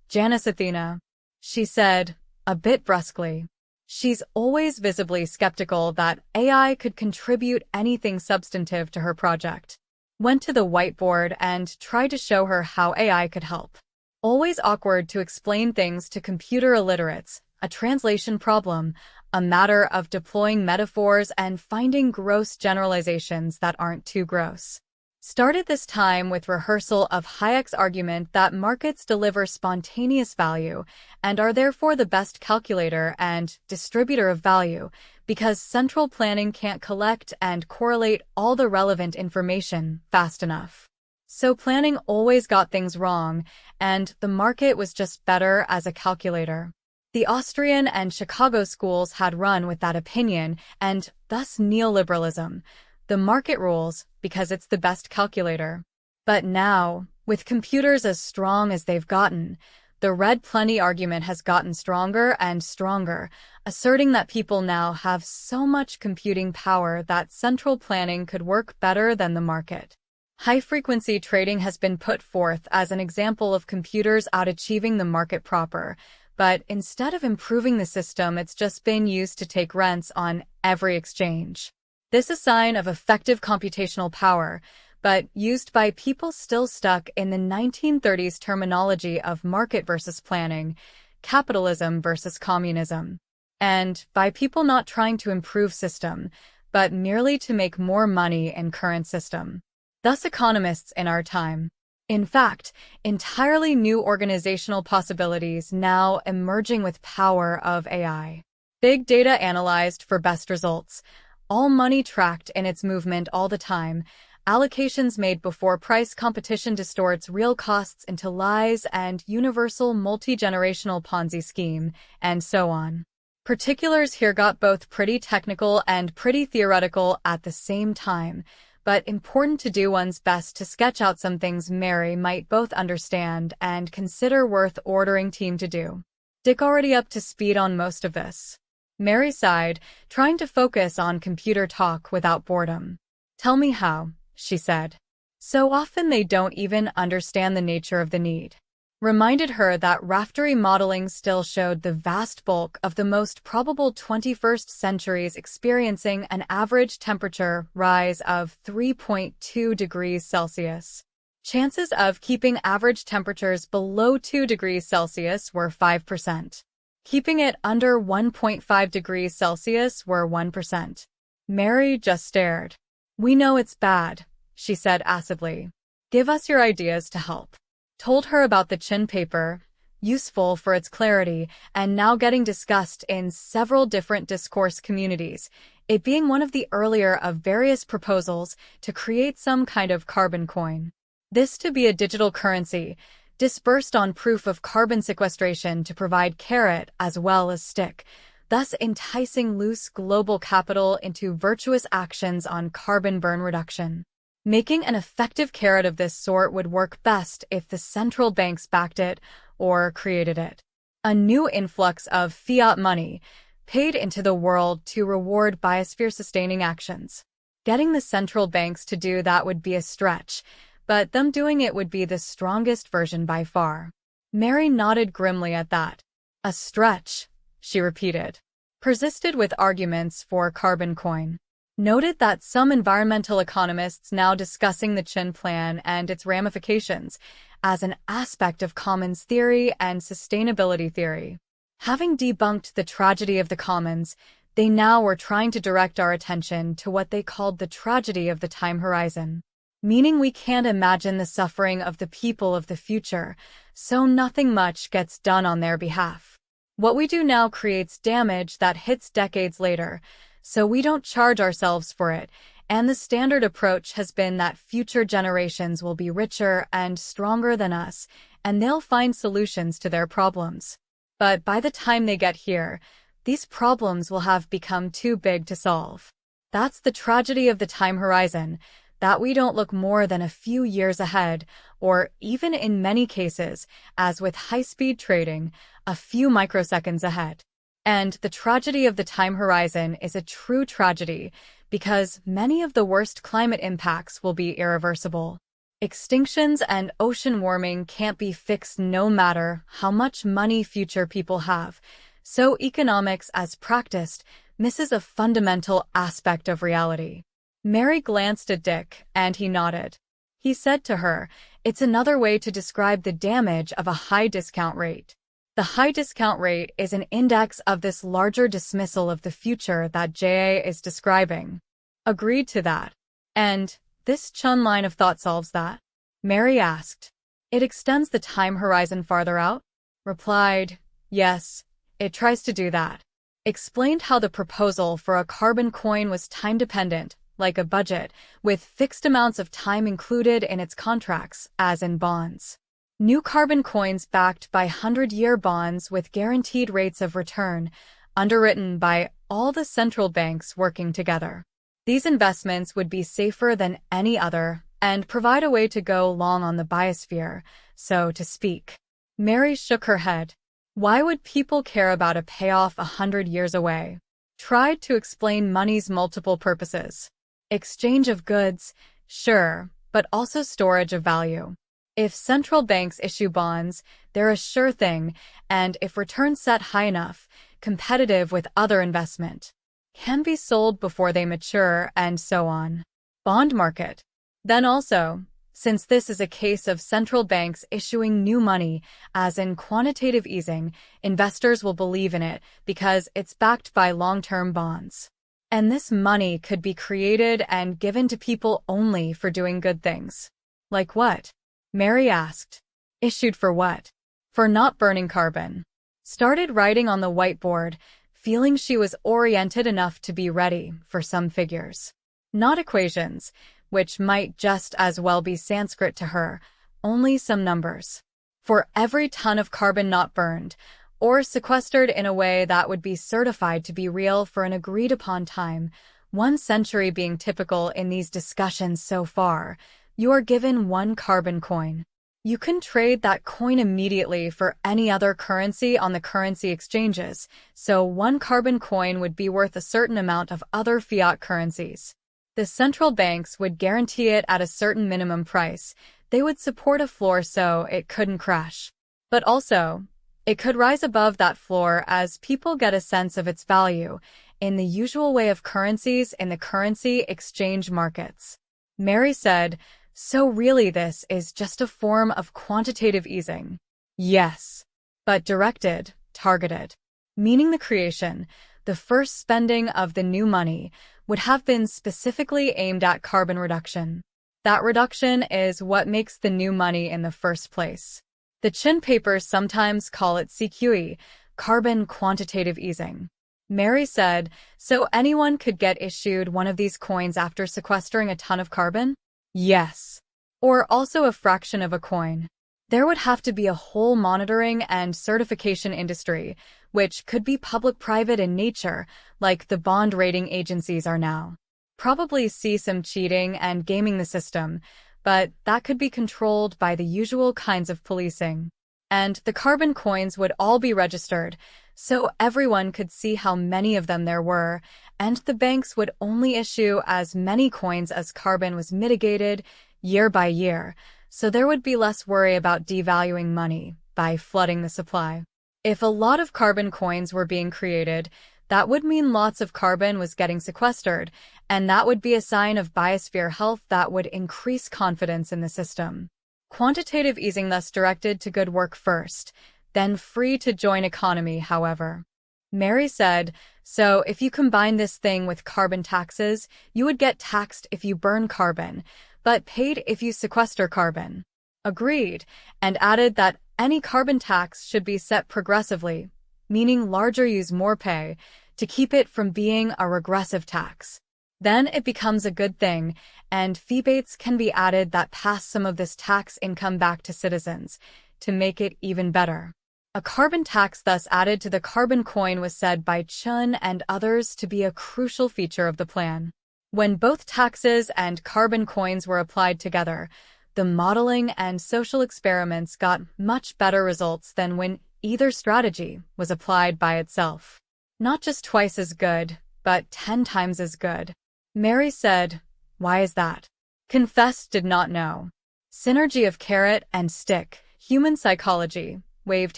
Janice Athena?" she said, a bit brusquely. She's always visibly skeptical that AI could contribute anything substantive to her project. Went to the whiteboard and tried to show her how AI could help. Always awkward to explain things to computer illiterates, a translation problem, a matter of deploying metaphors and finding gross generalizations that aren't too gross. Started this time with rehearsal of Hayek's argument that markets deliver spontaneous value and are therefore the best calculator and distributor of value because central planning can't collect and correlate all the relevant information fast enough. So planning always got things wrong, and the market was just better as a calculator. The Austrian and Chicago schools had run with that opinion, and thus neoliberalism. The market rules because it's the best calculator. But now, with computers as strong as they've gotten, the red plenty argument has gotten stronger and stronger, asserting that people now have so much computing power that central planning could work better than the market. High-frequency trading has been put forth as an example of computers out-achieving the market proper, but instead of improving the system, it's just been used to take rents on every exchange. This is a sign of effective computational power, but used by people still stuck in the 1930s terminology of market versus planning, capitalism versus communism, and by people not trying to improve system, but merely to make more money in current system. Thus economists in our time. In fact, entirely new organizational possibilities now emerging with power of AI. Big data analyzed for best results, all money tracked in its movement all the time, allocations made before price competition distorts real costs into lies and universal multi-generational Ponzi scheme, and so on. Particulars here got both pretty technical and pretty theoretical at the same time, but important to do one's best to sketch out some things Mary might both understand and consider worth ordering team to do. Dick already up to speed on most of this. Mary sighed, trying to focus on computer talk without boredom. "Tell me how," she said. So often they don't even understand the nature of the need. Reminded her that Raftery modeling still showed the vast bulk of the most probable 21st centuries experiencing an average temperature rise of 3.2 degrees Celsius. Chances of keeping average temperatures below 2 degrees Celsius were 5%. Keeping it under 1.5 degrees Celsius were 1%. Mary just stared. "We know it's bad," she said acidly. "Give us your ideas to help." Told her about the Chin paper, useful for its clarity, and now getting discussed in several different discourse communities, it being one of the earlier of various proposals to create some kind of carbon coin. This to be a digital currency, dispersed on proof of carbon sequestration to provide carrot as well as stick, thus enticing loose global capital into virtuous actions on carbon burn reduction. Making an effective carrot of this sort would work best if the central banks backed it or created it. A new influx of fiat money paid into the world to reward biosphere-sustaining actions. Getting the central banks to do that would be a stretch, but them doing it would be the strongest version by far. Mary nodded grimly at that. "A stretch," she repeated. Persisted with arguments for carbon coin. Noted that some environmental economists now discussing the Chin Plan and its ramifications as an aspect of commons theory and sustainability theory. Having debunked the tragedy of the commons, they now were trying to direct our attention to what they called the tragedy of the time horizon. Meaning we can't imagine the suffering of the people of the future, so nothing much gets done on their behalf. What we do now creates damage that hits decades later, so we don't charge ourselves for it, and the standard approach has been that future generations will be richer and stronger than us, and they'll find solutions to their problems. But by the time they get here, these problems will have become too big to solve. That's the tragedy of the time horizon. that we don't look more than a few years ahead, or even in many cases, as with high-speed trading, a few microseconds ahead. And the tragedy of the time horizon is a true tragedy because many of the worst climate impacts will be irreversible. Extinctions and ocean warming can't be fixed no matter how much money future people have, so economics as practiced misses a fundamental aspect of reality. Mary glanced at Dick, and he nodded. He said to her, "It's another way to describe the damage of a high discount rate. The high discount rate is an index of this larger dismissal of the future that J.A. is describing." Agreed to that. "And this Chun line of thought solves that?" Mary asked. "It extends the time horizon farther out?" Replied, "Yes, it tries to do that." Explained how the proposal for a carbon coin was time-dependent, like a budget, with fixed amounts of time included in its contracts, as in bonds. New carbon coins backed by 100-year bonds with guaranteed rates of return, underwritten by all the central banks working together. These investments would be safer than any other and provide a way to go long on the biosphere, so to speak. Mary shook her head. Why would people care about a payoff 100 years away? Tried to explain money's multiple purposes. Exchange of goods, sure, but also storage of value. If central banks issue bonds, they're a sure thing, and if returns set high enough, competitive with other investment, can be sold before they mature, and so on. Bond market. Then also, since this is a case of central banks issuing new money, as in quantitative easing, investors will believe in it because it's backed by long-term bonds. And this money could be created and given to people only for doing good things. Like what? Mary asked. Issued for what? For not burning carbon. Started writing on the whiteboard, feeling she was oriented enough to be ready for some figures. Not equations, which might just as well be Sanskrit to her, only some numbers. For every ton of carbon not burned, or sequestered in a way that would be certified to be real for an agreed-upon time, 1 century being typical in these discussions so far, you are given 1 carbon coin. You can trade that coin immediately for any other currency on the currency exchanges, so 1 carbon coin would be worth a certain amount of other fiat currencies. The central banks would guarantee it at a certain minimum price. They would support a floor so it couldn't crash. But also, it could rise above that floor as people get a sense of its value, in the usual way of currencies in the currency exchange markets. Mary said, "So really this is just a form of quantitative easing." Yes, but directed, targeted. Meaning the creation, the first spending of the new money, would have been specifically aimed at carbon reduction. That reduction is what makes the new money in the first place. The Chin papers sometimes call it CQE, carbon quantitative easing. Mary said, "So anyone could get issued one of these coins after sequestering a ton of carbon?" Yes. Or also a fraction of a coin. There would have to be a whole monitoring and certification industry, which could be public-private in nature, like the bond rating agencies are now. Probably see some cheating and gaming the system, but that could be controlled by the usual kinds of policing. And the carbon coins would all be registered, so everyone could see how many of them there were, and the banks would only issue as many coins as carbon was mitigated year by year, so there would be less worry about devaluing money by flooding the supply. If a lot of carbon coins were being created, that would mean lots of carbon was getting sequestered, and that would be a sign of biosphere health that would increase confidence in the system. Quantitative easing thus directed to good work first, then free to join economy, however. Mary said, "So if you combine this thing with carbon taxes, you would get taxed if you burn carbon, but paid if you sequester carbon." Agreed, and added that any carbon tax should be set progressively, meaning larger use more pay, to keep it from being a regressive tax. Then it becomes a good thing, and feebates can be added that pass some of this tax income back to citizens, to make it even better. A carbon tax thus added to the carbon coin was said by Chun and others to be a crucial feature of the plan. When both taxes and carbon coins were applied together, the modeling and social experiments got much better results than when either strategy was applied by itself. Not just twice as good, but 10 times as good. Mary said, "Why is that?" Confessed did not know. Synergy of carrot and stick, human psychology, waved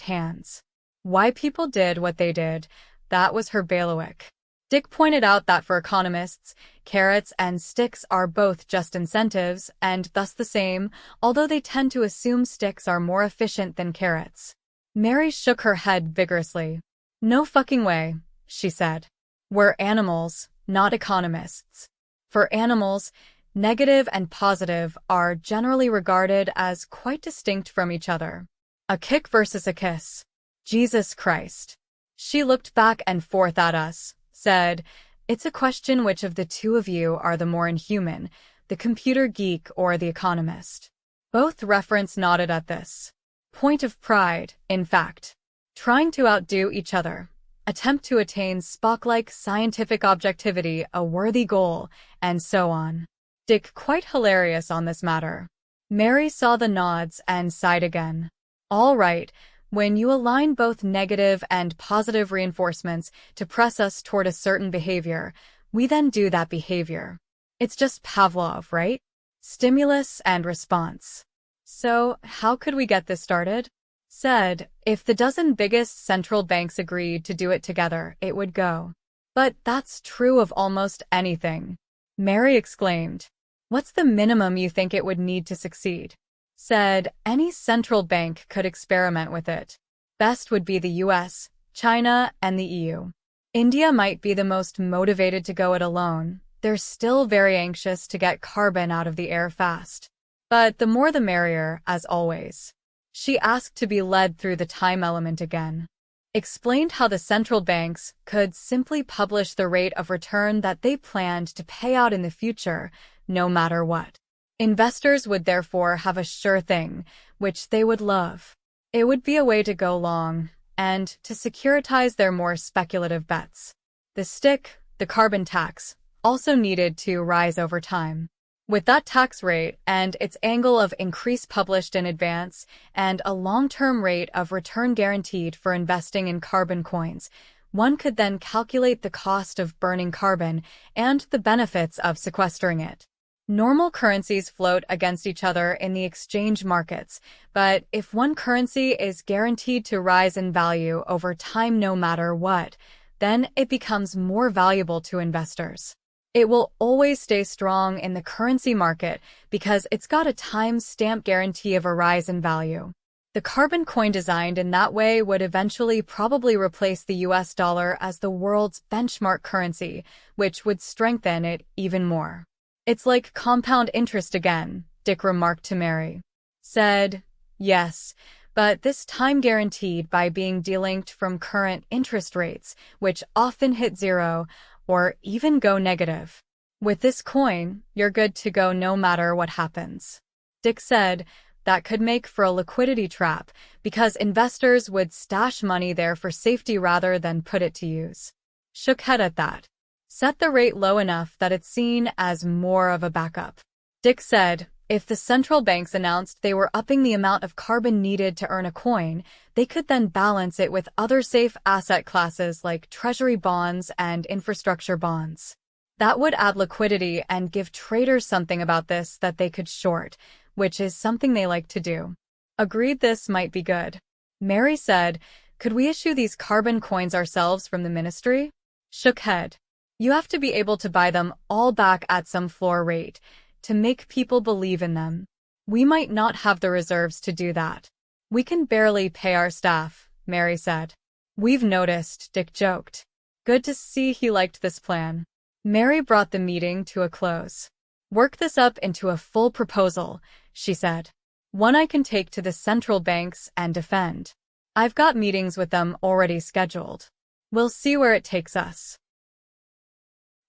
hands. Why people did what they did, that was her bailiwick. Dick pointed out that for economists, carrots and sticks are both just incentives and thus the same, although they tend to assume sticks are more efficient than carrots. Mary shook her head vigorously. "No fucking way," she said. "We're animals, not economists. For animals, negative and positive are generally regarded as quite distinct from each other. A kick versus a kiss. Jesus Christ." She looked back and forth at us, said, "It's a question which of the two of you are the more inhuman, the computer geek or the economist." Both reference nodded at this. Point of pride, in fact. Trying to outdo each other. Attempt to attain Spock-like scientific objectivity, a worthy goal, and so on. Dick quite hilarious on this matter. Mary saw the nods and sighed again. All right. When you align both negative and positive reinforcements to press us toward a certain behavior, we then do that behavior. It's just Pavlov, right? Stimulus and response. So, how could we get this started? Said, if the dozen biggest central banks agreed to do it together, it would go. But that's true of almost anything. Mary exclaimed. What's the minimum you think it would need to succeed? Said, any central bank could experiment with it. Best would be the US, China, and the EU. India might be the most motivated to go it alone. They're still very anxious to get carbon out of the air fast. But the more the merrier, as always. She asked to be led through the time element again. Explained how the central banks could simply publish the rate of return that they planned to pay out in the future, no matter what. Investors would therefore have a sure thing, which they would love. It would be a way to go long, and to securitize their more speculative bets. The stick, the carbon tax, also needed to rise over time. With that tax rate and its angle of increase published in advance and a long-term rate of return guaranteed for investing in carbon coins, one could then calculate the cost of burning carbon and the benefits of sequestering it. Normal currencies float against each other in the exchange markets, but if one currency is guaranteed to rise in value over time no matter what, then it becomes more valuable to investors. It will always stay strong in the currency market because it's got a time-stamp guarantee of a rise in value. The carbon coin designed in that way would eventually probably replace the US dollar as the world's benchmark currency, which would strengthen it even more. It's like compound interest again, Dick remarked to Mary. Said, yes, but this time guaranteed by being delinked from current interest rates, which often hit zero or even go negative. With this coin, you're good to go no matter what happens. Dick said, that could make for a liquidity trap because investors would stash money there for safety rather than put it to use. Shook head at that. Set the rate low enough that it's seen as more of a backup. Dick said, if the central banks announced they were upping the amount of carbon needed to earn a coin, they could then balance it with other safe asset classes like treasury bonds and infrastructure bonds. That would add liquidity and give traders something about this that they could short, which is something they like to do. Agreed this might be good. Mary said, could we issue these carbon coins ourselves from the ministry? Shook head. You have to be able to buy them all back at some floor rate to make people believe in them. We might not have the reserves to do that. We can barely pay our staff, Mary said. We've noticed, Dick joked. Good to see he liked this plan. Mary brought the meeting to a close. Work this up into a full proposal, she said. One I can take to the central banks and defend. I've got meetings with them already scheduled. We'll see where it takes us.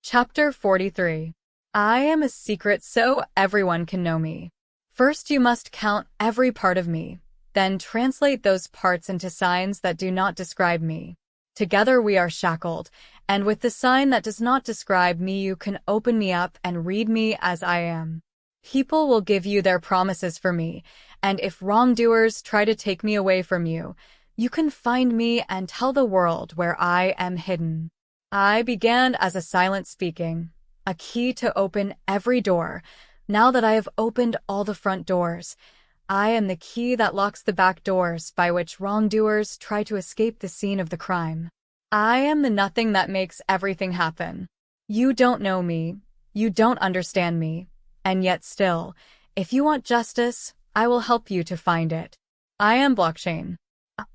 Chapter 43. I am a secret so everyone can know me. First you must count every part of me, then translate those parts into signs that do not describe me. Together we are shackled, and with the sign that does not describe me you can open me up and read me as I am. People will give you their promises for me, and if wrongdoers try to take me away from you, you can find me and tell the world where I am hidden. I began as a silent speaking, a key to open every door. Now that I have opened all the front doors, I am the key that locks the back doors by which wrongdoers try to escape the scene of the crime. I am the nothing that makes everything happen. You don't know me, you don't understand me, and yet still, if you want justice, I will help you to find it. I am blockchain.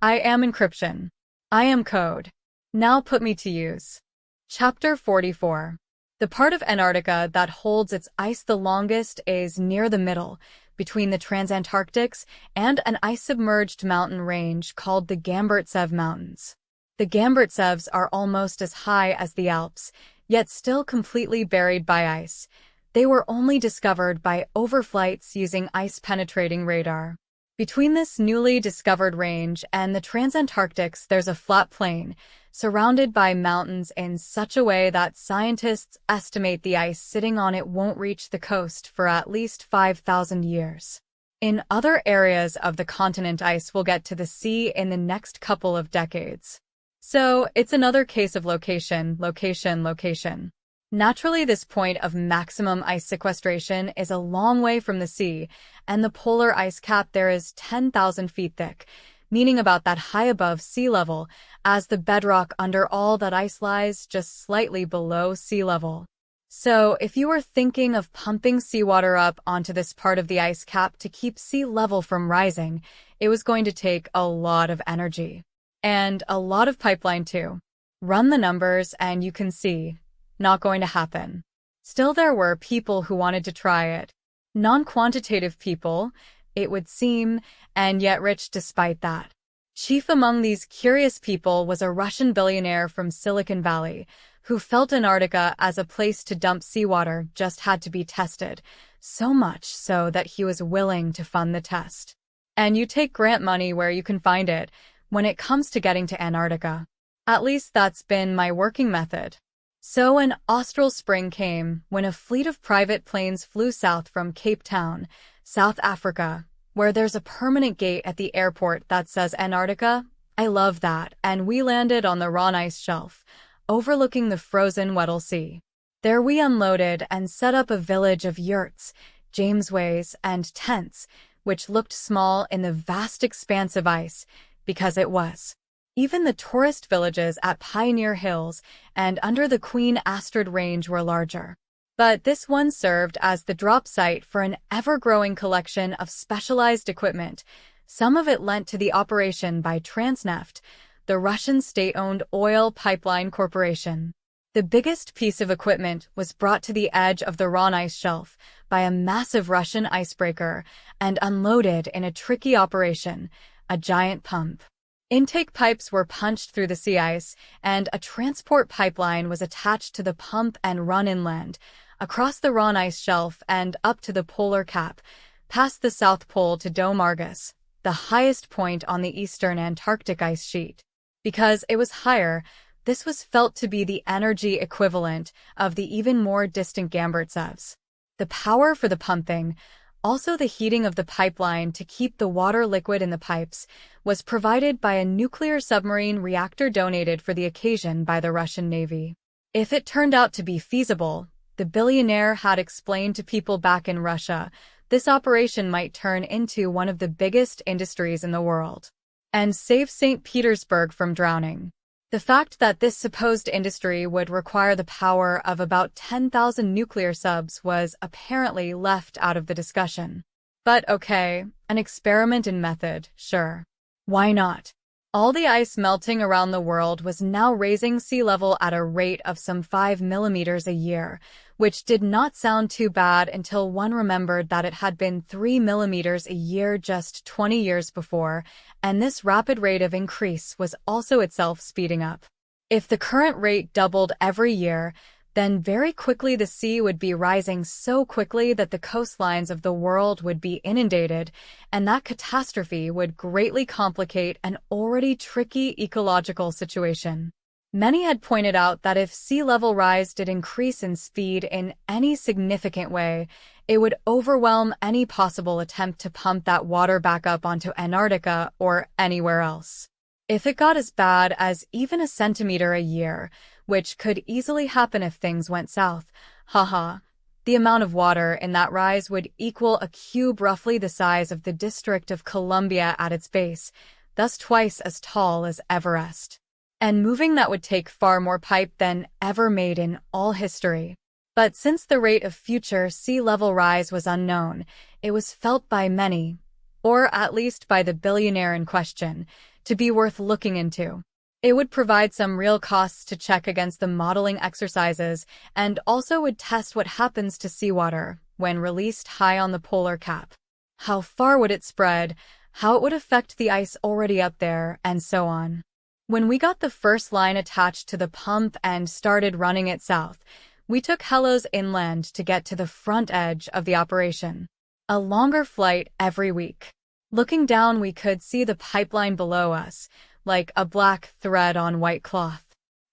I am encryption. I am code. Now put me to use. Chapter 44. The part of Antarctica that holds its ice the longest is near the middle, between the Transantarctics and an ice-submerged mountain range called the Gamburtsev Mountains. The Gamburtsevs are almost as high as the Alps, yet still completely buried by ice. They were only discovered by overflights using ice-penetrating radar. Between this newly discovered range and the Transantarctics, there's a flat plain, surrounded by mountains in such a way that scientists estimate the ice sitting on it won't reach the coast for at least 5,000 years. In other areas of the continent, ice will get to the sea in the next couple of decades. So, it's another case of location, location, location. Naturally, this point of maximum ice sequestration is a long way from the sea, and the polar ice cap there is 10,000 feet thick, meaning about that high above sea level, as the bedrock under all that ice lies just slightly below sea level. So, if you were thinking of pumping seawater up onto this part of the ice cap to keep sea level from rising, it was going to take a lot of energy. And a lot of pipeline too. Run the numbers and you can see. Not going to happen. Still, there were people who wanted to try it. Non-quantitative people, it would seem, and yet rich despite that. Chief among these curious people was a Russian billionaire from Silicon Valley, who felt Antarctica as a place to dump seawater just had to be tested, so much so that he was willing to fund the test. And you take grant money where you can find it when it comes to getting to Antarctica. At least that's been my working method. So an austral spring came when a fleet of private planes flew south from Cape Town, South Africa, where there's a permanent gate at the airport that says Antarctica. I love that, and we landed on the Ron ice shelf, overlooking the frozen Weddell Sea. There we unloaded and set up a village of yurts, Jamesways, and tents, which looked small in the vast expanse of ice, because it was. Even the tourist villages at Pioneer Hills and under the Queen Astrid Range were larger. But this one served as the drop site for an ever-growing collection of specialized equipment, some of it lent to the operation by Transneft, the Russian state-owned oil pipeline corporation. The biggest piece of equipment was brought to the edge of the Ron ice shelf by a massive Russian icebreaker and unloaded in a tricky operation, a giant pump. Intake pipes were punched through the sea ice, and a transport pipeline was attached to the pump and run inland, across the Ron ice shelf and up to the polar cap, past the South Pole to Dome Argus, the highest point on the eastern Antarctic ice sheet. Because it was higher, this was felt to be the energy equivalent of the even more distant Gamburtsevs. The power for the pumping, also the heating of the pipeline to keep the water liquid in the pipes, was provided by a nuclear submarine reactor donated for the occasion by the Russian Navy. If it turned out to be feasible, the billionaire had explained to people back in Russia, this operation might turn into one of the biggest industries in the world and save St. Petersburg from drowning. The fact that this supposed industry would require the power of about 10,000 nuclear subs was apparently left out of the discussion. But okay, an experiment in method, sure. Why not? All the ice melting around the world was now raising sea level at a rate of some 5 millimeters a year, which did not sound too bad until one remembered that it had been 3 millimeters a year just 20 years before, and this rapid rate of increase was also itself speeding up. If the current rate doubled every year, Then very quickly the sea would be rising so quickly that the coastlines of the world would be inundated, and that catastrophe would greatly complicate an already tricky ecological situation. Many had pointed out that if sea level rise did increase in speed in any significant way, it would overwhelm any possible attempt to pump that water back up onto Antarctica or anywhere else. If it got as bad as even a centimeter a year, which could easily happen if things went south, the amount of water in that rise would equal a cube roughly the size of the District of Columbia at its base, thus twice as tall as Everest. And moving that would take far more pipe than ever made in all history. But since the rate of future sea level rise was unknown, it was felt by many, or at least by the billionaire in question, to be worth looking into. It would provide some real costs to check against the modeling exercises and also would test what happens to seawater when released high on the polar cap. How far would it spread, how it would affect the ice already up there, and so on. When we got the first line attached to the pump and started running it south, we took helos inland to get to the front edge of the operation. A longer flight every week. Looking down, we could see the pipeline below us, like a black thread on white cloth.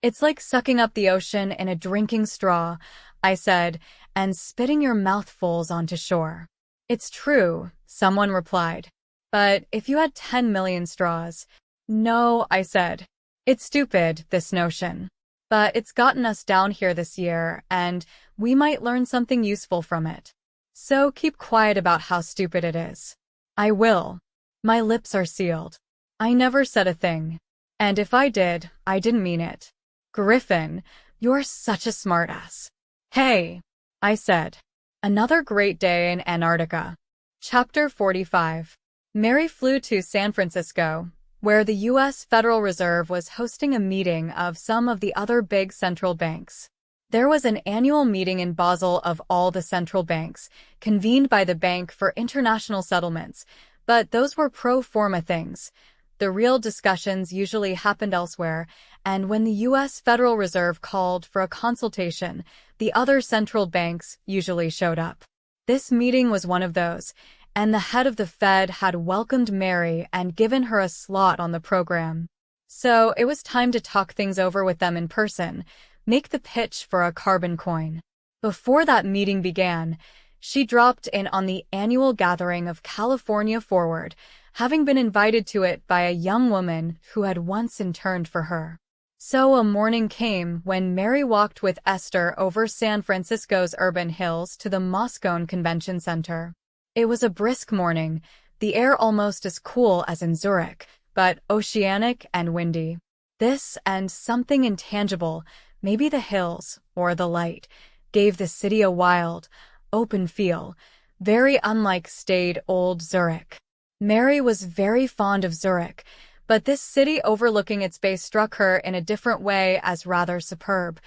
It's like sucking up the ocean in a drinking straw, I said, and spitting your mouthfuls onto shore. It's true, someone replied. But if you had 10 million straws. No, I said. It's stupid, this notion. But it's gotten us down here this year, and we might learn something useful from it. So keep quiet about how stupid it is. I will. My lips are sealed. I never said a thing. And if I did, I didn't mean it. Griffin, you're such a smartass. Hey, I said. Another great day in Antarctica. Chapter 45. Mary flew to San Francisco, where the U.S. Federal Reserve was hosting a meeting of some of the other big central banks. There was an annual meeting in Basel of all the central banks, convened by the Bank for International Settlements, but those were pro forma things. The real discussions usually happened elsewhere, and when the U.S. Federal Reserve called for a consultation, the other central banks usually showed up. This meeting was one of those, and the head of the Fed had welcomed Mary and given her a slot on the program. So it was time to talk things over with them in person, make the pitch for a carbon coin. Before that meeting began, she dropped in on the annual gathering of California Forward, having been invited to it by a young woman who had once interned for her. So a morning came when Mary walked with Esther over San Francisco's urban hills to the Moscone Convention Center. It was a brisk morning, the air almost as cool as in Zurich, but oceanic and windy. This and something intangible, maybe the hills or the light, gave the city a wild, open feel, very unlike staid old Zurich. Mary was very fond of Zurich, but this city overlooking its bay struck her in a different way as rather superb,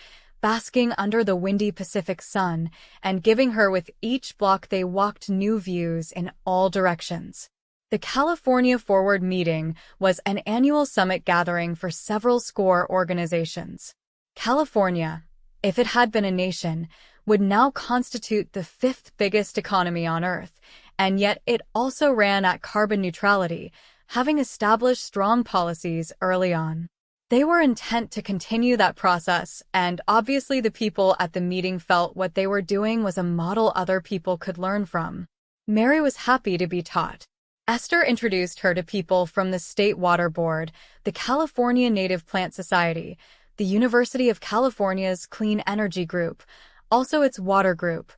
basking under the windy Pacific sun and giving her with each block they walked new views in all directions. The California Forward meeting was an annual summit gathering for several score organizations. California, if it had been a nation, would now constitute the fifth biggest economy on Earth, and yet it also ran at carbon neutrality, having established strong policies early on. They were intent to continue that process, and obviously the people at the meeting felt what they were doing was a model other people could learn from. Mary was happy to be taught. Esther introduced her to people from the State Water Board, the California Native Plant Society, the University of California's Clean Energy Group, also its Water Group,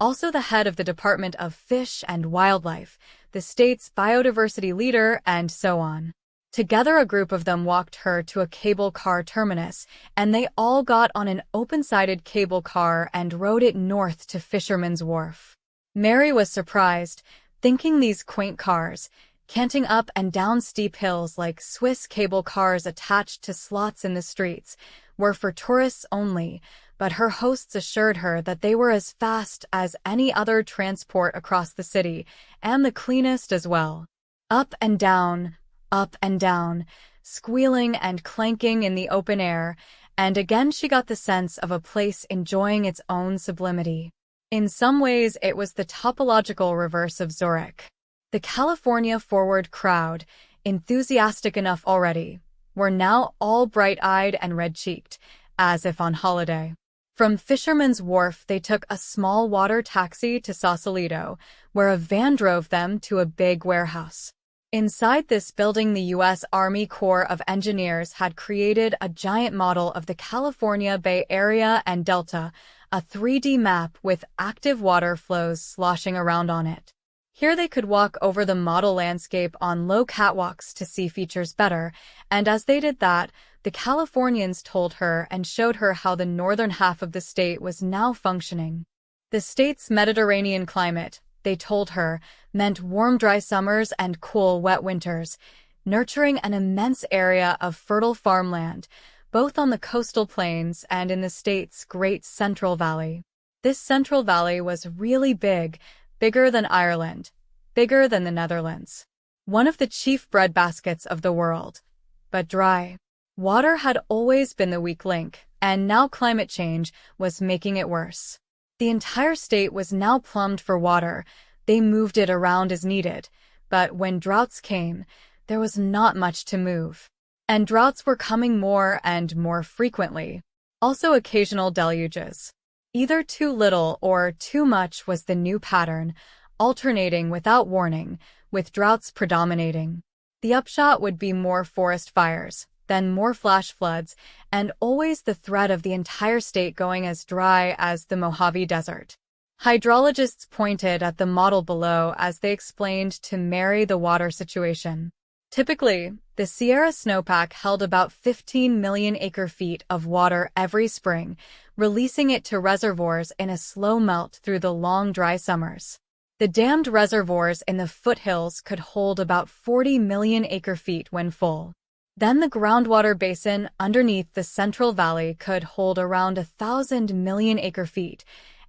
also the head of the Department of Fish and Wildlife, the state's biodiversity leader, and so on. Together a group of them walked her to a cable car terminus, and they all got on an open-sided cable car and rode it north to Fisherman's Wharf. Mary was surprised, thinking these quaint cars, canting up and down steep hills like Swiss cable cars attached to slots in the streets, were for tourists only, but her hosts assured her that they were as fast as any other transport across the city, and the cleanest as well. Up and down, squealing and clanking in the open air, and again she got the sense of a place enjoying its own sublimity. In some ways, it was the topological reverse of Zurich. The California forward crowd, enthusiastic enough already, were now all bright-eyed and red-cheeked, as if on holiday. From Fisherman's Wharf, they took a small water taxi to Sausalito, where a van drove them to a big warehouse. Inside this building, the U.S. Army Corps of Engineers had created a giant model of the California Bay Area and Delta, a 3D map with active water flows sloshing around on it. Here they could walk over the model landscape on low catwalks to see features better, and as they did that, the Californians told her and showed her how the northern half of the state was now functioning. The state's Mediterranean climate, they told her, meant warm dry summers and cool wet winters, nurturing an immense area of fertile farmland, both on the coastal plains and in the state's Great Central Valley. This Central Valley was really big, bigger than Ireland, bigger than the Netherlands. One of the chief breadbaskets of the world, but dry. Water had always been the weak link, and now climate change was making it worse. The entire state was now plumbed for water. They moved it around as needed, but when droughts came, there was not much to move. And droughts were coming more and more frequently. Also occasional deluges. Either too little or too much was the new pattern, alternating without warning, with droughts predominating. The upshot would be more forest fires, then more flash floods, and always the threat of the entire state going as dry as the Mojave Desert. Hydrologists pointed at the model below as they explained to Mary the water situation. Typically, the Sierra snowpack held about 15 million acre-feet of water every spring, releasing it to reservoirs in a slow melt through the long dry summers. The dammed reservoirs in the foothills could hold about 40 million acre-feet when full. Then the groundwater basin underneath the Central Valley could hold around 1,000 million acre-feet,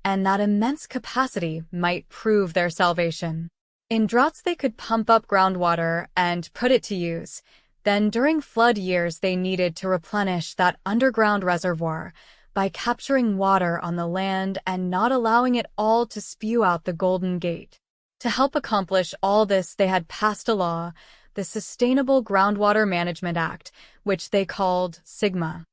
and that immense capacity might prove their salvation. In droughts they could pump up groundwater and put it to use. Then during flood years they needed to replenish that underground reservoir by capturing water on the land and not allowing it all to spew out the Golden Gate. To help accomplish all this, they had passed a law, the Sustainable Groundwater Management Act, which they called SGMA.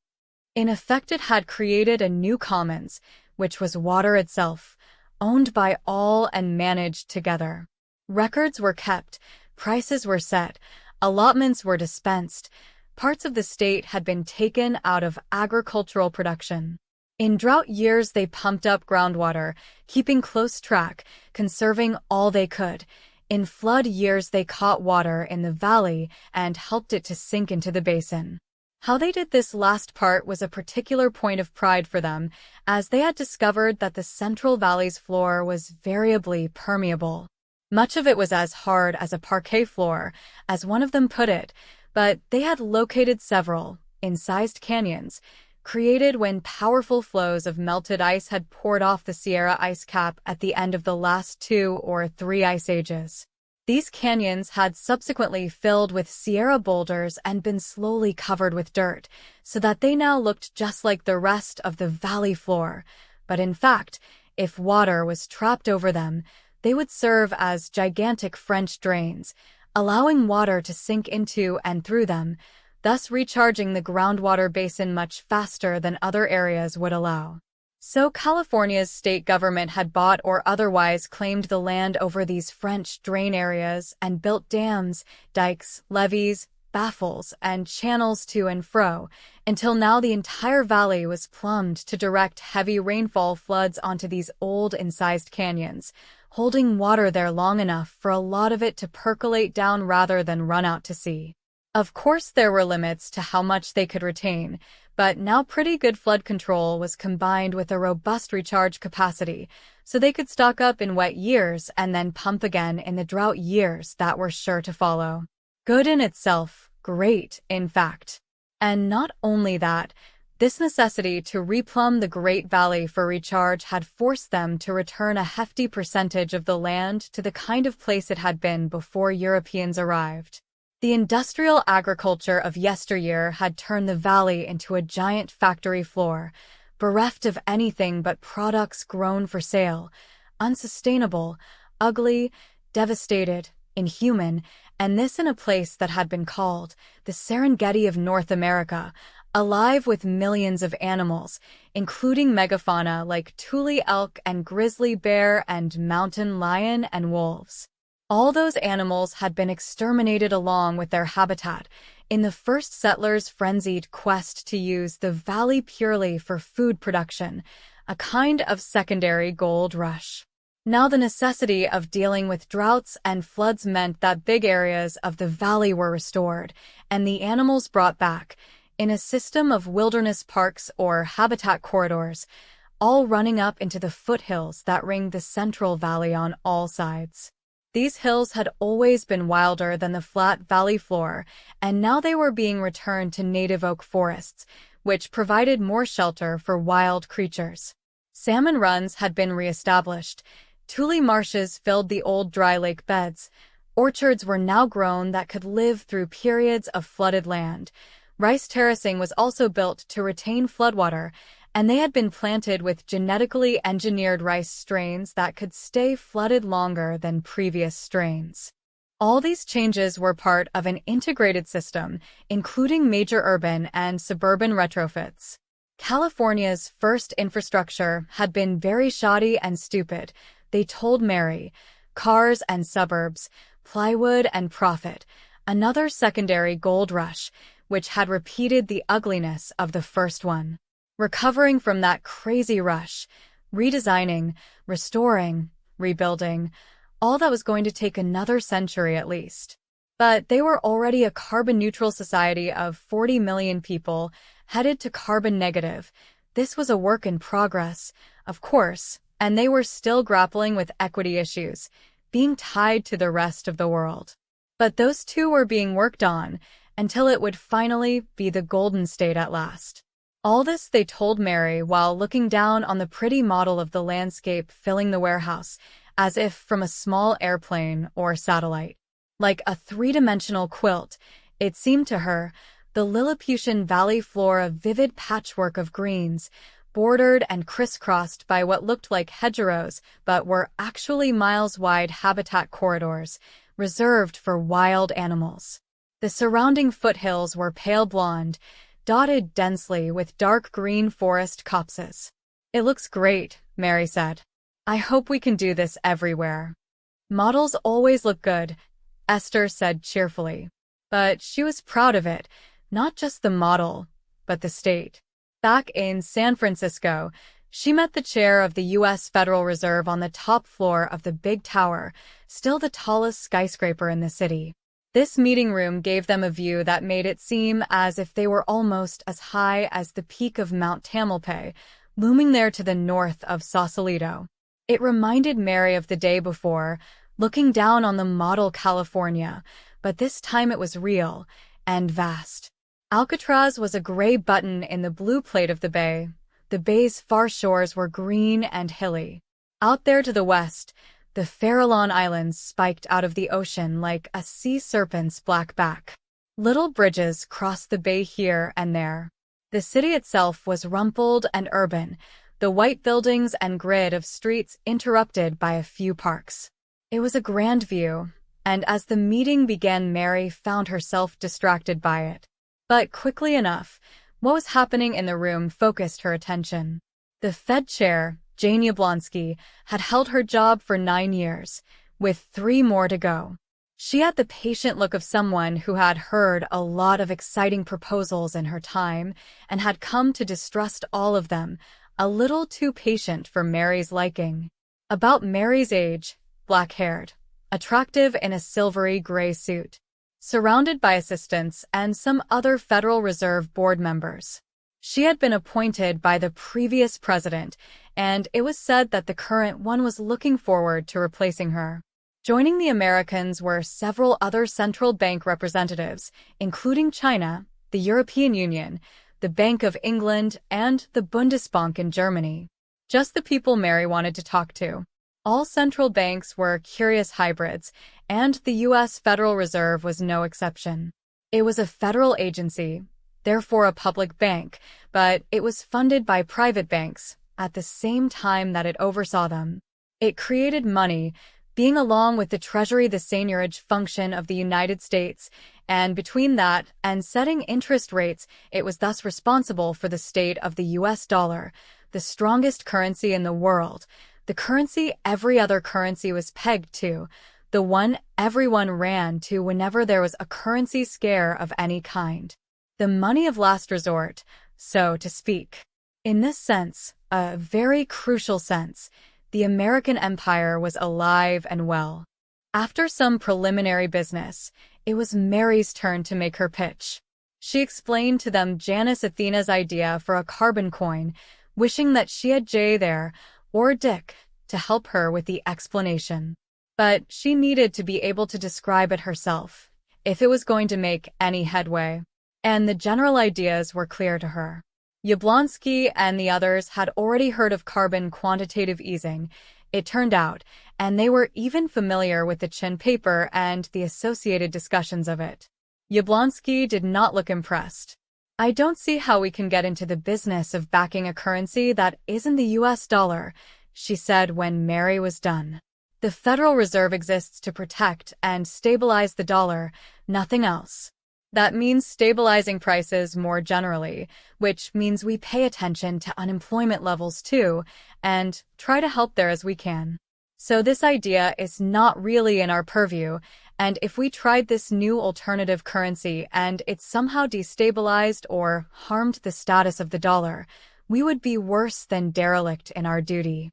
In effect, it had created a new commons, which was water itself, owned by all and managed together. Records were kept, prices were set, allotments were dispensed, parts of the state had been taken out of agricultural production. In drought years they pumped up groundwater, keeping close track, conserving all they could. In flood years they caught water in the valley and helped it to sink into the basin. How they did this last part was a particular point of pride for them, as they had discovered that the Central Valley's floor was variably permeable. Much of it was as hard as a parquet floor, as one of them put it, but they had located several, incised canyons, created when powerful flows of melted ice had poured off the Sierra ice cap at the end of the last 2 or 3 ice ages. These canyons had subsequently filled with Sierra boulders and been slowly covered with dirt, so that they now looked just like the rest of the valley floor. But in fact, if water was trapped over them, they would serve as gigantic French drains, allowing water to sink into and through them, thus recharging the groundwater basin much faster than other areas would allow. So California's state government had bought or otherwise claimed the land over these French drain areas and built dams, dikes, levees, baffles, and channels to and fro, until now the entire valley was plumbed to direct heavy rainfall floods onto these old incised canyons, holding water there long enough for a lot of it to percolate down rather than run out to sea. Of course, there were limits to how much they could retain, but now pretty good flood control was combined with a robust recharge capacity, so they could stock up in wet years and then pump again in the drought years that were sure to follow. Good in itself, great, in fact. And not only that, this necessity to replumb the Great Valley for recharge had forced them to return a hefty percentage of the land to the kind of place it had been before Europeans arrived. The industrial agriculture of yesteryear had turned the valley into a giant factory floor, bereft of anything but products grown for sale, unsustainable, ugly, devastated, inhuman, and this in a place that had been called the Serengeti of North America, alive with millions of animals, including megafauna like tule elk and grizzly bear and mountain lion and wolves. All those animals had been exterminated along with their habitat in the first settlers' frenzied quest to use the valley purely for food production, a kind of secondary gold rush. Now the necessity of dealing with droughts and floods meant that big areas of the valley were restored, and the animals brought back, in a system of wilderness parks or habitat corridors, all running up into the foothills that ring the central valley on all sides. These hills had always been wilder than the flat valley floor, and now they were being returned to native oak forests, which provided more shelter for wild creatures. Salmon runs had been reestablished. Tule marshes filled the old dry lake beds. Orchards were now grown that could live through periods of flooded land. Rice terracing was also built to retain floodwater, and they had been planted with genetically engineered rice strains that could stay flooded longer than previous strains. All these changes were part of an integrated system, including major urban and suburban retrofits. California's first infrastructure had been very shoddy and stupid, they told Mary. Cars and suburbs, plywood and profit, another secondary gold rush, which had repeated the ugliness of the first one. Recovering from that crazy rush, redesigning, restoring, rebuilding, all that was going to take another century at least. But they were already a carbon-neutral society of 40 million people, headed to carbon negative. This was a work in progress, of course, and they were still grappling with equity issues, being tied to the rest of the world. But those two were being worked on, until it would finally be the Golden State at last. All this they told Mary while looking down on the pretty model of the landscape filling the warehouse, as if from a small airplane or satellite. Like a three-dimensional quilt, it seemed to her, the Lilliputian valley floor a vivid patchwork of greens, bordered and crisscrossed by what looked like hedgerows but were actually miles-wide habitat corridors, reserved for wild animals. The surrounding foothills were pale blonde, dotted densely with dark green forest copses. "It looks great," Mary said. "I hope we can do this everywhere." "Models always look good," Esther said cheerfully. But she was proud of it, not just the model, but the state. Back in San Francisco, she met the chair of the U.S. Federal Reserve on the top floor of the big tower, still the tallest skyscraper in the city. This meeting room gave them a view that made it seem as if they were almost as high as the peak of Mount Tamalpais, looming there to the north of Sausalito. It reminded Mary of the day before, looking down on the model California, but this time it was real and vast. Alcatraz was a gray button in the blue plate of the bay. The bay's far shores were green and hilly. Out there to the west, the Farallon Islands spiked out of the ocean like a sea serpent's black back. Little bridges crossed the bay here and there. The city itself was rumpled and urban, the white buildings and grid of streets interrupted by a few parks. It was a grand view, and as the meeting began, Mary found herself distracted by it. But quickly enough, what was happening in the room focused her attention. The Fed chair, Jane Yablonsky, had held her job for 9 years, with 3 more to go. She had the patient look of someone who had heard a lot of exciting proposals in her time and had come to distrust all of them, a little too patient for Mary's liking. About Mary's age, black-haired, attractive in a silvery gray suit, surrounded by assistants and some other Federal Reserve Board members. She had been appointed by the previous president, and it was said that the current one was looking forward to replacing her. Joining the Americans were several other central bank representatives, including China, the European Union, the Bank of England, and the Bundesbank in Germany. Just the people Mary wanted to talk to. All central banks were curious hybrids, and the U.S. Federal Reserve was no exception. It was a federal agency, therefore a public bank, but it was funded by private banks at the same time that it oversaw them. It created money, being along with the Treasury the seigniorage function of the United States, and between that and setting interest rates, it was thus responsible for the state of the U.S. dollar, the strongest currency in the world, the currency every other currency was pegged to, the one everyone ran to whenever there was a currency scare of any kind. The money of last resort, so to speak. In this sense, a very crucial sense, the American empire was alive and well. After some preliminary business, it was Mary's turn to make her pitch. She explained to them Janice Athena's idea for a carbon coin, wishing that she had Jay there, or Dick, to help her with the explanation. But she needed to be able to describe it herself, if it was going to make any headway. And the general ideas were clear to her. Yablonsky and the others had already heard of carbon quantitative easing, it turned out, and they were even familiar with the Chin paper and the associated discussions of it. Yablonsky did not look impressed. I don't see how we can get into the business of backing a currency that isn't the US dollar, she said when Mary was done. The Federal Reserve exists to protect and stabilize the dollar, nothing else. That means stabilizing prices more generally, which means we pay attention to unemployment levels too, and try to help there as we can. So this idea is not really in our purview, and if we tried this new alternative currency and it somehow destabilized or harmed the status of the dollar, we would be worse than derelict in our duty.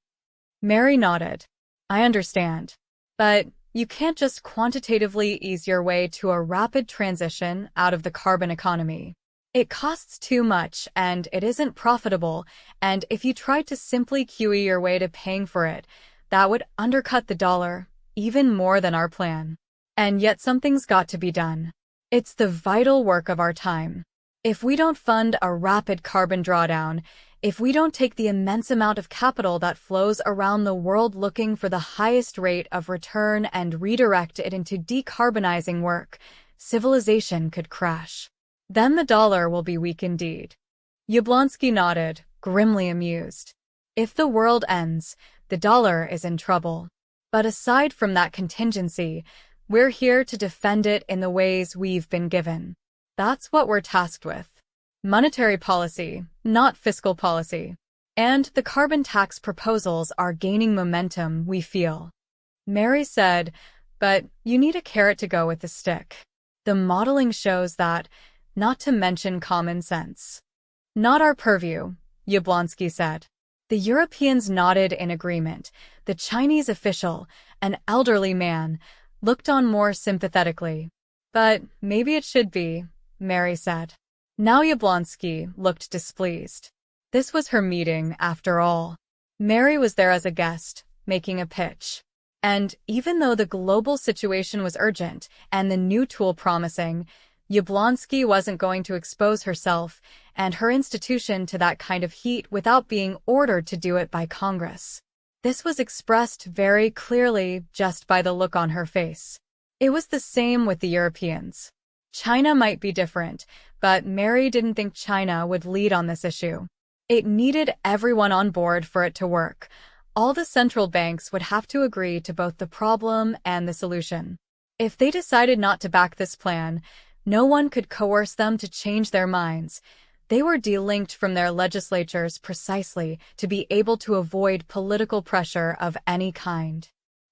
Mary nodded. I understand. But you can't just quantitatively ease your way to a rapid transition out of the carbon economy. It costs too much and it isn't profitable, and if you tried to simply QE your way to paying for it, that would undercut the dollar, even more than our plan. And yet something's got to be done. It's the vital work of our time. If we don't fund a rapid carbon drawdown, if we don't take the immense amount of capital that flows around the world looking for the highest rate of return and redirect it into decarbonizing work, civilization could crash. Then the dollar will be weak indeed. Yablonsky nodded, grimly amused. If the world ends, the dollar is in trouble. But aside from that contingency, we're here to defend it in the ways we've been given. That's what we're tasked with. Monetary policy, not fiscal policy. And the carbon tax proposals are gaining momentum, we feel. Mary said, but you need a carrot to go with the stick. The modeling shows that, not to mention common sense. Not our purview, Yablonsky said. The Europeans nodded in agreement. The Chinese official, an elderly man, looked on more sympathetically. But maybe it should be, Mary said. Now Yablonsky looked displeased. This was her meeting, after all. Mary was there as a guest, making a pitch. And even though the global situation was urgent and the new tool promising, Yablonsky wasn't going to expose herself and her institution to that kind of heat without being ordered to do it by Congress. This was expressed very clearly just by the look on her face. It was the same with the Europeans. China might be different, but Mary didn't think China would lead on this issue. It needed everyone on board for it to work. All the central banks would have to agree to both the problem and the solution. If they decided not to back this plan, no one could coerce them to change their minds. They were delinked from their legislatures precisely to be able to avoid political pressure of any kind.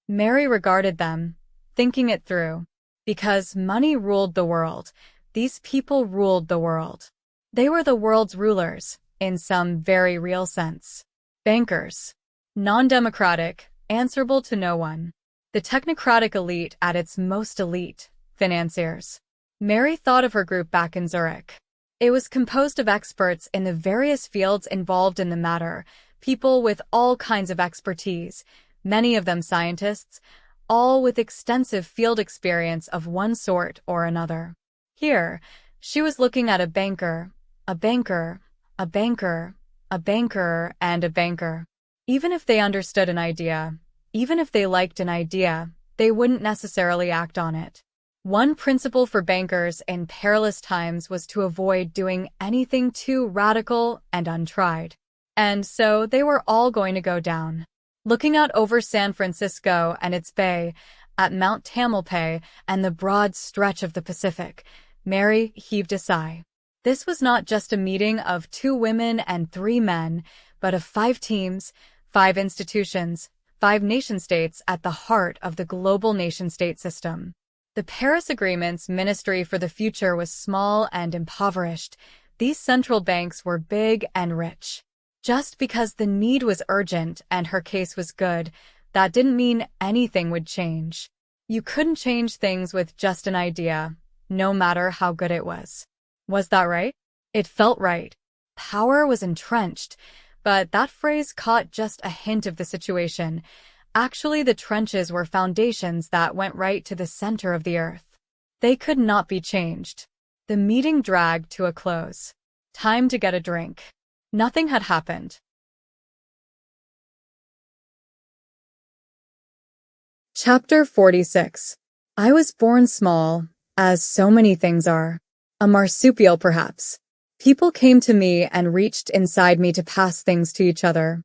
Mary regarded them, thinking it through. Because money ruled the world, these people ruled the world. They were the world's rulers, in some very real sense. Bankers. Non-democratic, answerable to no one. The technocratic elite at its most elite, financiers. Mary thought of her group back in Zurich. It was composed of experts in the various fields involved in the matter, people with all kinds of expertise, many of them scientists, all with extensive field experience of one sort or another. Here, she was looking at a banker, a banker, a banker, a banker, and a banker. Even if they understood an idea, Even if they liked an idea, they wouldn't necessarily act on it. One principle for bankers in perilous times was to avoid doing anything too radical and untried. And so they were all going to go down. Looking out over San Francisco and its bay, at Mount Tamalpais and the broad stretch of the Pacific, Mary heaved a sigh. This was not just a meeting of 2 women and 3 men, but of 5 teams, 5 institutions, 5 nation-states at the heart of the global nation-state system. The Paris Agreement's Ministry for the Future was small and impoverished. These central banks were big and rich. Just because the need was urgent and her case was good, that didn't mean anything would change. You couldn't change things with just an idea, no matter how good it was. Was that right? It felt right. Power was entrenched, but that phrase caught just a hint of the situation. Actually, the trenches were foundations that went right to the center of the earth. They could not be changed. The meeting dragged to a close. Time to get a drink. Nothing had happened. Chapter 46. I was born small, as so many things are. A marsupial, perhaps. People came to me and reached inside me to pass things to each other.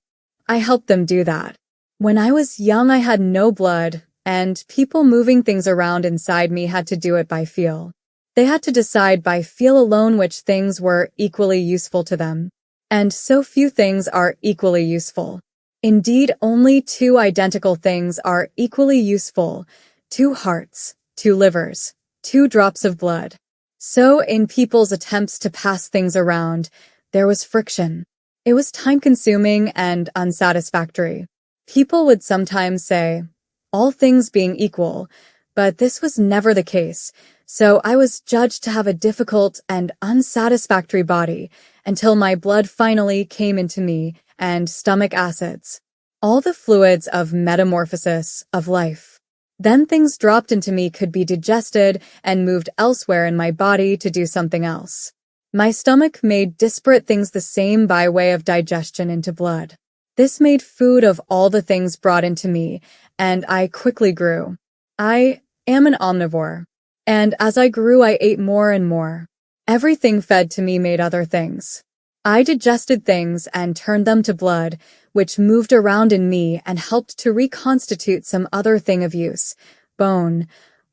I helped them do that. When I was young, I had no blood, and people moving things around inside me had to do it by feel. They had to decide by feel alone which things were equally useful to them. And so few things are equally useful. Indeed, only 2 identical things are equally useful: 2 hearts, 2 livers, 2 drops of blood. So, in people's attempts to pass things around, there was friction. It was time-consuming and unsatisfactory. People would sometimes say, all things being equal, but this was never the case, so I was judged to have a difficult and unsatisfactory body until my blood finally came into me and stomach acids. All the fluids of metamorphosis, of life. Then things dropped into me could be digested and moved elsewhere in my body to do something else. My stomach made disparate things the same by way of digestion into blood. This made food of all the things brought into me, and I quickly grew. I am an omnivore, and as I grew I ate more and more. Everything fed to me made other things. I digested things and turned them to blood, which moved around in me and helped to reconstitute some other thing of use, bone,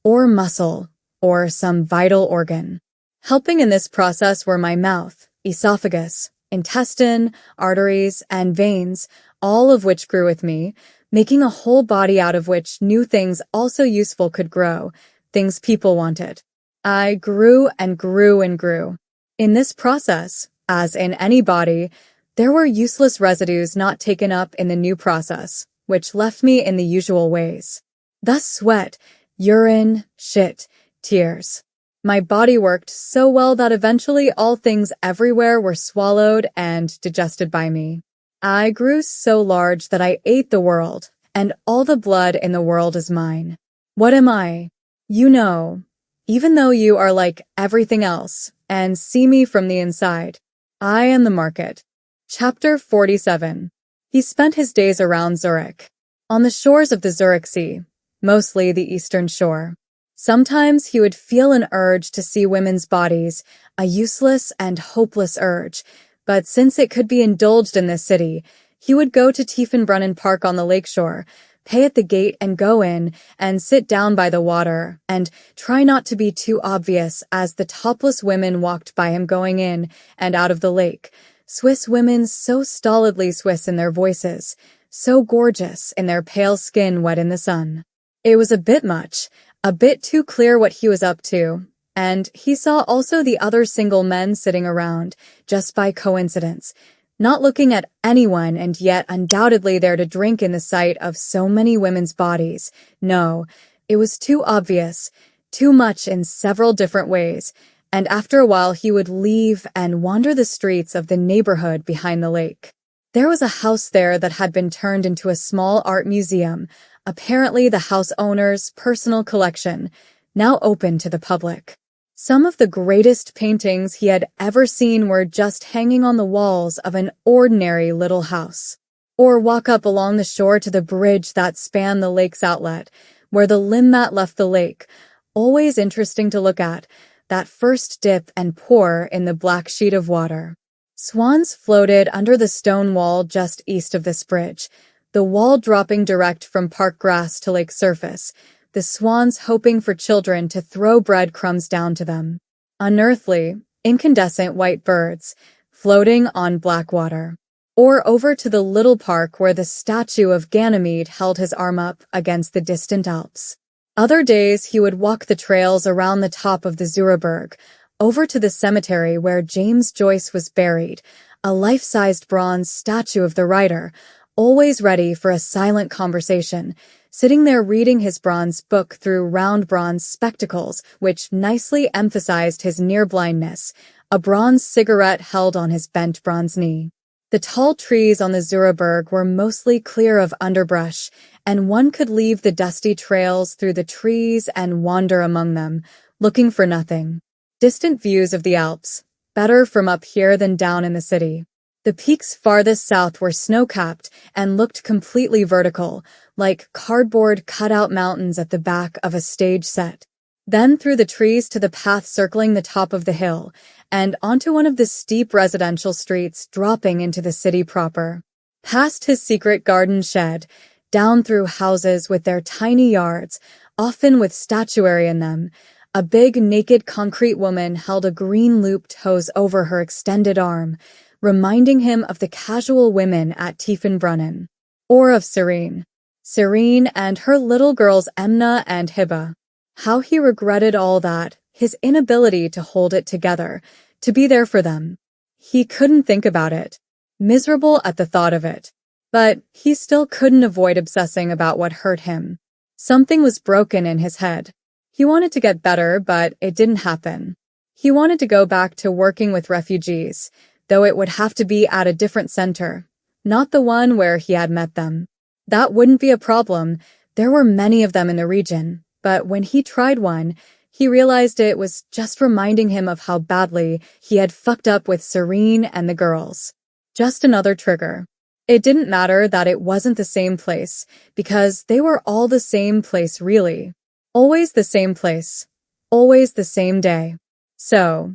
or muscle, or some vital organ. Helping in this process were my mouth, esophagus, intestine, arteries, and veins, all of which grew with me, making a whole body out of which new things also useful could grow, things people wanted. I grew and grew and grew. In this process, as in any body, there were useless residues not taken up in the new process, which left me in the usual ways. Thus sweat, urine, shit, tears. My body worked so well that eventually all things everywhere were swallowed and digested by me. I grew so large that I ate the world, and all the blood in the world is mine. What am I? You know, even though you are like everything else and see me from the inside, I am the market. Chapter 47. He spent his days around Zurich, on the shores of the Zurich Sea, mostly the eastern shore. Sometimes he would feel an urge to see women's bodies, a useless and hopeless urge, but since it could be indulged in this city, he would go to Tiefenbrunnen Park on the lakeshore, pay at the gate and go in, and sit down by the water, and try not to be too obvious as the topless women walked by him going in and out of the lake. Swiss women so stolidly Swiss in their voices, so gorgeous in their pale skin wet in the sun. It was a bit much, a bit too clear what he was up to, and he saw also the other single men sitting around, just by coincidence, not looking at anyone and yet undoubtedly there to drink in the sight of so many women's bodies. No, it was too obvious, too much in several different ways, and after a while he would leave and wander the streets of the neighborhood behind the lake. There was a house there that had been turned into a small art museum, apparently the house owner's personal collection, now open to the public. Some of the greatest paintings he had ever seen were just hanging on the walls of an ordinary little house. Or walk up along the shore to the bridge that spanned the lake's outlet, where the limb mat left the lake. Always interesting to look at, that first dip and pour in the black sheet of water. Swans floated under the stone wall just east of this bridge, the wall dropping direct from park grass to lake surface, the swans hoping for children to throw breadcrumbs down to them. Unearthly, incandescent white birds, floating on black water. Or over to the little park where the statue of Ganymede held his arm up against the distant Alps. Other days he would walk the trails around the top of the Zürichberg, over to the cemetery where James Joyce was buried, a life-sized bronze statue of the writer, always ready for a silent conversation, sitting there reading his bronze book through round bronze spectacles, which nicely emphasized his near-blindness, a bronze cigarette held on his bent bronze knee. The tall trees on the Zürichberg were mostly clear of underbrush, and one could leave the dusty trails through the trees and wander among them, looking for nothing. Distant views of the Alps, better from up here than down in the city. The peaks farthest south were snow-capped and looked completely vertical, like cardboard cutout mountains at the back of a stage set. Then through the trees to the path circling the top of the hill, and onto one of the steep residential streets dropping into the city proper. Past his secret garden shed, down through houses with their tiny yards, often with statuary in them. A big, naked concrete woman held a green looped hose over her extended arm, reminding him of the casual women at Tiefenbrunnen. Or of Serene. Serene and her little girls Emna and Hibba. How he regretted all that, his inability to hold it together, to be there for them. He couldn't think about it. Miserable at the thought of it. But he still couldn't avoid obsessing about what hurt him. Something was broken in his head. He wanted to get better, but it didn't happen. He wanted to go back to working with refugees, though it would have to be at a different center, not the one where he had met them. That wouldn't be a problem. There were many of them in the region, but when he tried one, he realized it was just reminding him of how badly he had fucked up with Serene and the girls. Just another trigger. It didn't matter that it wasn't the same place, because they were all the same place really. Always the same place. Always the same day. So,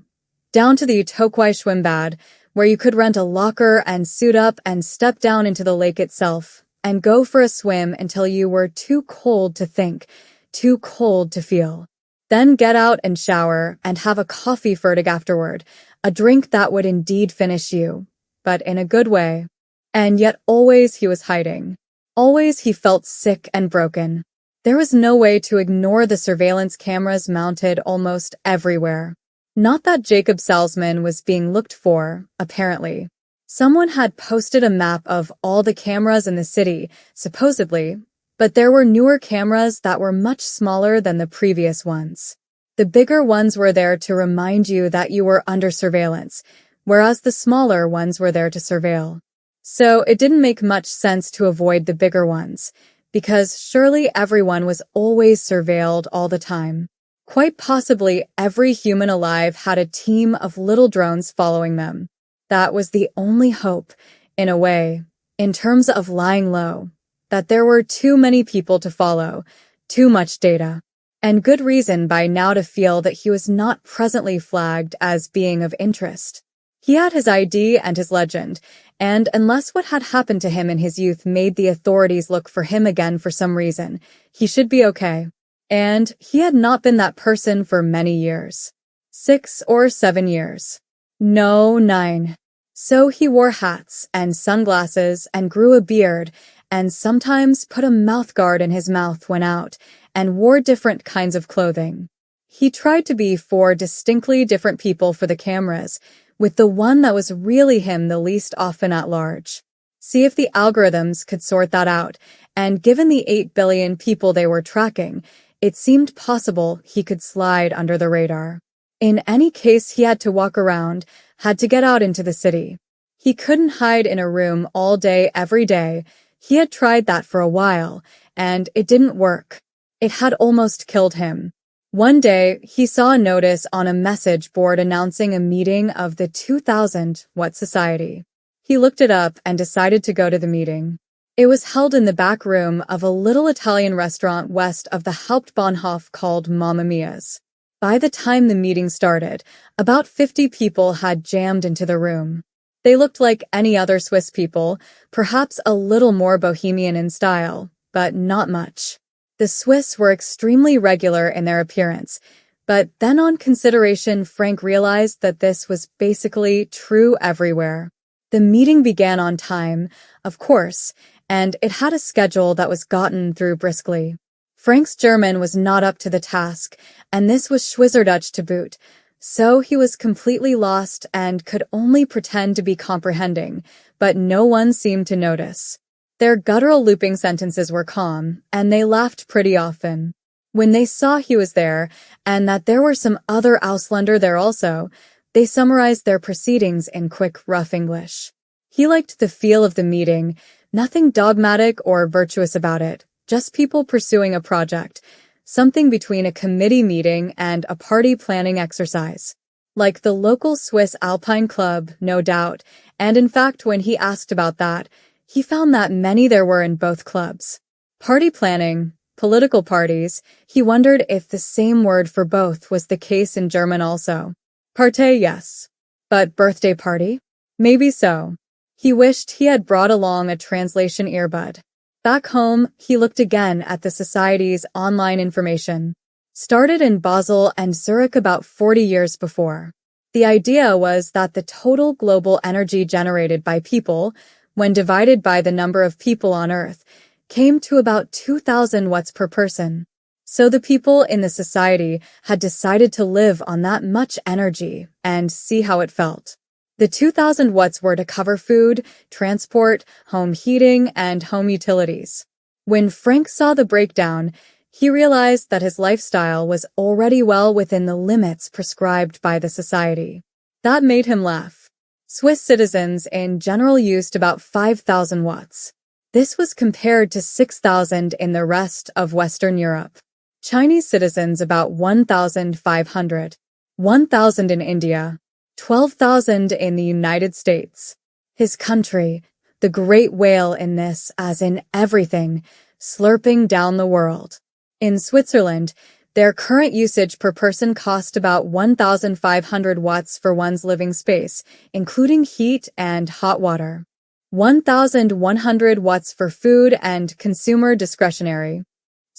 down to the Tokwai Schwimmbad, where you could rent a locker and suit up and step down into the lake itself, and go for a swim until you were too cold to think, too cold to feel. Then get out and shower and have a coffee fertig afterward, a drink that would indeed finish you, but in a good way. And yet always he was hiding. Always he felt sick and broken. There was no way to ignore the surveillance cameras mounted almost everywhere. Not that Jacob Salzman was being looked for, apparently. Someone had posted a map of all the cameras in the city, supposedly, but there were newer cameras that were much smaller than the previous ones. The bigger ones were there to remind you that you were under surveillance, whereas the smaller ones were there to surveil. So it didn't make much sense to avoid the bigger ones, because surely everyone was always surveilled all the time. Quite possibly every human alive had a team of little drones following them. That was the only hope, in a way, in terms of lying low, that there were too many people to follow, too much data, and good reason by now to feel that he was not presently flagged as being of interest. He had his ID and his legend, and unless what had happened to him in his youth made the authorities look for him again for some reason, he should be okay. And he had not been that person for many years. 6 or 7 years. No, 9. So he wore hats and sunglasses and grew a beard and sometimes put a mouthguard in his mouth when out and wore different kinds of clothing. He tried to be 4 distinctly different people for the cameras, with the one that was really him the least often at large. See if the algorithms could sort that out, and given the 8 billion people they were tracking, it seemed possible he could slide under the radar. In any case, he had to walk around, had to get out into the city. He couldn't hide in a room all day every day. He had tried that for a while, and it didn't work. It had almost killed him. One day, he saw a notice on a message board announcing a meeting of the 2000 What Society. He looked it up and decided to go to the meeting. It was held in the back room of a little Italian restaurant west of the Hauptbahnhof called Mamma Mia's. By the time the meeting started, about 50 people had jammed into the room. They looked like any other Swiss people, perhaps a little more bohemian in style, but not much. The Swiss were extremely regular in their appearance, but then on consideration, Frank realized that this was basically true everywhere. The meeting began on time, of course, and it had a schedule that was gotten through briskly. Frank's German was not up to the task, and this was Schweizerdeutsch to boot, so he was completely lost and could only pretend to be comprehending, but no one seemed to notice. Their guttural looping sentences were calm, and they laughed pretty often. When they saw he was there, and that there were some other Ausländer there also, they summarized their proceedings in quick, rough English. He liked the feel of the meeting, nothing dogmatic or virtuous about it, just people pursuing a project, something between a committee meeting and a party planning exercise. Like the local Swiss Alpine Club, no doubt, and in fact when he asked about that, he found that many there were in both clubs. Party planning, political parties, he wondered if the same word for both was the case in German also. Partei, yes. But birthday party? Maybe so. He wished he had brought along a translation earbud. Back home, he looked again at the Society's online information. Started in Basel and Zurich about 40 years before. The idea was that the total global energy generated by people, when divided by the number of people on Earth, came to about 2,000 watts per person. So the people in the Society had decided to live on that much energy and see how it felt. The 2,000 watts were to cover food, transport, home heating, and home utilities. When Frank saw the breakdown, he realized that his lifestyle was already well within the limits prescribed by the Society. That made him laugh. Swiss citizens in general used about 5,000 watts. This was compared to 6,000 in the rest of Western Europe. Chinese citizens about 1,500, 1,000 in India, 12,000 in the United States. His country, the great whale in this as in everything, slurping down the world. In Switzerland, their current usage per person cost about 1,500 watts for one's living space, including heat and hot water. 1,100 watts for food and consumer discretionary.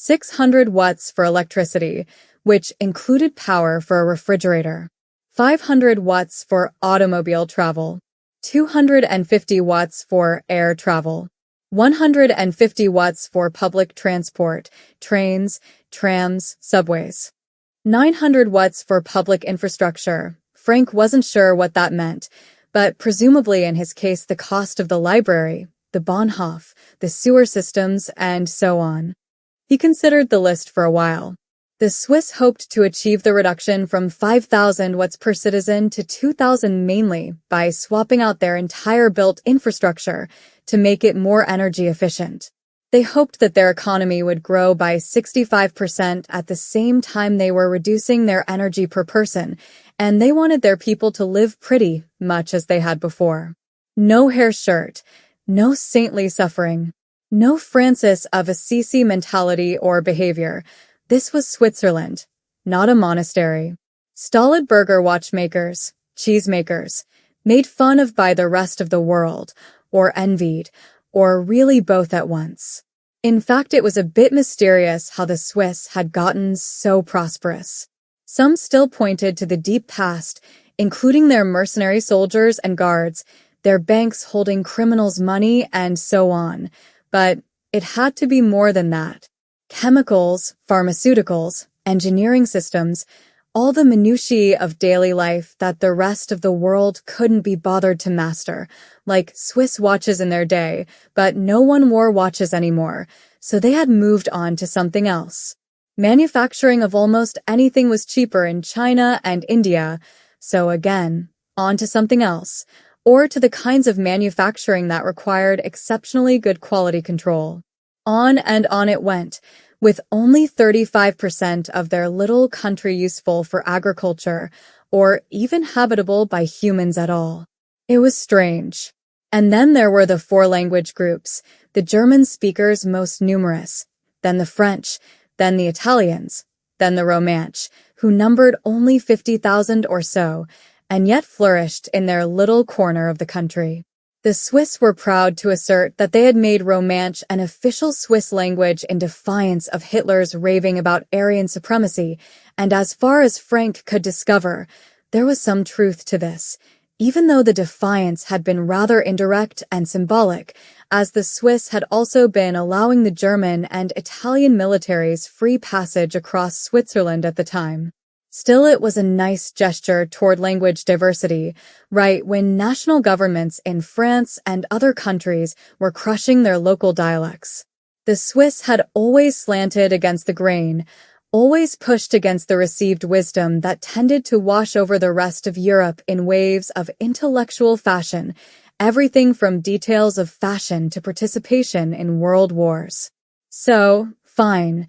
600 watts for electricity, which included power for a refrigerator. 500 watts for automobile travel. 250 watts for air travel. 150 watts for public transport, trains, trams, subways. 900 watts for public infrastructure. Frank wasn't sure what that meant, but presumably in his case the cost of the library, the Bahnhof, the sewer systems, and so on. He considered the list for a while. The Swiss hoped to achieve the reduction from 5,000 watts per citizen to 2,000 mainly by swapping out their entire built infrastructure to make it more energy efficient. They hoped that their economy would grow by 65% at the same time they were reducing their energy per person, and they wanted their people to live pretty much as they had before. No hair shirt, no saintly suffering, no Francis of Assisi mentality or behavior. This was Switzerland, not a monastery. Stolid burger watchmakers, cheesemakers, made fun of by the rest of the world, or envied, or really both at once. In fact, it was a bit mysterious how the Swiss had gotten so prosperous. Some still pointed to the deep past, including their mercenary soldiers and guards, their banks holding criminals' money, and so on. But it had to be more than that. Chemicals, pharmaceuticals, engineering systems, all the minutiae of daily life that the rest of the world couldn't be bothered to master, like Swiss watches in their day, but no one wore watches anymore, so they had moved on to something else. Manufacturing of almost anything was cheaper in China and India, so again, on to something else, or to the kinds of manufacturing that required exceptionally good quality control. On and on it went, with only 35% of their little country useful for agriculture, or even habitable by humans at all. It was strange. And then there were the four language groups, the German speakers most numerous, then the French, then the Italians, then the Romansh, who numbered only 50,000 or so, and yet flourished in their little corner of the country. The Swiss were proud to assert that they had made Romansh an official Swiss language in defiance of Hitler's raving about Aryan supremacy, and as far as Frank could discover, there was some truth to this, even though the defiance had been rather indirect and symbolic, as the Swiss had also been allowing the German and Italian militaries free passage across Switzerland at the time. Still, it was a nice gesture toward language diversity, right when national governments in France and other countries were crushing their local dialects. The Swiss had always slanted against the grain, always pushed against the received wisdom that tended to wash over the rest of Europe in waves of intellectual fashion, everything from details of fashion to participation in world wars. So, fine,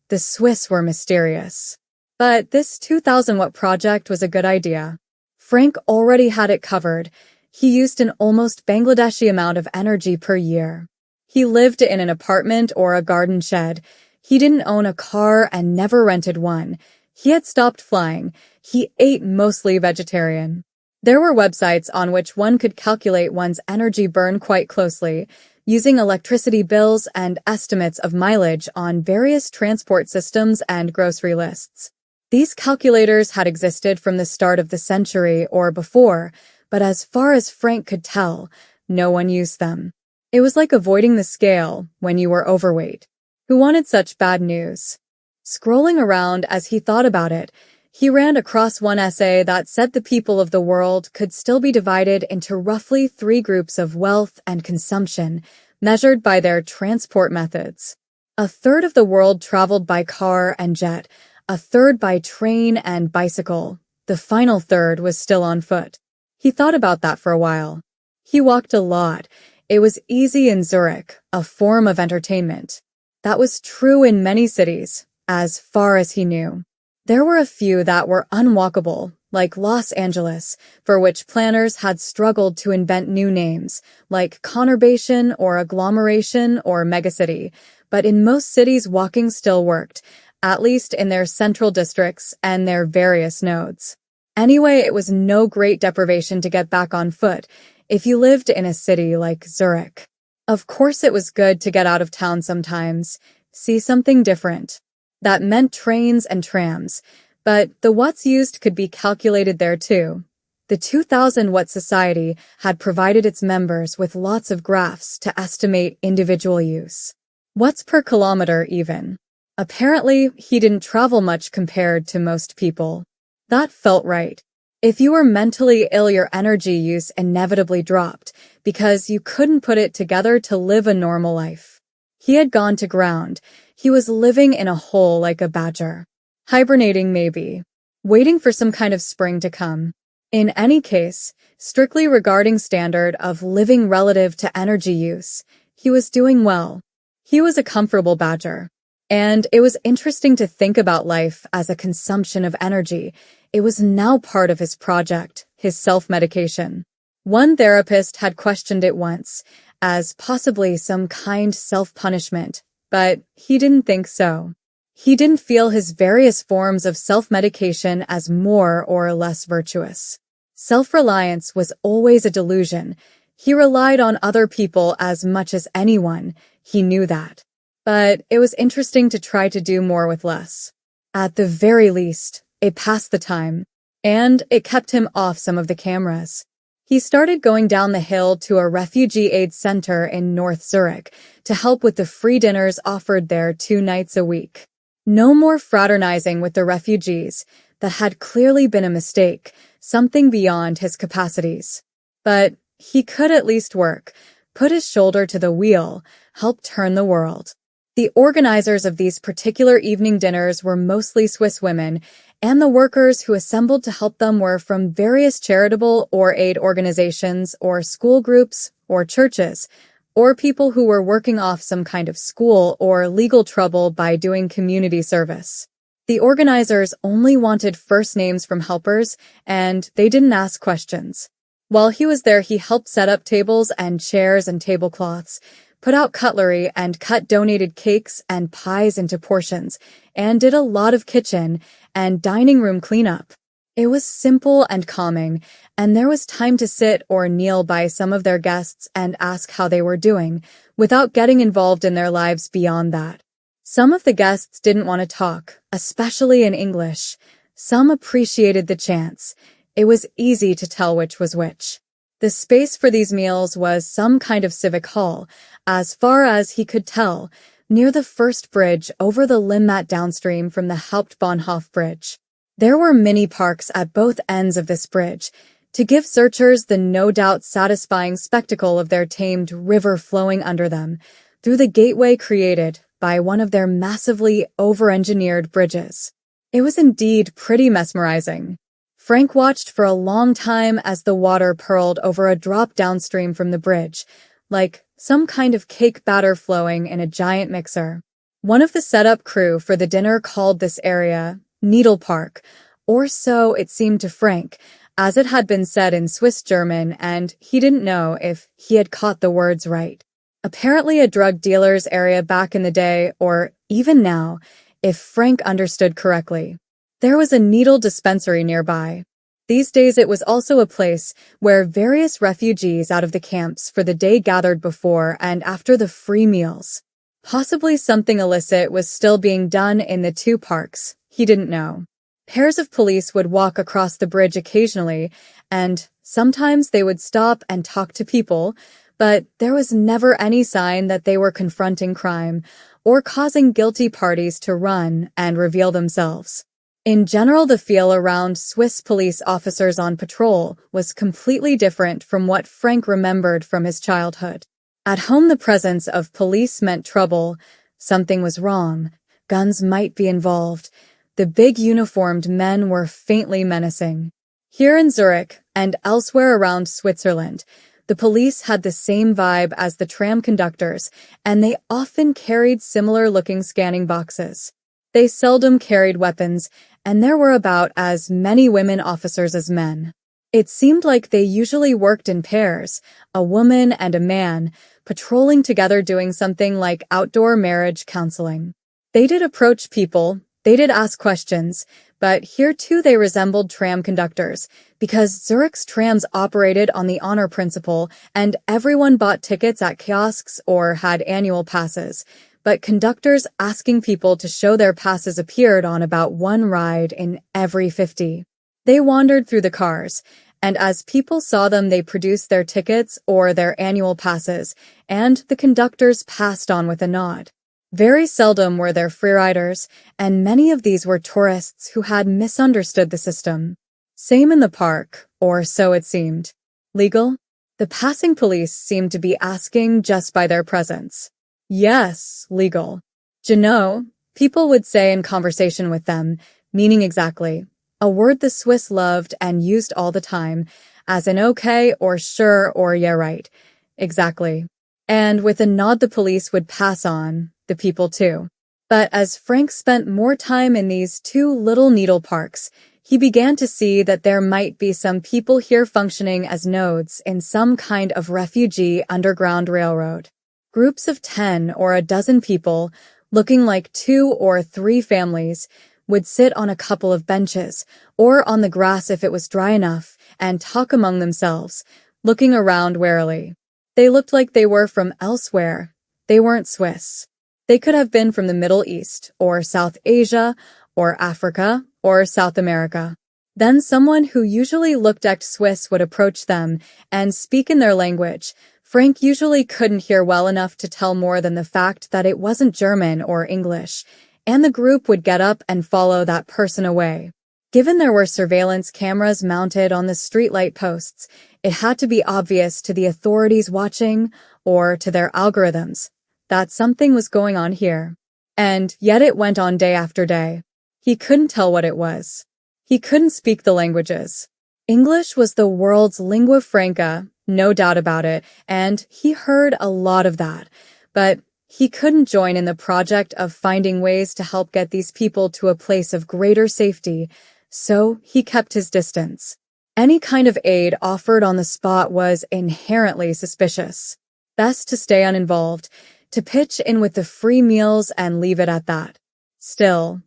the Swiss were mysterious. But this 2,000-watt project was a good idea. Frank already had it covered. He used an almost Bangladeshi amount of energy per year. He lived in an apartment or a garden shed. He didn't own a car and never rented one. He had stopped flying. He ate mostly vegetarian. There were websites on which one could calculate one's energy burn quite closely, using electricity bills and estimates of mileage on various transport systems and grocery lists. These calculators had existed from the start of the century or before, but as far as Frank could tell, no one used them. It was like avoiding the scale when you were overweight. Who wanted such bad news? Scrolling around as he thought about it, he ran across one essay that said the people of the world could still be divided into roughly 3 groups of wealth and consumption, measured by their transport methods. A third of the world traveled by car and jet, a third by train and bicycle. The final third was still on foot. He thought about that for a while. He walked a lot. It was easy in Zurich, a form of entertainment. That was true in many cities, as far as he knew. There were a few that were unwalkable, like Los Angeles, for which planners had struggled to invent new names, like conurbation or agglomeration or megacity, but in most cities walking still worked, at least in their central districts and their various nodes. Anyway, it was no great deprivation to get back on foot if you lived in a city like Zurich. Of course it was good to get out of town sometimes, see something different. That meant trains and trams, but the watts used could be calculated there too. The 2000-watt society had provided its members with lots of graphs to estimate individual use. Watts per kilometer even. Apparently, he didn't travel much compared to most people. That felt right. If you were mentally ill, your energy use inevitably dropped because you couldn't put it together to live a normal life. He had gone to ground. He was living in a hole like a badger. Hibernating maybe. Waiting for some kind of spring to come. In any case, strictly regarding standard of living relative to energy use, he was doing well. He was a comfortable badger. And it was interesting to think about life as a consumption of energy. It was now part of his project, his self-medication. One therapist had questioned it once, as possibly some kind self-punishment, but he didn't think so. He didn't feel his various forms of self-medication as more or less virtuous. Self-reliance was always a delusion. He relied on other people as much as anyone. He knew that. But it was interesting to try to do more with less. At the very least, it passed the time, and it kept him off some of the cameras. He started going down the hill to a refugee aid center in North Zurich to help with the free dinners offered there 2 nights a week. No more fraternizing with the refugees. That had clearly been a mistake, something beyond his capacities. But he could at least work, put his shoulder to the wheel, help turn the world. The organizers of these particular evening dinners were mostly Swiss women, and the workers who assembled to help them were from various charitable or aid organizations or school groups or churches, or people who were working off some kind of school or legal trouble by doing community service. The organizers only wanted first names from helpers, and they didn't ask questions. While he was there, he helped set up tables and chairs and tablecloths, put out cutlery and cut donated cakes and pies into portions, and did a lot of kitchen and dining room cleanup. It was simple and calming, and there was time to sit or kneel by some of their guests and ask how they were doing, without getting involved in their lives beyond that. Some of the guests didn't want to talk, especially in English. Some appreciated the chance. It was easy to tell which was which. The space for these meals was some kind of civic hall, as far as he could tell, near the first bridge over the Limmat downstream from the Hauptbahnhof bridge. There were mini parks at both ends of this bridge, to give searchers the no doubt satisfying spectacle of their tamed river flowing under them, through the gateway created by one of their massively over-engineered bridges. It was indeed pretty mesmerizing. Frank watched for a long time as the water purled over a drop downstream from the bridge, like some kind of cake batter flowing in a giant mixer. One of the setup crew for the dinner called this area Needle Park, or so it seemed to Frank, as it had been said in Swiss German, and he didn't know if he had caught the words right. Apparently a drug dealer's area back in the day, or even now, if Frank understood correctly. There was a needle dispensary nearby. These days it was also a place where various refugees out of the camps for the day gathered before and after the free meals. Possibly something illicit was still being done in the two parks. He didn't know. Pairs of police would walk across the bridge occasionally, and sometimes they would stop and talk to people, but there was never any sign that they were confronting crime or causing guilty parties to run and reveal themselves. In general, the feel around Swiss police officers on patrol was completely different from what Frank remembered from his childhood. At home, the presence of police meant trouble. Something was wrong. Guns might be involved. The big uniformed men were faintly menacing. Here in Zurich and elsewhere around Switzerland, the police had the same vibe as the tram conductors, and they often carried similar-looking scanning boxes. They seldom carried weapons, and there were about as many women officers as men. It seemed like they usually worked in pairs, a woman and a man, patrolling together doing something like outdoor marriage counseling. They did approach people, they did ask questions, but here too they resembled tram conductors, because Zurich's trams operated on the honor principle and everyone bought tickets at kiosks or had annual passes, but conductors asking people to show their passes appeared on about one ride in every 50. They wandered through the cars, and as people saw them they produced their tickets or their annual passes, and the conductors passed on with a nod. Very seldom were there freeriders, and many of these were tourists who had misunderstood the system. Same in the park, or so it seemed. Legal? The passing police seemed to be asking just by their presence. Yes, legal. You know, people would say in conversation with them, meaning exactly, a word the Swiss loved and used all the time, as in okay or sure or yeah right. Exactly. And with a nod the police would pass on, the people too. But as Frank spent more time in these two little needle parks, he began to see that there might be some people here functioning as nodes in some kind of refugee underground railroad. Groups of 10 or a dozen people, looking like 2 or 3 families, would sit on a couple of benches, or on the grass if it was dry enough, and talk among themselves, looking around warily. They looked like they were from elsewhere. They weren't Swiss. They could have been from the Middle East, or South Asia, or Africa, or South America. Then someone who usually looked like Swiss would approach them and speak in their language. Frank usually couldn't hear well enough to tell more than the fact that it wasn't German or English, and the group would get up and follow that person away. Given there were surveillance cameras mounted on the streetlight posts, it had to be obvious to the authorities watching, or to their algorithms, that something was going on here. And yet it went on day after day. He couldn't tell what it was. He couldn't speak the languages. English was the world's lingua franca, no doubt about it, and he heard a lot of that. But he couldn't join in the project of finding ways to help get these people to a place of greater safety, so he kept his distance. Any kind of aid offered on the spot was inherently suspicious. Best to stay uninvolved, to pitch in with the free meals and leave it at that. Still,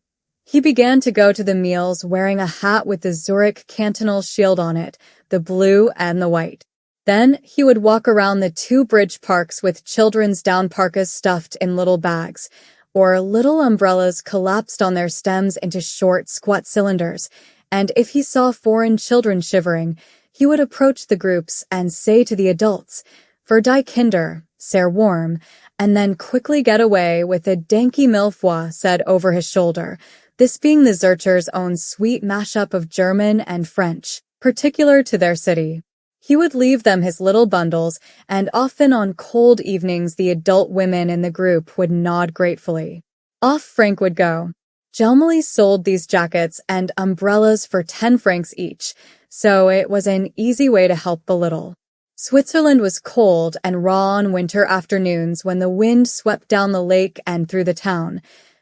he began to go to the meals wearing a hat with the Zurich cantonal shield on it, the blue and the white. Then he would walk around the 2 bridge parks with children's down parkas stuffed in little bags, or little umbrellas collapsed on their stems into short, squat cylinders, and if he saw foreign children shivering, he would approach the groups and say to the adults, "For die Kinder, sehr warm," and then quickly get away with a danky mille-fois said over his shoulder, this being the Zürcher's own sweet mashup of German and French, particular to their city. He would leave them his little bundles, and often on cold evenings the adult women in the group would nod gratefully. Off Frank would go. Jelmeli sold these jackets and umbrellas for 10 francs each, so it was an easy way to help the little. Switzerland was cold and raw on winter afternoons when the wind swept down the lake and through the town.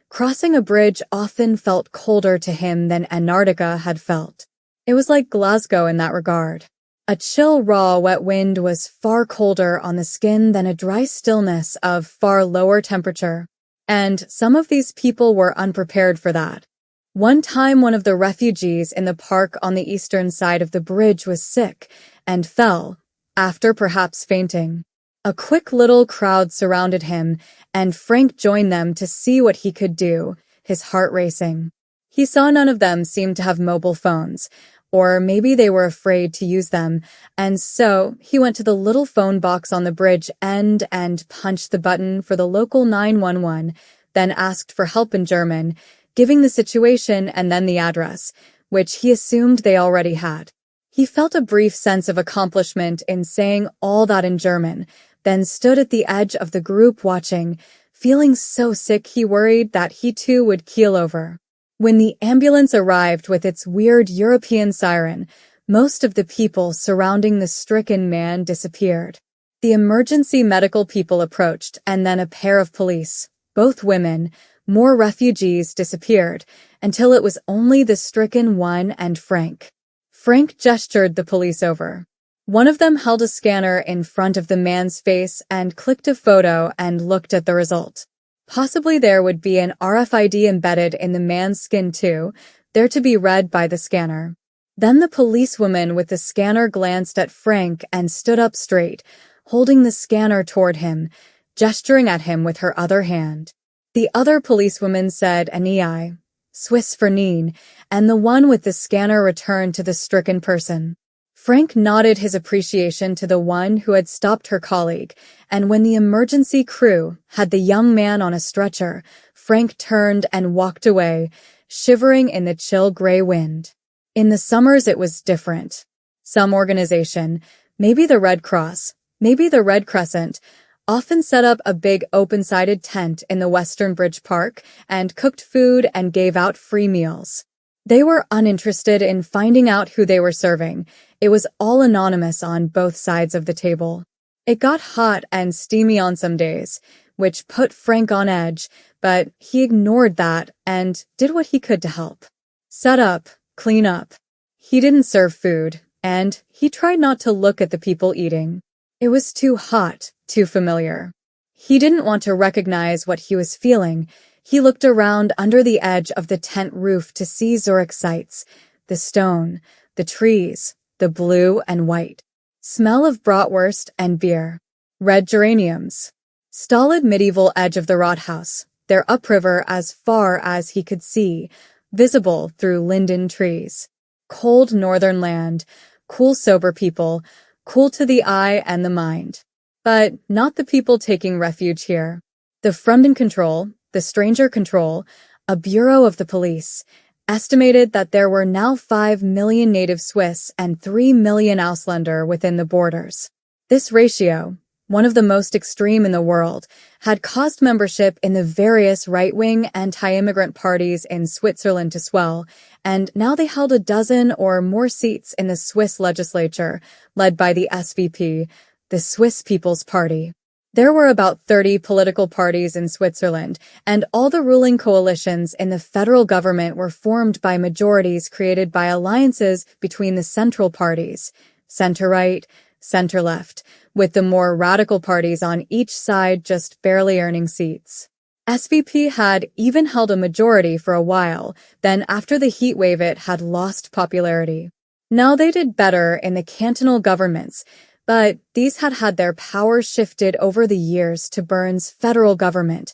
Crossing a bridge often felt colder to him than Antarctica had felt. It was like Glasgow in that regard. A chill, raw, wet wind was far colder on the skin than a dry stillness of far lower temperature. And some of these people were unprepared for that. One time one of the refugees in the park on the eastern side of the bridge was sick and fell, after perhaps fainting. A quick little crowd surrounded him, and Frank joined them to see what he could do, his heart racing. He saw none of them seem to have mobile phones, or maybe they were afraid to use them, and so he went to the little phone box on the bridge end and punched the button for the local 911, then asked for help in German, giving the situation and then the address, which he assumed they already had. He felt a brief sense of accomplishment in saying all that in German, then stood at the edge of the group watching, feeling so sick he worried that he too would keel over. When the ambulance arrived with its weird European siren, most of the people surrounding the stricken man disappeared. The emergency medical people approached, and then a pair of police, both women, more refugees disappeared, until it was only the stricken one and Frank. Frank gestured the police over. One of them held a scanner in front of the man's face and clicked a photo and looked at the result. Possibly there would be an RFID embedded in the man's skin too, there to be read by the scanner. Then the policewoman with the scanner glanced at Frank and stood up straight, holding the scanner toward him, gesturing at him with her other hand. The other policewoman said "Anei," Swiss for Neen, and the one with the scanner returned to the stricken person. Frank nodded his appreciation to the one who had stopped her colleague, and when the emergency crew had the young man on a stretcher, Frank turned and walked away, shivering in the chill gray wind. In the summers it was different. Some organization, maybe the Red Cross, maybe the Red Crescent, often set up a big open-sided tent in the Western Bridge Park and cooked food and gave out free meals. They were uninterested in finding out who they were serving. It was all anonymous on both sides of the table. It got hot and steamy on some days, which put Frank on edge, but he ignored that and did what he could to help. Set up, clean up. He didn't serve food, and he tried not to look at the people eating. It was too hot, too familiar. He didn't want to recognize what he was feeling. He looked around under the edge of the tent roof to see Zurich sights, the stone, the trees, the blue and white. Smell of bratwurst and beer. Red geraniums. Stolid medieval edge of the Rathaus, their upriver as far as he could see, visible through linden trees. Cold northern land, cool sober people, cool to the eye and the mind. But not the people taking refuge here. The Fremdenkontrolle, the Stranger Control, a bureau of the police, estimated that there were now 5 million native Swiss and 3 million Ausländer within the borders. This ratio, one of the most extreme in the world, had caused membership in the various right-wing anti-immigrant parties in Switzerland to swell, and now they held a dozen or more seats in the Swiss legislature, led by the SVP, the Swiss People's Party. There were about 30 political parties in Switzerland, and all the ruling coalitions in the federal government were formed by majorities created by alliances between the central parties, center-right, center-left, with the more radical parties on each side just barely earning seats. SVP had even held a majority for a while, then after the heat wave it had lost popularity. Now they did better in the cantonal governments, but these had had their power shifted over the years to Bern's federal government.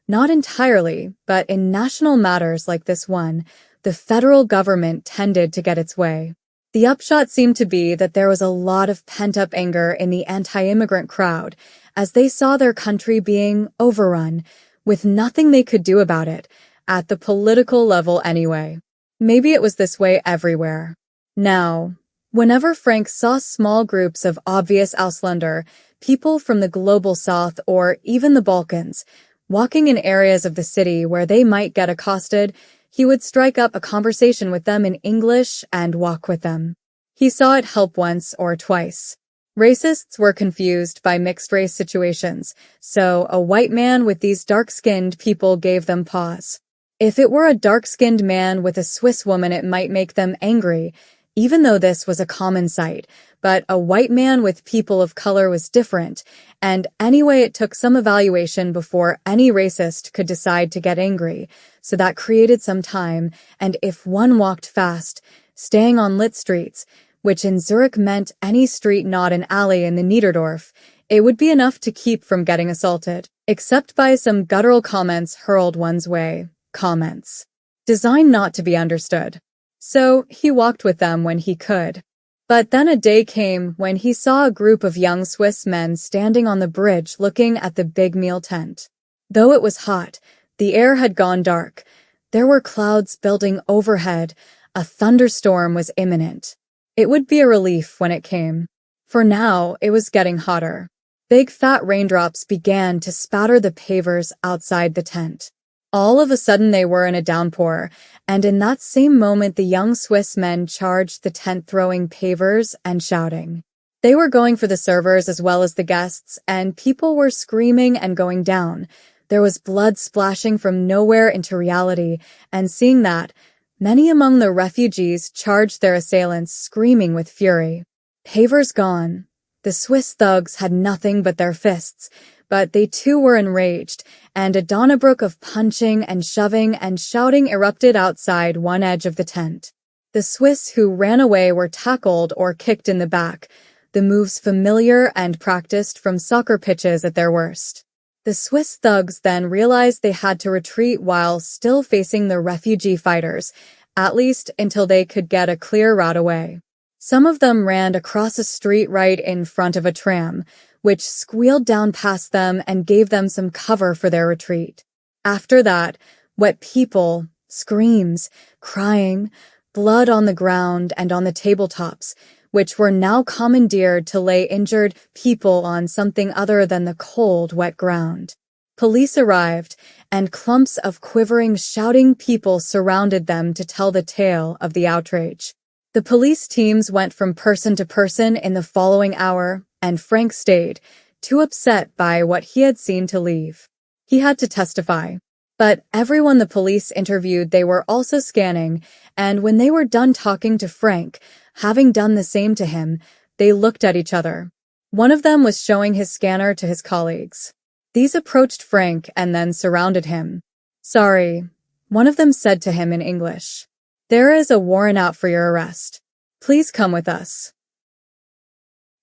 Not entirely, but in national matters like this one, the federal government tended to get its way. The upshot seemed to be that there was a lot of pent-up anger in the anti-immigrant crowd, as they saw their country being overrun, with nothing they could do about it, at the political level anyway. Maybe it was this way everywhere. Now, whenever Frank saw small groups of obvious Ausländer, people from the global south or even the Balkans, walking in areas of the city where they might get accosted, he would strike up a conversation with them in English and walk with them. He saw it help once or twice. Racists were confused by mixed-race situations, so a white man with these dark-skinned people gave them pause. If it were a dark-skinned man with a Swiss woman, it might make them angry, even though this was a common sight, but a white man with people of color was different, and anyway it took some evaluation before any racist could decide to get angry, so that created some time, and if one walked fast, staying on lit streets, which in Zurich meant any street not an alley in the Niederdorf, it would be enough to keep from getting assaulted, except by some guttural comments hurled one's way. Comments. Designed not to be understood. So he walked with them when he could. But then a day came when he saw a group of young Swiss men standing on the bridge looking at the big meal tent. Though it was hot, the air had gone dark. There were clouds building overhead. A thunderstorm was imminent. It would be a relief when it came. For now, it was getting hotter. Big fat raindrops began to spatter the pavers outside the tent. All of a sudden they were in a downpour, and in that same moment the young Swiss men charged the tent throwing pavers and shouting. They were going for the servers as well as the guests, and people were screaming and going down. There was blood splashing from nowhere into reality, and seeing that, many among the refugees charged their assailants, screaming with fury. Pavers gone. The Swiss thugs had nothing but their fists, but they too were enraged, and a Donnybrook of punching and shoving and shouting erupted outside one edge of the tent. The Swiss who ran away were tackled or kicked in the back, the moves familiar and practiced from soccer pitches at their worst. The Swiss thugs then realized they had to retreat while still facing the refugee fighters, at least until they could get a clear route away. Some of them ran across a street right in front of a tram, which squealed down past them and gave them some cover for their retreat. After that, wet people, screams, crying, blood on the ground and on the tabletops, which were now commandeered to lay injured people on something other than the cold, wet ground. Police arrived, and clumps of quivering, shouting people surrounded them to tell the tale of the outrage. The police teams went from person to person in the following hour, and Frank stayed, too upset by what he had seen to leave. He had to testify. But everyone the police interviewed they were also scanning, and when they were done talking to Frank, having done the same to him, they looked at each other. One of them was showing his scanner to his colleagues. These approached Frank and then surrounded him. "Sorry," one of them said to him in English. "There is a warrant out for your arrest. Please come with us."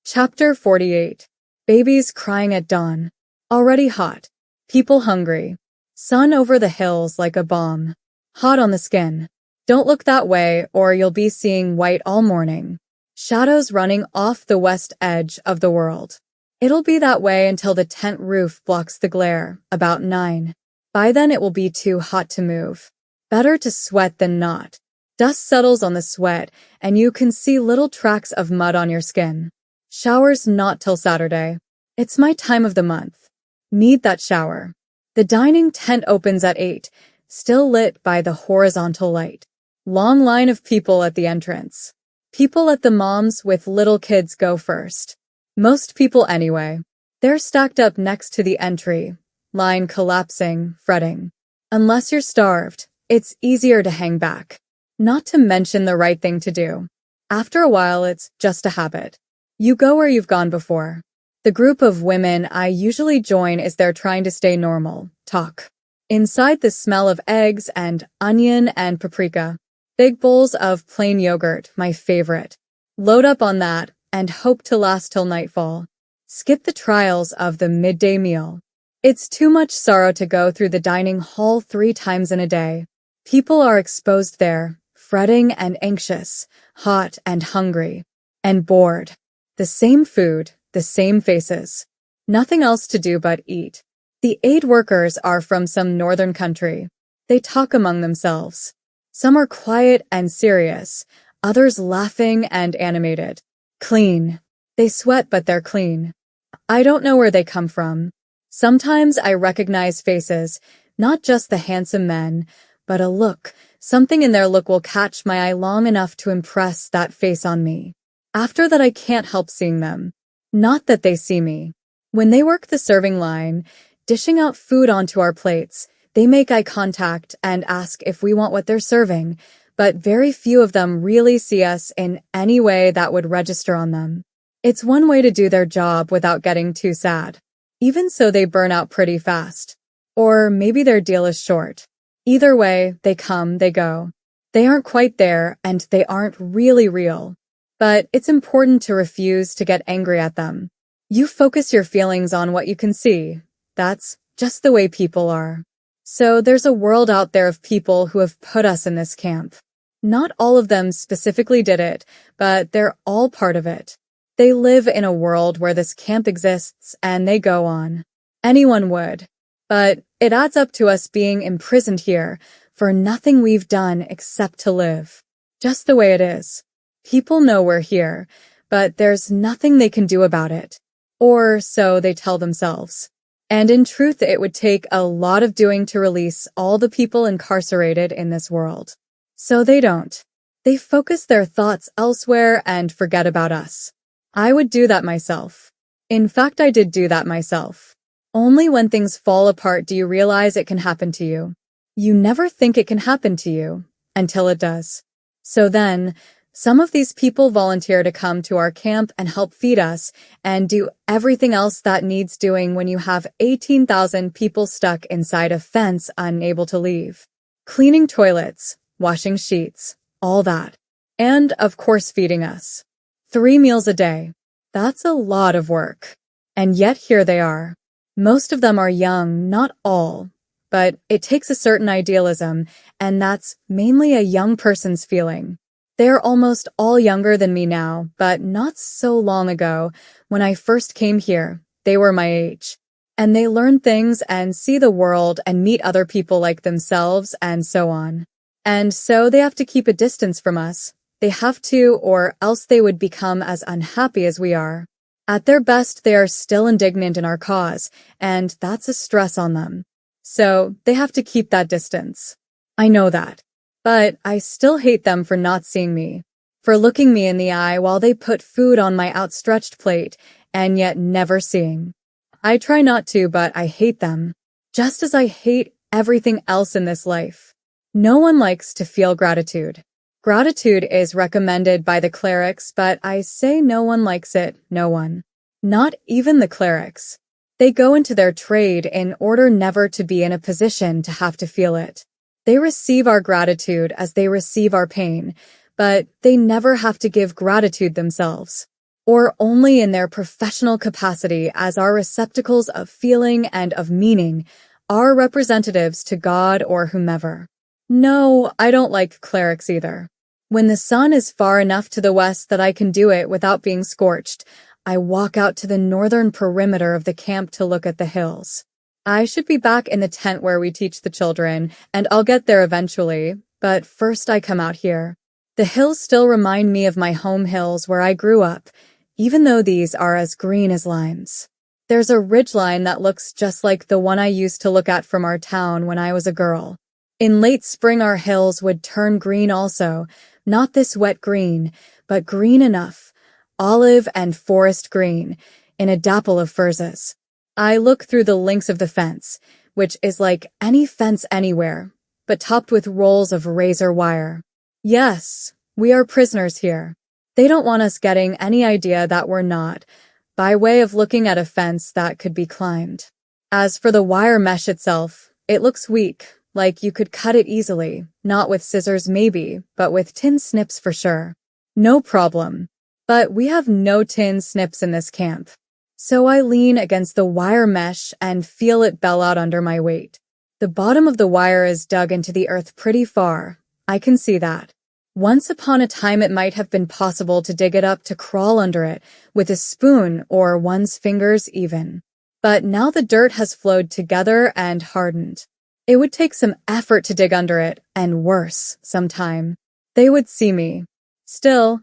Chapter 48. Babies crying at dawn. Already hot. People hungry. Sun over the hills like a bomb. Hot on the skin. Don't look that way or you'll be seeing white all morning. Shadows running off the west edge of the world. It'll be that way until the tent roof blocks the glare, about 9. By then it will be too hot to move. Better to sweat than not. Dust settles on the sweat and you can see little tracks of mud on your skin. Showers not till Saturday. It's my time of the month. Need that shower. The dining tent opens at 8, still lit by the horizontal light. Long line of people at the entrance. People at the moms with little kids go first. Most people anyway. They're stacked up next to the entry, line collapsing, fretting. Unless you're starved, it's easier to hang back. Not to mention the right thing to do. After a while, it's just a habit. You go where you've gone before. The group of women I usually join is there trying to stay normal, talk. Inside the smell of eggs and onion and paprika. Big bowls of plain yogurt, my favorite. Load up on that and hope to last till nightfall. Skip the trials of the midday meal. It's too much sorrow to go through the dining hall 3 times in a day. People are exposed there, fretting and anxious, hot and hungry, and bored. The same food, the same faces. Nothing else to do but eat. The aid workers are from some northern country. They talk among themselves. Some are quiet and serious, others laughing and animated. Clean. They sweat, but they're clean. I don't know where they come from. Sometimes I recognize faces, not just the handsome men, but a look. Something in their look will catch my eye long enough to impress that face on me. After that, I can't help seeing them. Not that they see me. When they work the serving line, dishing out food onto our plates, they make eye contact and ask if we want what they're serving, but very few of them really see us in any way that would register on them. It's one way to do their job without getting too sad. Even so, they burn out pretty fast. Or maybe their deal is short. Either way, they come, they go. They aren't quite there, and they aren't really real. But it's important to refuse to get angry at them. You focus your feelings on what you can see. That's just the way people are. So there's a world out there of people who have put us in this camp. Not all of them specifically did it, but they're all part of it. They live in a world where this camp exists and they go on. Anyone would. But it adds up to us being imprisoned here for nothing we've done except to live. Just the way it is. People know we're here, but there's nothing they can do about it. Or so they tell themselves. And in truth, it would take a lot of doing to release all the people incarcerated in this world. So they don't. They focus their thoughts elsewhere and forget about us. I would do that myself. In fact, I did do that myself. Only when things fall apart do you realize it can happen to you. You never think it can happen to you until it does. So then, some of these people volunteer to come to our camp and help feed us and do everything else that needs doing when you have 18,000 people stuck inside a fence unable to leave. Cleaning toilets, washing sheets, all that. And, of course, feeding us. 3 meals a day. That's a lot of work. And yet here they are. Most of them are young, not all. But it takes a certain idealism, and that's mainly a young person's feeling. They're almost all younger than me now, but not so long ago. When I first came here, they were my age. And they learn things and see the world and meet other people like themselves and so on. And so they have to keep a distance from us. They have to, or else they would become as unhappy as we are. At their best, they are still indignant in our cause, and that's a stress on them. So they have to keep that distance. I know that. But I still hate them for not seeing me, for looking me in the eye while they put food on my outstretched plate, and yet never seeing. I try not to, but I hate them, just as I hate everything else in this life. No one likes to feel gratitude. Gratitude is recommended by the clerics, but I say no one likes it, no one. Not even the clerics. They go into their trade in order never to be in a position to have to feel it. They receive our gratitude as they receive our pain, but they never have to give gratitude themselves, or only in their professional capacity as our receptacles of feeling and of meaning, our representatives to God or whomever. No, I don't like clerics either. When the sun is far enough to the west that I can do it without being scorched, I walk out to the northern perimeter of the camp to look at the hills. I should be back in the tent where we teach the children, and I'll get there eventually, but first I come out here. The hills still remind me of my home hills where I grew up, even though these are as green as limes. There's a ridgeline that looks just like the one I used to look at from our town when I was a girl. In late spring our hills would turn green also, not this wet green, but green enough, olive and forest green, in a dapple of furzes. I look through the links of the fence, which is like any fence anywhere, but topped with rolls of razor wire. Yes, we are prisoners here. They don't want us getting any idea that we're not, by way of looking at a fence that could be climbed. As for the wire mesh itself, it looks weak, like you could cut it easily, not with scissors maybe, but with tin snips for sure. No problem. But we have no tin snips in this camp. So I lean against the wire mesh and feel it bell out under my weight. The bottom of the wire is dug into the earth pretty far. I can see that. Once upon a time it might have been possible to dig it up to crawl under it, with a spoon or one's fingers even. But now the dirt has flowed together and hardened. It would take some effort to dig under it, and worse, some time. They would see me. Still,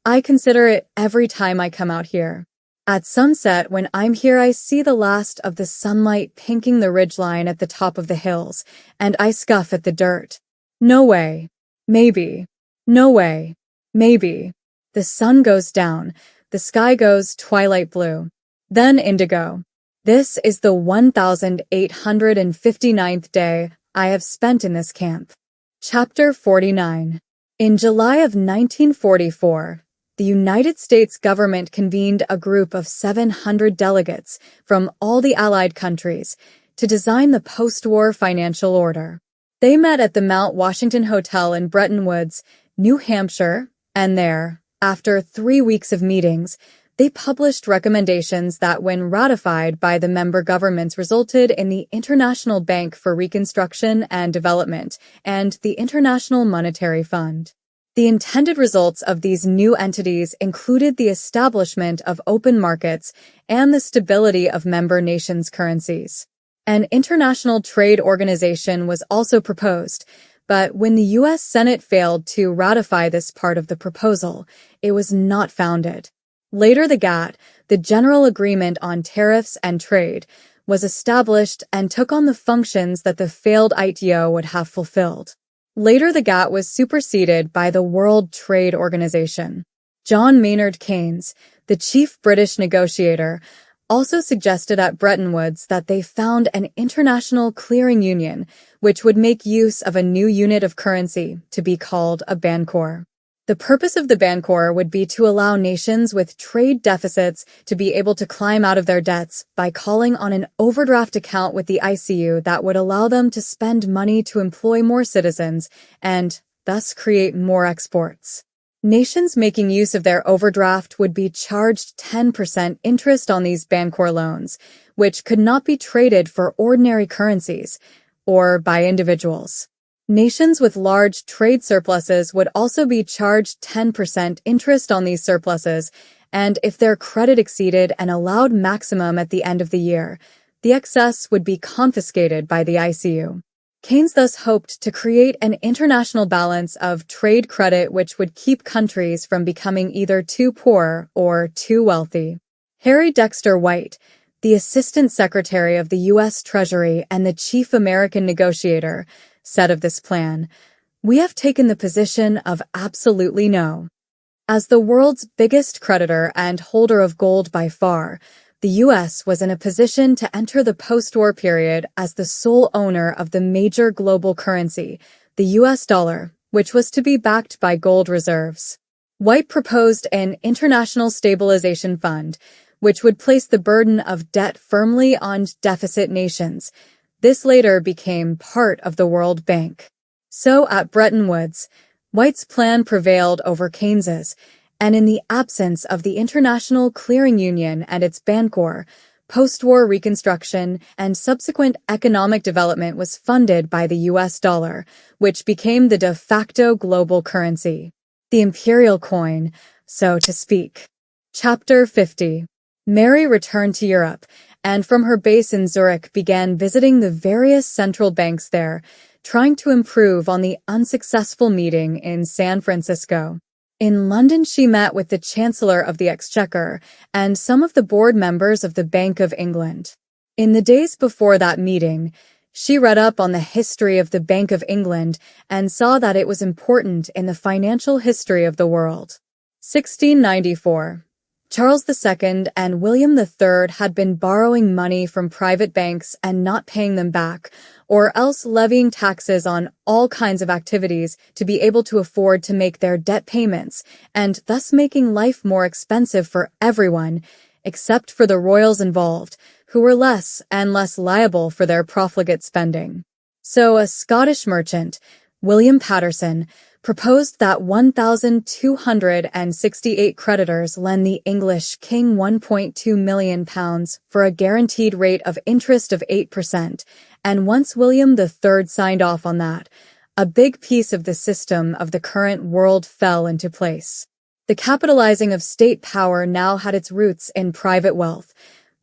I consider it every time I come out here. At sunset, when I'm here, I see the last of the sunlight pinking the ridgeline at the top of the hills, and I scuff at the dirt. No way. Maybe. No way. Maybe. The sun goes down. The sky goes twilight blue. Then indigo. This is the 1859th day I have spent in this camp. Chapter 49. In July of 1944, the United States government convened a group of 700 delegates from all the Allied countries to design the post-war financial order. They met at the Mount Washington Hotel in Bretton Woods, New Hampshire, and there, after 3 weeks of meetings, they published recommendations that, when ratified by the member governments, resulted in the International Bank for Reconstruction and Development and the International Monetary Fund. The intended results of these new entities included the establishment of open markets and the stability of member nations' currencies. An international trade organization was also proposed, but when the U.S. Senate failed to ratify this part of the proposal, it was not founded. Later, the GATT, the General Agreement on Tariffs and Trade, was established and took on the functions that the failed ITO would have fulfilled. Later, the GATT was superseded by the World Trade Organization. John Maynard Keynes, the chief British negotiator, also suggested at Bretton Woods that they found an international clearing union, which would make use of a new unit of currency to be called a bancor. The purpose of the bancor would be to allow nations with trade deficits to be able to climb out of their debts by calling on an overdraft account with the ICU that would allow them to spend money to employ more citizens and thus create more exports. Nations making use of their overdraft would be charged 10% interest on these bancor loans, which could not be traded for ordinary currencies or by individuals. Nations with large trade surpluses would also be charged 10% interest on these surpluses, and if their credit exceeded an allowed maximum at the end of the year, the excess would be confiscated by the ICU. Keynes thus hoped to create an international balance of trade credit which would keep countries from becoming either too poor or too wealthy. Harry Dexter White, the Assistant Secretary of the U.S. Treasury and the chief American negotiator, said of this plan, "We have taken the position of absolutely no." As the world's biggest creditor and holder of gold by far, the U.S. was in a position to enter the post-war period as the sole owner of the major global currency, the U.S. dollar, which was to be backed by gold reserves. White proposed an international stabilization fund, which would place the burden of debt firmly on deficit nations. This later became part of the World Bank. So at Bretton Woods, White's plan prevailed over Keynes's, and in the absence of the International Clearing Union and its bancor, post-war reconstruction and subsequent economic development was funded by the U.S. dollar, which became the de facto global currency, the imperial coin, so to speak. Chapter 50. Mary returned to Europe, and from her base in Zurich began visiting the various central banks there, trying to improve on the unsuccessful meeting in San Francisco. In London, she met with the Chancellor of the Exchequer and some of the board members of the Bank of England. In the days before that meeting, she read up on the history of the Bank of England and saw that it was important in the financial history of the world. 1694. Charles II and William III had been borrowing money from private banks and not paying them back, or else levying taxes on all kinds of activities to be able to afford to make their debt payments, and thus making life more expensive for everyone, except for the royals involved, who were less and less liable for their profligate spending. So a Scottish merchant, William Paterson, proposed that 1,268 creditors lend the English king £1.2 million for a guaranteed rate of interest of 8%, and once William III signed off on that, a big piece of the system of the current world fell into place. The capitalizing of state power now had its roots in private wealth.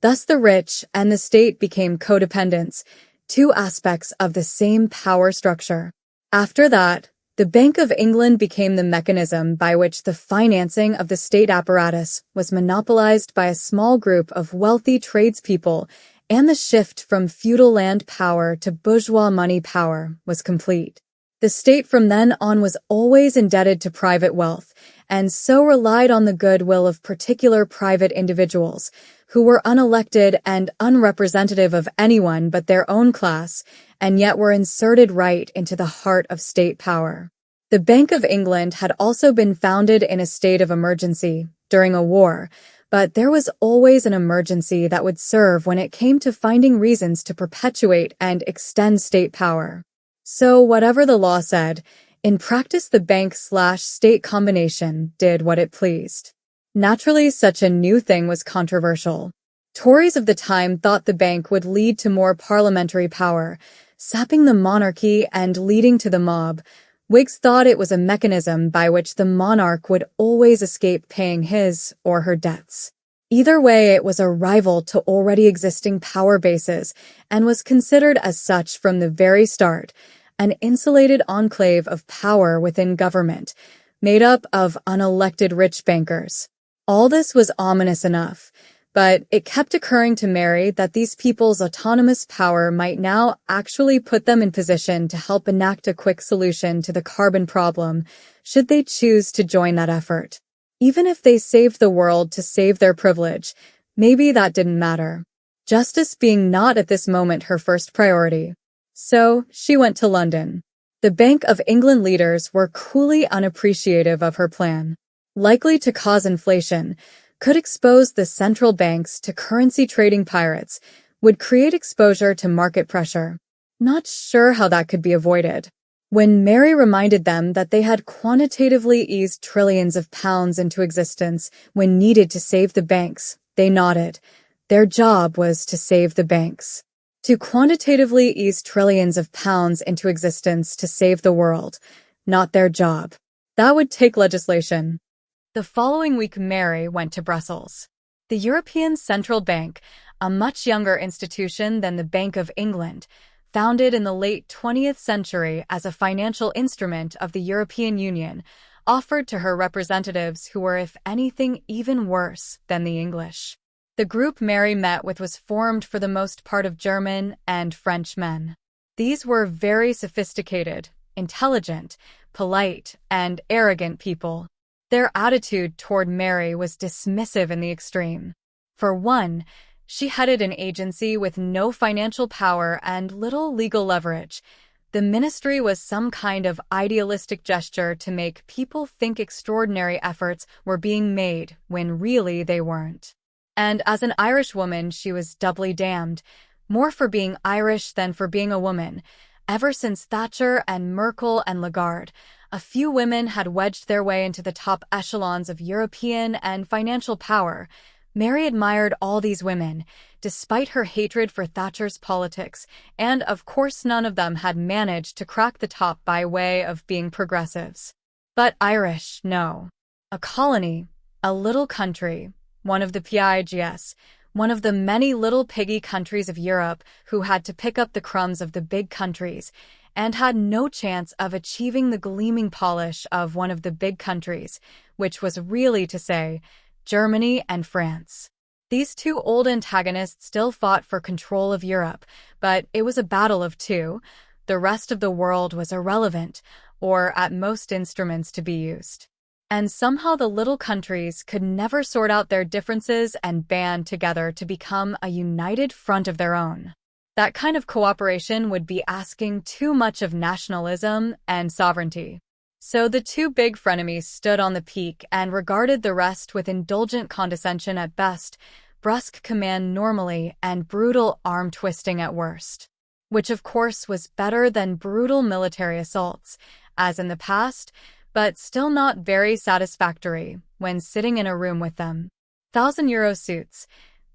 Thus the rich and the state became codependents, two aspects of the same power structure. After that, the Bank of England became the mechanism by which the financing of the state apparatus was monopolized by a small group of wealthy tradespeople, and the shift from feudal land power to bourgeois money power was complete. The state from then on was always indebted to private wealth, and so relied on the goodwill of particular private individuals, who were unelected and unrepresentative of anyone but their own class, and yet were inserted right into the heart of state power. The Bank of England had also been founded in a state of emergency, during a war, but there was always an emergency that would serve when it came to finding reasons to perpetuate and extend state power. So whatever the law said, in practice the bank/state combination did what it pleased. Naturally, such a new thing was controversial. Tories of the time thought the bank would lead to more parliamentary power, sapping the monarchy and leading to the mob. Whigs thought it was a mechanism by which the monarch would always escape paying his or her debts. Either way, it was a rival to already existing power bases and was considered as such from the very start, an insulated enclave of power within government, made up of unelected rich bankers. All this was ominous enough, but it kept occurring to Mary that these people's autonomous power might now actually put them in position to help enact a quick solution to the carbon problem, should they choose to join that effort. Even if they saved the world to save their privilege, maybe that didn't matter. Justice being not at this moment her first priority. So, she went to London. The Bank of England leaders were coolly unappreciative of her plan. Likely to cause inflation, could expose the central banks to currency trading pirates, would create exposure to market pressure. Not sure how that could be avoided. When Mary reminded them that they had quantitatively eased trillions of pounds into existence when needed to save the banks, they nodded. Their job was to save the banks. To quantitatively ease trillions of pounds into existence to save the world, not their job. That would take legislation. The following week Mary went to Brussels. The European Central Bank, a much younger institution than the Bank of England, founded in the late 20th century as a financial instrument of the European Union, offered to her representatives who were, if anything, even worse than the English. The group Mary met with was formed for the most part of German and French men. These were very sophisticated, intelligent, polite, and arrogant people. Their attitude toward Mary was dismissive in the extreme. For one, she headed an agency with no financial power and little legal leverage. The ministry was some kind of idealistic gesture to make people think extraordinary efforts were being made when really they weren't. And as an Irish woman, she was doubly damned, more for being Irish than for being a woman. Ever since Thatcher and Merkel and Lagarde, a few women had wedged their way into the top echelons of European and financial power. Mary admired all these women, despite her hatred for Thatcher's politics, and of course none of them had managed to crack the top by way of being progressives. But Irish, no. A colony, a little country, one of the PIGS, one of the many little piggy countries of Europe who had to pick up the crumbs of the big countries, and had no chance of achieving the gleaming polish of one of the big countries, which was really to say, Germany and France. These two old antagonists still fought for control of Europe, but it was a battle of two. The rest of the world was irrelevant, or at most instruments to be used. And somehow the little countries could never sort out their differences and band together to become a united front of their own. That kind of cooperation would be asking too much of nationalism and sovereignty. So the two big frenemies stood on the peak and regarded the rest with indulgent condescension at best, brusque command normally, and brutal arm-twisting at worst. Which of course was better than brutal military assaults, as in the past, but still not very satisfactory when sitting in a room with them. €1,000 suits.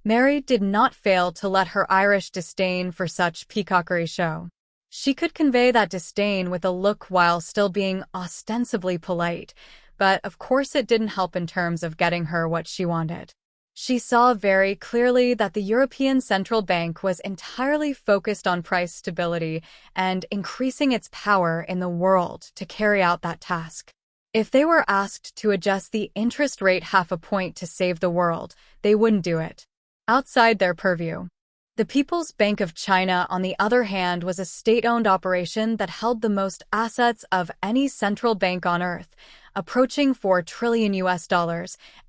Mary did not fail to let her Irish disdain for such peacockery show. She could convey that disdain with a look while still being ostensibly polite, but of course it didn't help in terms of getting her what she wanted. She saw very clearly that the European Central Bank was entirely focused on price stability and increasing its power in the world to carry out that task. If they were asked to adjust the interest rate half a point to save the world, they wouldn't do it. Outside their purview. The People's Bank of China, on the other hand, was a state-owned operation that held the most assets of any central bank on Earth, approaching $4 trillion,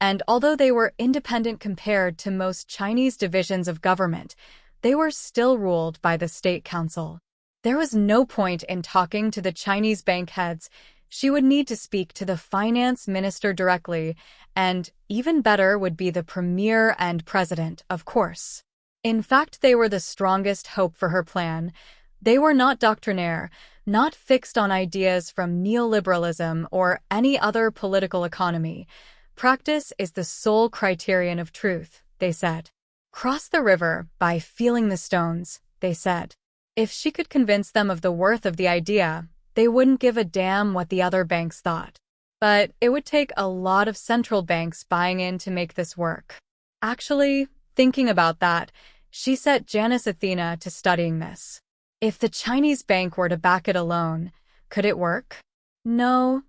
and although they were independent compared to most Chinese divisions of government, they were still ruled by the State Council. There was no point in talking to the Chinese bank heads. She would need to speak to the finance minister directly, and even better would be the premier and president, of course. In fact, they were the strongest hope for her plan. They were not doctrinaire, not fixed on ideas from neoliberalism or any other political economy. Practice is the sole criterion of truth, they said. Cross the river by feeling the stones, they said. If she could convince them of the worth of the idea, they wouldn't give a damn what the other banks thought. But it would take a lot of central banks buying in to make this work. Actually, thinking about that, she set Janice Athena to studying this. If the Chinese bank were to back it alone, could it work? No.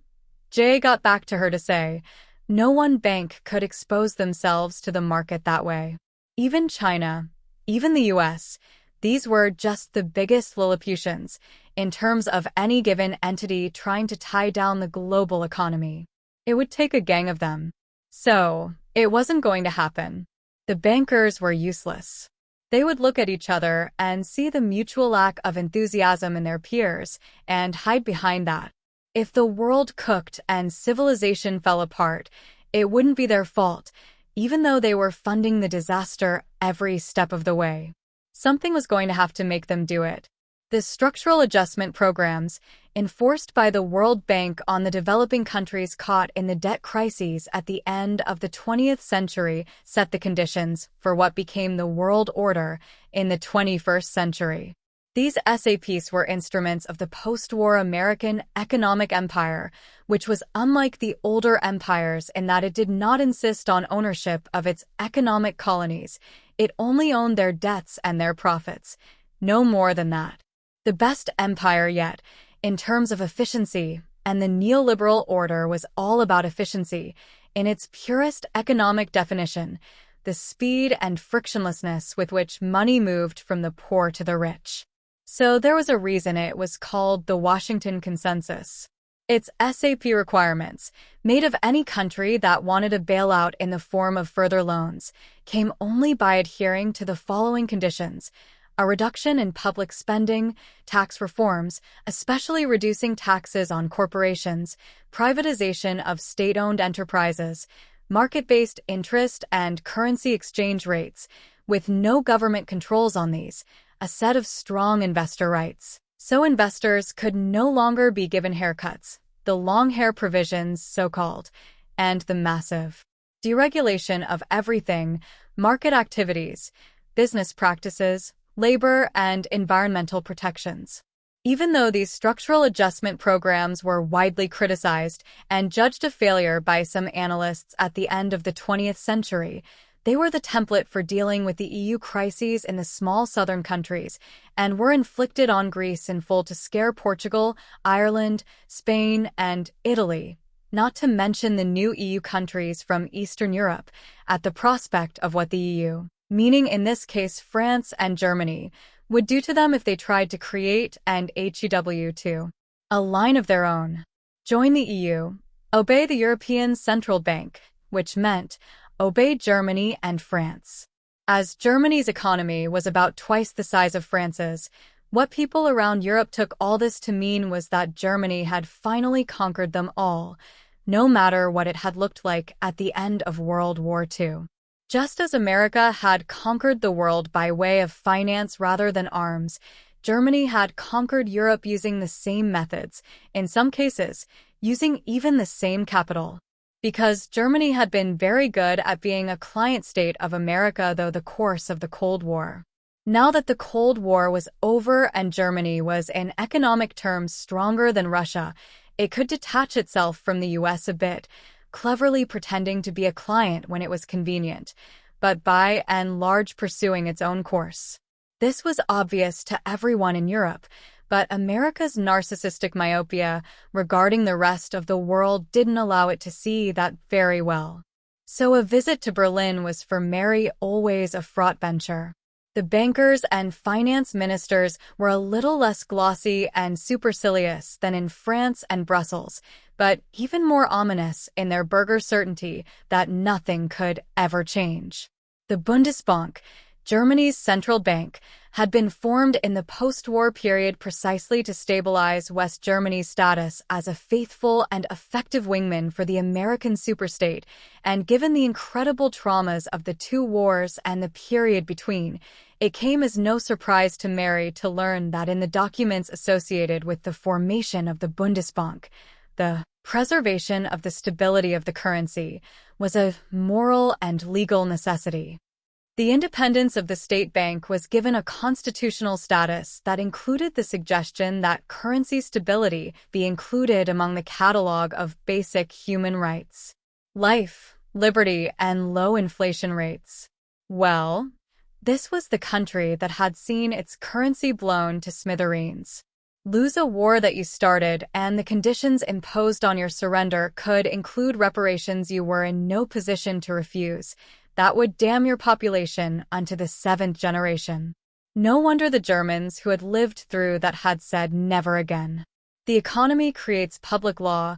Jay got back to her to say, no one bank could expose themselves to the market that way. Even China, even the US, these were just the biggest Lilliputians in terms of any given entity trying to tie down the global economy. It would take a gang of them. So, it wasn't going to happen. The bankers were useless. They would look at each other and see the mutual lack of enthusiasm in their peers and hide behind that. If the world cooked and civilization fell apart, it wouldn't be their fault, even though they were funding the disaster every step of the way. Something was going to have to make them do it. The structural adjustment programs, enforced by the World Bank on the developing countries caught in the debt crises at the end of the 20th century, set the conditions for what became the world order in the 21st century. These SAPs were instruments of the post-war American economic empire, which was unlike the older empires in that it did not insist on ownership of its economic colonies. It only owned their debts and their profits. No more than that. The best empire yet, in terms of efficiency, and the neoliberal order was all about efficiency, in its purest economic definition, the speed and frictionlessness with which money moved from the poor to the rich. So there was a reason it was called the Washington Consensus. Its SAP requirements, made of any country that wanted a bailout in the form of further loans, came only by adhering to the following conditions: a reduction in public spending, tax reforms, especially reducing taxes on corporations, privatization of state-owned enterprises, market-based interest and currency exchange rates, with no government controls on these, a set of strong investor rights. So investors could no longer be given haircuts, the long hair provisions, so-called, and the massive deregulation of everything, market activities, business practices, labor, and environmental protections. Even though these structural adjustment programs were widely criticized and judged a failure by some analysts at the end of the 20th century, they were the template for dealing with the EU crises in the small southern countries and were inflicted on Greece in full to scare Portugal, Ireland, Spain, and Italy, not to mention the new EU countries from Eastern Europe, at the prospect of what the EU, meaning in this case France and Germany, would do to them if they tried to create and HEW to a line of their own. Join the EU, Obey the European Central Bank, which meant obey Germany and France. As Germany's economy was about twice the size of France's, what people around Europe took all this to mean was that Germany had finally conquered them all, no matter what it had looked like at the end of World War II. Just as America had conquered the world by way of finance rather than arms, Germany had conquered Europe using the same methods, in some cases, using even the same capital. Because Germany had been very good at being a client state of America through the course of the Cold War. Now that the Cold War was over and Germany was in economic terms stronger than Russia, it could detach itself from the US a bit, cleverly pretending to be a client when it was convenient, but by and large pursuing its own course. This was obvious to everyone in Europe, but America's narcissistic myopia regarding the rest of the world didn't allow it to see that very well. So a visit to Berlin was for Mary always a fraught venture. The bankers and finance ministers were a little less glossy and supercilious than in France and Brussels, but even more ominous in their burger certainty that nothing could ever change. The Bundesbank, Germany's central bank, had been formed in the post-war period precisely to stabilize West Germany's status as a faithful and effective wingman for the American superstate, and given the incredible traumas of the two wars and the period between, it came as no surprise to Mary to learn that in the documents associated with the formation of the Bundesbank, the preservation of the stability of the currency was a moral and legal necessity. The independence of the state bank was given a constitutional status that included the suggestion that currency stability be included among the catalog of basic human rights. Life, liberty, and low inflation rates. Well, this was the country that had seen its currency blown to smithereens. Lose a war that you started, and the conditions imposed on your surrender could include reparations you were in no position to refuse. That would damn your population unto the 7th generation. No wonder the Germans who had lived through that had said never again. The economy creates public law,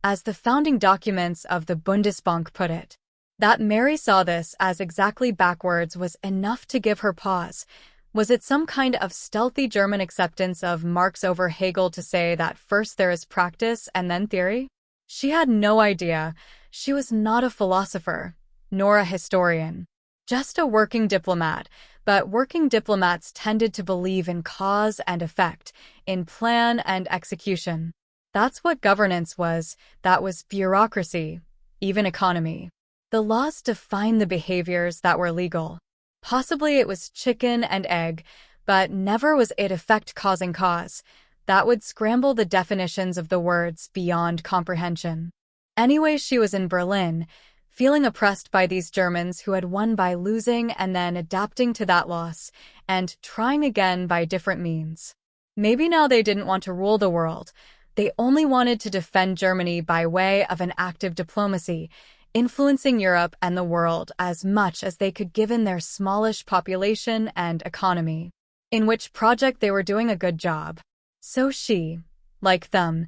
as the founding documents of the Bundesbank put it. That Mary saw this as exactly backwards was enough to give her pause. Was it some kind of stealthy German acceptance of Marx over Hegel to say that first there is practice and then theory? She had no idea. She was not a philosopher, nor a historian. Just a working diplomat, but working diplomats tended to believe in cause and effect, in plan and execution. That's what governance was, that was bureaucracy, even economy. The laws define the behaviors that were legal. Possibly it was chicken and egg, but never was it effect causing cause. That would scramble the definitions of the words beyond comprehension. Anyway, she was in Berlin, feeling oppressed by these Germans who had won by losing and then adapting to that loss, and trying again by different means. Maybe now they didn't want to rule the world. They only wanted to defend Germany by way of an active diplomacy, influencing Europe and the world as much as they could given their smallish population and economy, in which project they were doing a good job. So she, like them,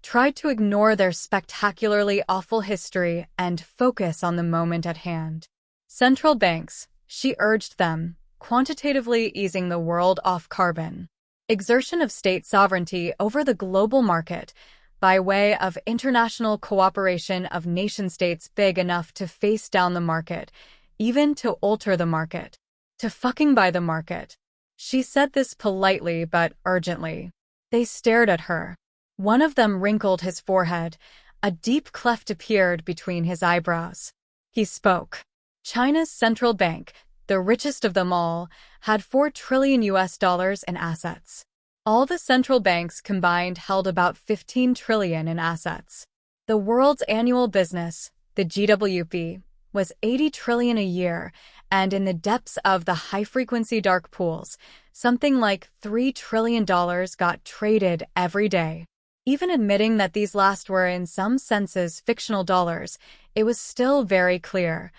tried to ignore their spectacularly awful history and focus on the moment at hand. Central banks, she urged them, quantitatively easing the world off carbon. Exertion of state sovereignty over the global market, by way of international cooperation of nation-states big enough to face down the market, even to alter the market, to fucking by the market. She said this politely but urgently. They stared at her. One of them wrinkled his forehead. A deep cleft appeared between his eyebrows. He spoke. China's central bank, the richest of them all, had $4 trillion in assets. All the central banks combined held about 15 trillion in assets. The world's annual business, the GWP, was 80 trillion a year, and in the depths of the high-frequency dark pools, something like $3 trillion got traded every day. Even admitting that these last were in some senses fictional dollars, it was still very clear.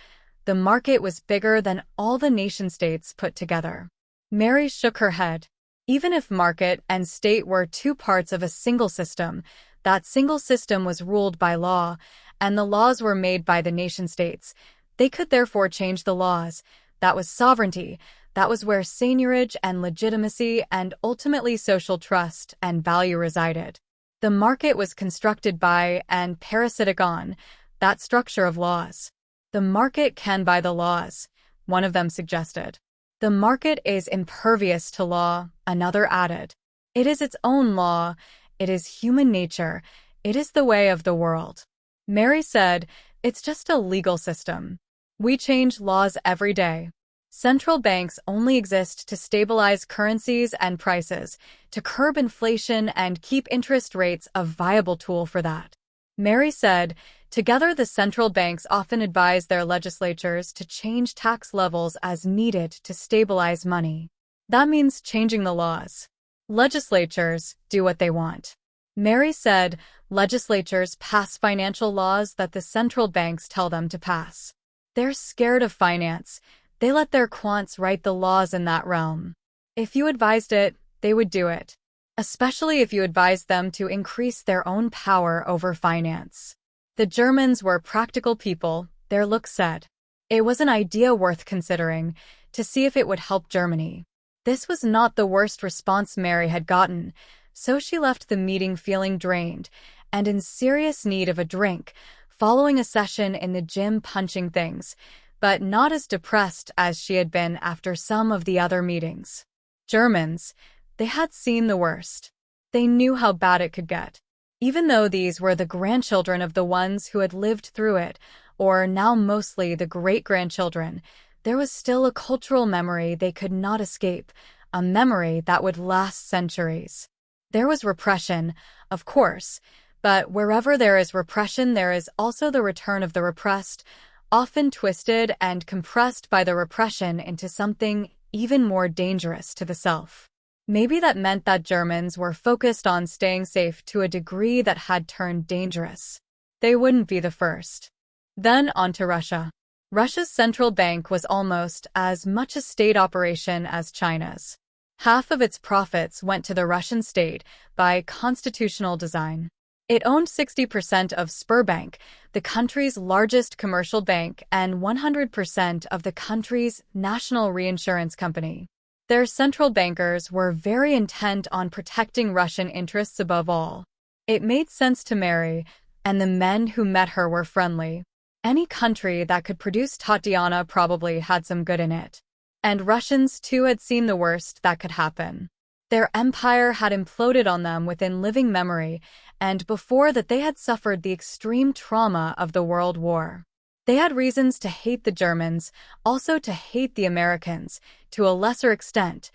The market was bigger than all the nation-states put together. Mary shook her head. Even if market and state were two parts of a single system, That single system was ruled by law, and the laws were made by the nation-states. They could therefore change the laws. That was sovereignty. That was where seigniorage and legitimacy and ultimately social trust and value resided. The market was constructed by and parasitic on that structure of laws. The market can buy the laws, one of them suggested. The market is impervious to law, another added. It is its own law. It is human nature. It is the way of the world. Mary said, it's just a legal system. We change laws every day. Central banks only exist to stabilize currencies and prices, to curb inflation and keep interest rates a viable tool for that. Mary said, together the central banks often advise their legislatures to change tax levels as needed to stabilize money. That means changing the laws. Legislatures do what they want. Mary said, legislatures pass financial laws that the central banks tell them to pass. They're scared of finance. They let their quants write the laws in that realm. If you advised it, they would do it. Especially if you advised them to increase their own power over finance. The Germans were practical people, their look said. It was an idea worth considering, to see if it would help Germany. This was not the worst response Mary had gotten, so she left the meeting feeling drained and in serious need of a drink, following a session in the gym punching things, but not as depressed as she had been after some of the other meetings. Germans, they had seen the worst. They knew how bad it could get. Even though these were the grandchildren of the ones who had lived through it, or now mostly the great-grandchildren, there was still a cultural memory they could not escape, a memory that would last centuries. There was repression, of course, but wherever there is repression, there is also the return of the repressed, often twisted and compressed by the repression into something even more dangerous to the self. Maybe that meant that Germans were focused on staying safe to a degree that had turned dangerous. They wouldn't be the first. Then on to Russia. Russia's central bank was almost as much a state operation as China's. Half of its profits went to the Russian state by constitutional design. It owned 60% of Sberbank, the country's largest commercial bank, and 100% of the country's national reinsurance company. Their central bankers were very intent on protecting Russian interests above all. It made sense to Mary, and the men who met her were friendly. Any country that could produce Tatiana probably had some good in it. And Russians too had seen the worst that could happen. Their empire had imploded on them within living memory, and before that they had suffered the extreme trauma of the World War. They had reasons to hate the Germans, also to hate the Americans, to a lesser extent,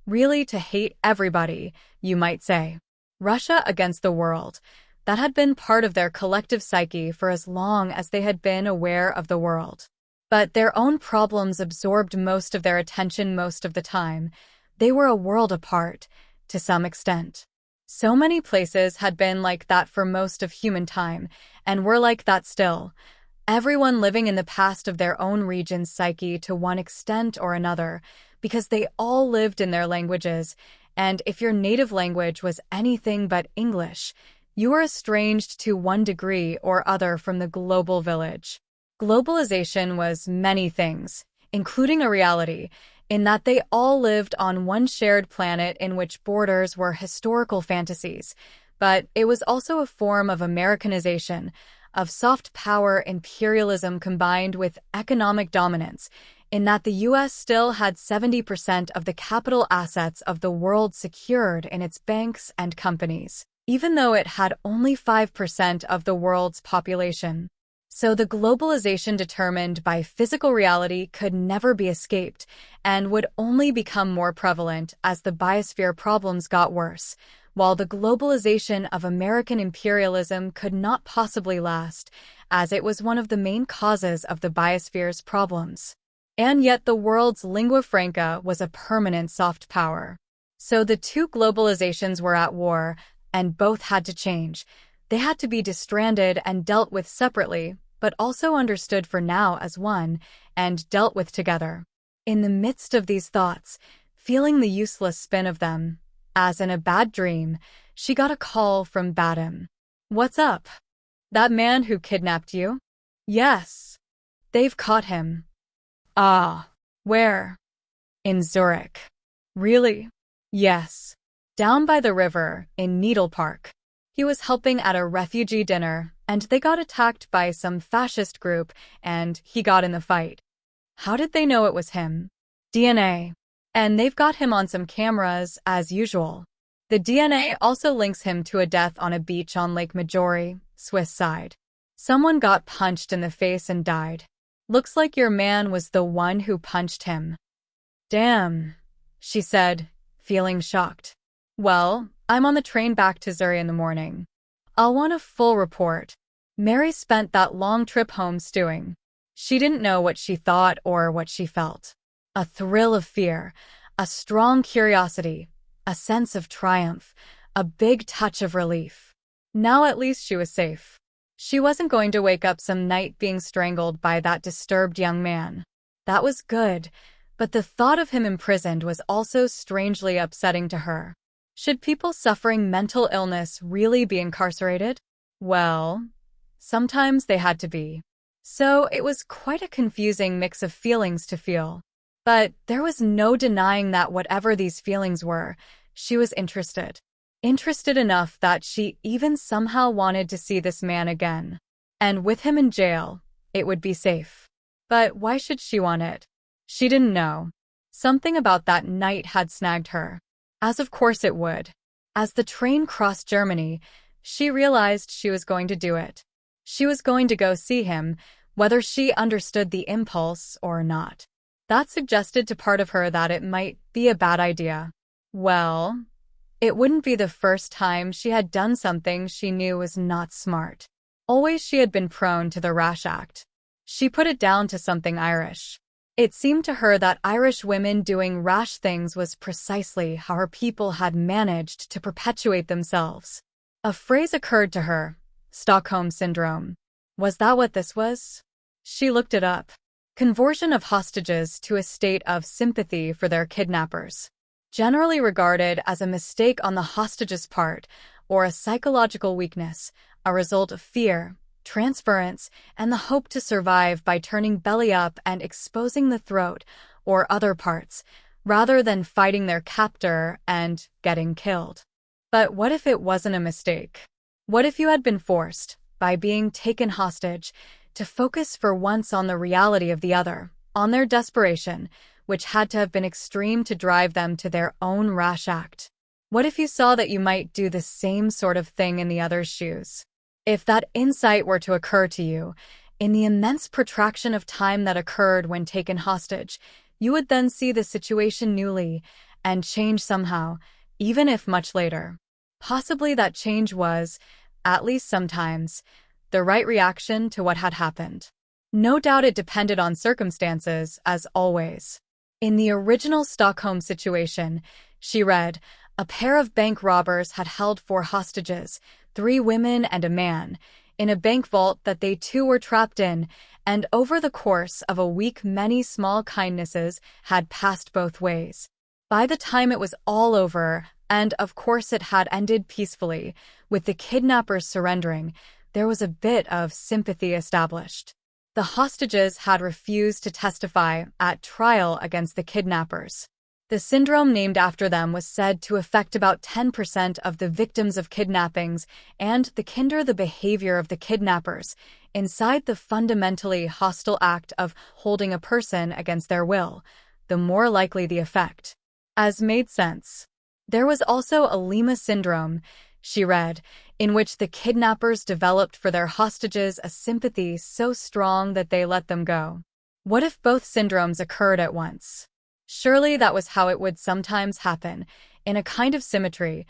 really to hate everybody, you might say. Russia against the world. That had been part of their collective psyche for as long as they had been aware of the world. But their own problems absorbed most of their attention most of the time. They were a world apart, to some extent. So many places had been like that for most of human time, and were like that still. Everyone living in the past of their own region's psyche to one extent or another, because they all lived in their languages, and if your native language was anything but English, you were estranged to one degree or other from the global village. Globalization was many things, including a reality, in that they all lived on one shared planet in which borders were historical fantasies, but it was also a form of Americanization, of soft power imperialism combined with economic dominance, in that the U.S. still had 70% of the capital assets of the world secured in its banks and companies, even though it had only 5% of the world's population. So the globalization determined by physical reality could never be escaped and would only become more prevalent as the biosphere problems got worse, while the globalization of American imperialism could not possibly last, as it was one of the main causes of the biosphere's problems. And yet the world's lingua franca was a permanent soft power. So the two globalizations were at war, and both had to change. They had to be distranded and dealt with separately, but also understood for now as one, and dealt with together. In the midst of these thoughts, feeling the useless spin of them, as in a bad dream, she got a call from Batum. What's up? That man who kidnapped you? Yes. They've caught him. Ah. Where? In Zurich. Really? Yes. Down by the river, in Needle Park. He was helping at a refugee dinner, and they got attacked by some fascist group, and he got in the fight. How did they know it was him? DNA. And they've got him on some cameras, as usual. The DNA also links him to a death on a beach on Lake Maggiore, Swiss side. Someone got punched in the face and died. Looks like your man was the one who punched him. Damn, she said, feeling shocked. Well, I'm on the train back to Zurich in the morning. I'll want a full report. Mary spent that long trip home stewing. She didn't know what she thought or what she felt. A thrill of fear, a strong curiosity, a sense of triumph, a big touch of relief. Now at least she was safe. She wasn't going to wake up some night being strangled by that disturbed young man. That was good, but the thought of him imprisoned was also strangely upsetting to her. Should people suffering mental illness really be incarcerated? Well, sometimes they had to be. So it was quite a confusing mix of feelings to feel. But there was no denying that whatever these feelings were, she was interested. Interested enough that she even somehow wanted to see this man again. And with him in jail, it would be safe. But why should she want it? She didn't know. Something about that night had snagged her. As of course it would. As the train crossed Germany, she realized she was going to do it. She was going to go see him, whether she understood the impulse or not. That suggested to part of her that it might be a bad idea. Well, it wouldn't be the first time she had done something she knew was not smart. Always she had been prone to the rash act. She put it down to something Irish. It seemed to her that Irish women doing rash things was precisely how her people had managed to perpetuate themselves. A phrase occurred to her, Stockholm Syndrome. Was that what this was? She looked it up. Conversion of hostages to a state of sympathy for their kidnappers. Generally regarded as a mistake on the hostage's part or a psychological weakness, a result of fear, transference, and the hope to survive by turning belly up and exposing the throat or other parts, rather than fighting their captor and getting killed. But what if it wasn't a mistake? What if you had been forced, by being taken hostage, to focus for once on the reality of the other, on their desperation, which had to have been extreme to drive them to their own rash act? What if you saw that you might do the same sort of thing in the other's shoes? If that insight were to occur to you, in the immense protraction of time that occurred when taken hostage, you would then see the situation newly and change somehow, even if much later. Possibly that change was, at least sometimes, the right reaction to what had happened. No doubt it depended on circumstances, as always. In the original Stockholm situation, she read, a pair of bank robbers had held 4 hostages, 3 women and a man, in a bank vault that they too were trapped in, and over the course of a week many small kindnesses had passed both ways. By the time it was all over, and of course it had ended peacefully, with the kidnappers surrendering, there was a bit of sympathy established. The hostages had refused to testify at trial against the kidnappers. The syndrome named after them was said to affect about 10% of the victims of kidnappings and the kinder the behavior of the kidnappers, inside the fundamentally hostile act of holding a person against their will, the more likely the effect. As made sense. There was also a Lima syndrome, she read, in which the kidnappers developed for their hostages a sympathy so strong that they let them go. What if both syndromes occurred at once? Surely that was how it would sometimes happen, in a kind of symmetry.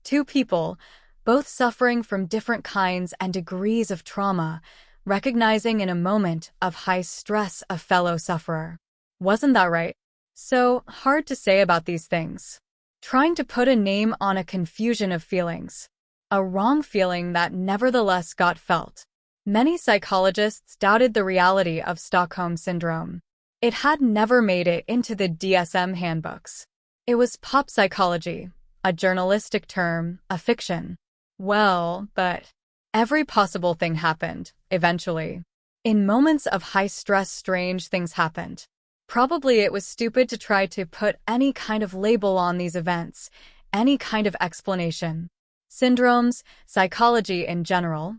2 people, both suffering from different kinds and degrees of trauma, recognizing in a moment of high stress a fellow sufferer. Wasn't that right? So hard to say about these things. Trying to put a name on a confusion of feelings. A wrong feeling that nevertheless got felt. Many psychologists doubted the reality of Stockholm Syndrome. It had never made it into the DSM handbooks. It was pop psychology, a journalistic term, a fiction. Well, but Every possible thing happened, eventually. In moments of high stress, strange things happened. Probably it was stupid to try to put any kind of label on these events, any kind of explanation. Syndromes, psychology in general,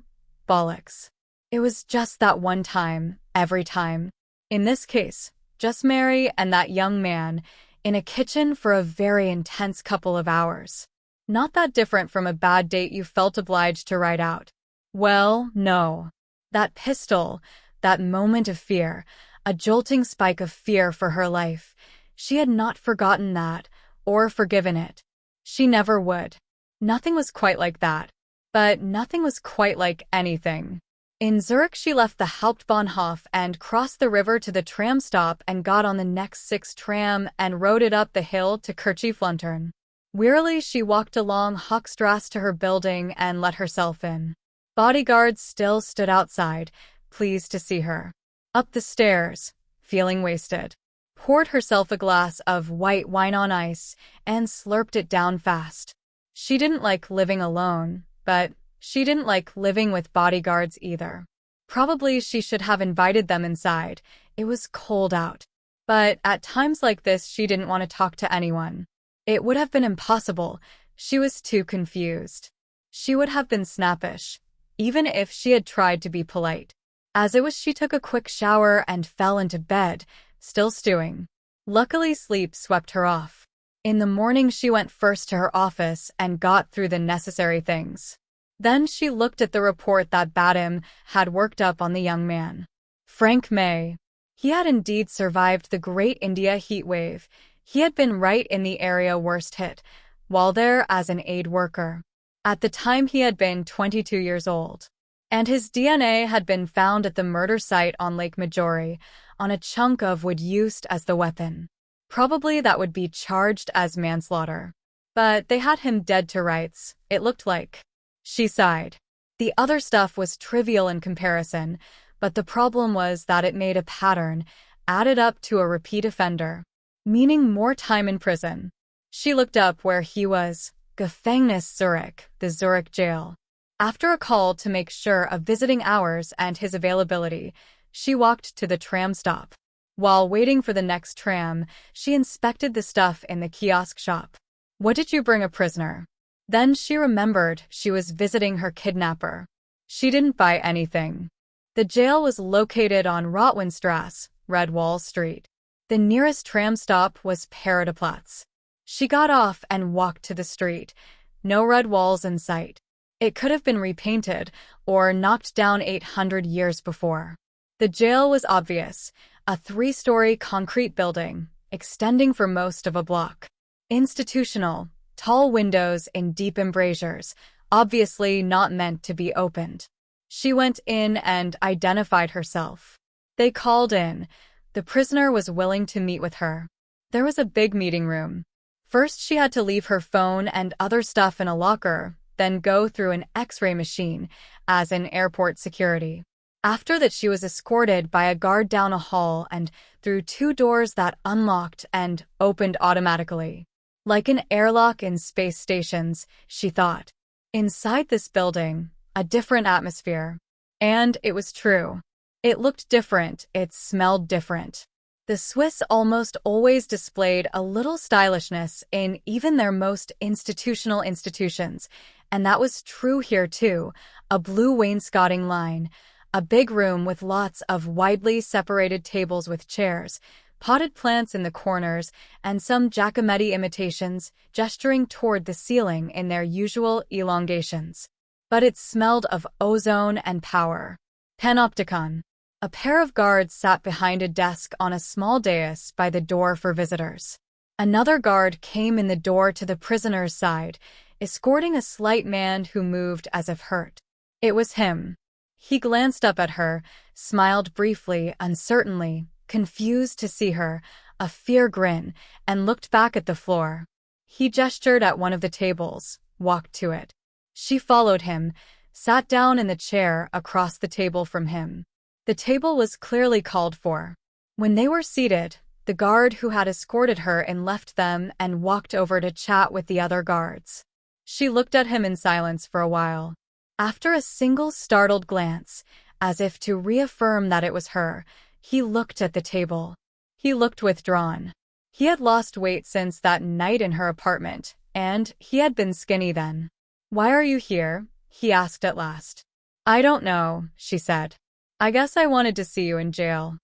bollocks. It was just that one time, every time. In this case, just Mary and that young man in a kitchen for a very intense couple of hours. Not that different from a bad date you felt obliged to write out. Well, no. That pistol, that moment of fear, a jolting spike of fear for her life. She had not forgotten that, or forgiven it. She never would. Nothing was quite like that. But nothing was quite like anything. In Zurich, she left the Hauptbahnhof and crossed the river to the tram stop and got on the next 6 tram and rode it up the hill to Kirchhoffluntern. Wearily, she walked along Hochstrasse to her building and let herself in. Bodyguards still stood outside, pleased to see her. Up the stairs, feeling wasted. Poured herself a glass of white wine on ice and slurped it down fast. She didn't like living alone, but she didn't like living with bodyguards either. Probably she should have invited them inside. It was cold out. But at times like this, she didn't want to talk to anyone. It would have been impossible. She was too confused. She would have been snappish, even if she had tried to be polite. As it was, she took a quick shower and fell into bed, still stewing. Luckily, sleep swept her off. In the morning, she went first to her office and got through the necessary things. Then she looked at the report that Badim had worked up on the young man. Frank May. He had indeed survived the Great India heat wave. He had been right in the area worst hit, while there as an aid worker. At the time, he had been 22 years old. And his DNA had been found at the murder site on Lake Maggiore, on a chunk of wood used as the weapon. Probably that would be charged as manslaughter. But they had him dead to rights, it looked like. She sighed. The other stuff was trivial in comparison, but the problem was that it made a pattern, added up to a repeat offender, meaning more time in prison. She looked up where he was, Gefängnis Zurich, the Zurich jail. After a call to make sure of visiting hours and his availability, she walked to the tram stop. While waiting for the next tram, she inspected the stuff in the kiosk shop. What did you bring a prisoner? Then she remembered she was visiting her kidnapper. She didn't buy anything. The jail was located on Rotwinstrasse, Red Wall Street. The nearest tram stop was Paradeplatz. She got off and walked to the street. No red walls in sight. It could have been repainted or knocked down 800 years before. The jail was obvious, a 3-story concrete building, extending for most of a block. Institutional, tall windows in deep embrasures, obviously not meant to be opened. She went in and identified herself. They called in. The prisoner was willing to meet with her. There was a big meeting room. First, she had to leave her phone and other stuff in a locker, then go through an X-ray machine, as in airport security. After that, she was escorted by a guard down a hall and through 2 doors that unlocked and opened automatically. Like an airlock in space stations, she thought. Inside this building, a different atmosphere. And it was true. It looked different, it smelled different. The Swiss almost always displayed a little stylishness in even their most institutional institutions, and that was true here too. A blue wainscoting line, a big room with lots of widely separated tables with chairs, potted plants in the corners, and some Giacometti imitations gesturing toward the ceiling in their usual elongations. But it smelled of ozone and power. Panopticon. A pair of guards sat behind a desk on a small dais by the door for visitors. Another guard came in the door to the prisoner's side, escorting a slight man who moved as if hurt. It was him. He glanced up at her, smiled briefly, uncertainly, confused to see her, a fear grin, and looked back at the floor. He gestured at one of the tables, walked to it. She followed him, sat down in the chair across the table from him. The table was clearly called for. When they were seated, the guard who had escorted her in left them and walked over to chat with the other guards. She looked at him in silence for a while. After a single startled glance, as if to reaffirm that it was her, he looked at the table. He looked withdrawn. He had lost weight since that night in her apartment, and he had been skinny then. "Why are you here?" he asked at last. "I don't know," she said. "I guess I wanted to see you in jail."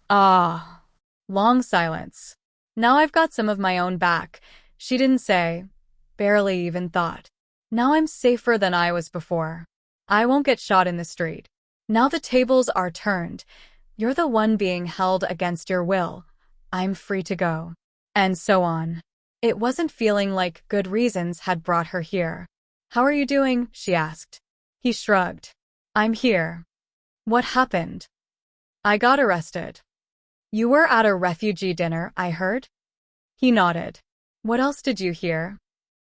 Ah. Long silence. "Now I've got some of my own back," she didn't say. Barely even thought. "Now I'm safer than I was before. I won't get shot in the street. Now the tables are turned. You're the one being held against your will. I'm free to go." And so on. It wasn't feeling like good reasons had brought her here. "How are you doing?" she asked. He shrugged. "I'm here." "What happened?" "I got arrested." "You were at a refugee dinner, I heard?" He nodded. "What else did you hear?"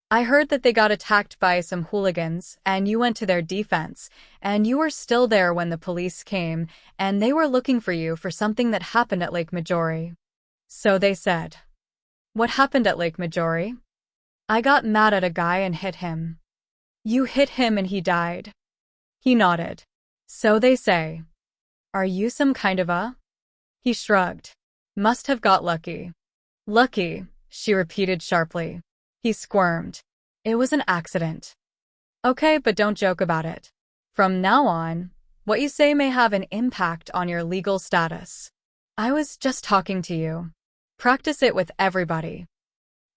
"I heard that they got attacked by some hooligans, and you went to their defense, and you were still there when the police came, and they were looking for you for something that happened at Lake Maggiore." "So they said." "What happened at Lake Maggiore?" "I got mad at a guy and hit him." "You hit him and he died?" He nodded. "So they say." "Are you some kind of a—" He shrugged. "Must have got lucky." "Lucky," she repeated sharply. He squirmed. "It was an accident." "Okay, but don't joke about it. From now on, what you say may have an impact on your legal status." "I was just talking to you. Practice it with everybody."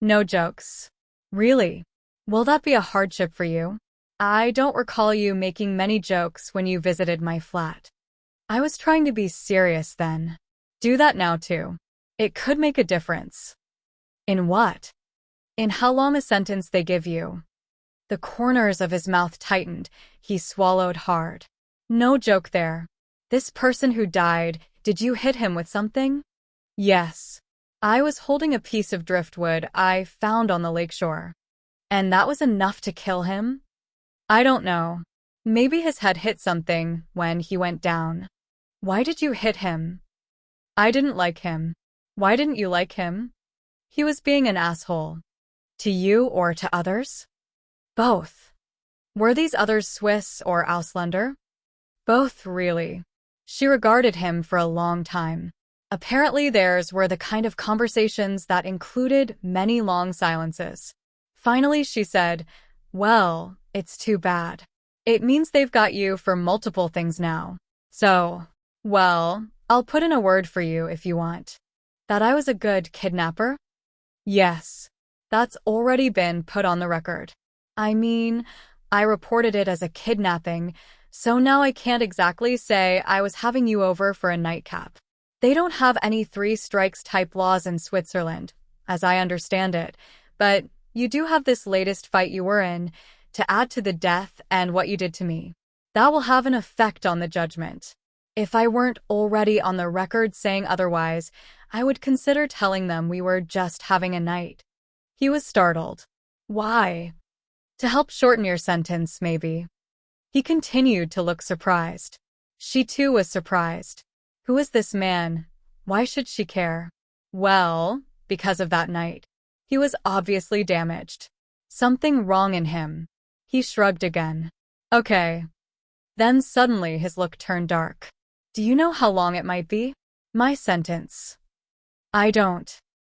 "No jokes." "Really? Will that be a hardship for you?" "I don't recall you making many jokes when you visited my flat." "I was trying to be serious then." "Do that now too. It could make a difference." "In what?" "In how long a sentence they give you." The corners of his mouth tightened. He swallowed hard. "No joke there. This person who died, did you hit him with something?" "Yes. I was holding a piece of driftwood I found on the lakeshore." "And that was enough to kill him?" "I don't know. Maybe his head hit something when he went down." "Why did you hit him?" "I didn't like him." "Why didn't you like him?" "He was being an asshole." "To you or to others?" "Both." "Were these others Swiss or Ausländer?" "Both, really." She regarded him for a long time. Apparently theirs were the kind of conversations that included many long silences. Finally she said, "Well, it's too bad. It means they've got you for multiple things now. So, well, I'll put in a word for you if you want." "That I was a good kidnapper?" "Yes. That's already been put on the record." "I mean, I reported it as a kidnapping, so now I can't exactly say I was having you over for a nightcap. They don't have any three strikes type laws in Switzerland, as I understand it, but you do have this latest fight you were in, to add to the death and what you did to me. That will have an effect on the judgment. If I weren't already on the record saying otherwise, I would consider telling them we were just having a night." He was startled. "Why?" "To help shorten your sentence, maybe." He continued to look surprised. She too was surprised. Who is this man? Why should she care? Well, because of that night. He was obviously damaged. Something wrong in him. He shrugged again. "Okay." Then suddenly his look turned dark. "Do you know how long it might be?" "My sentence." "I don't."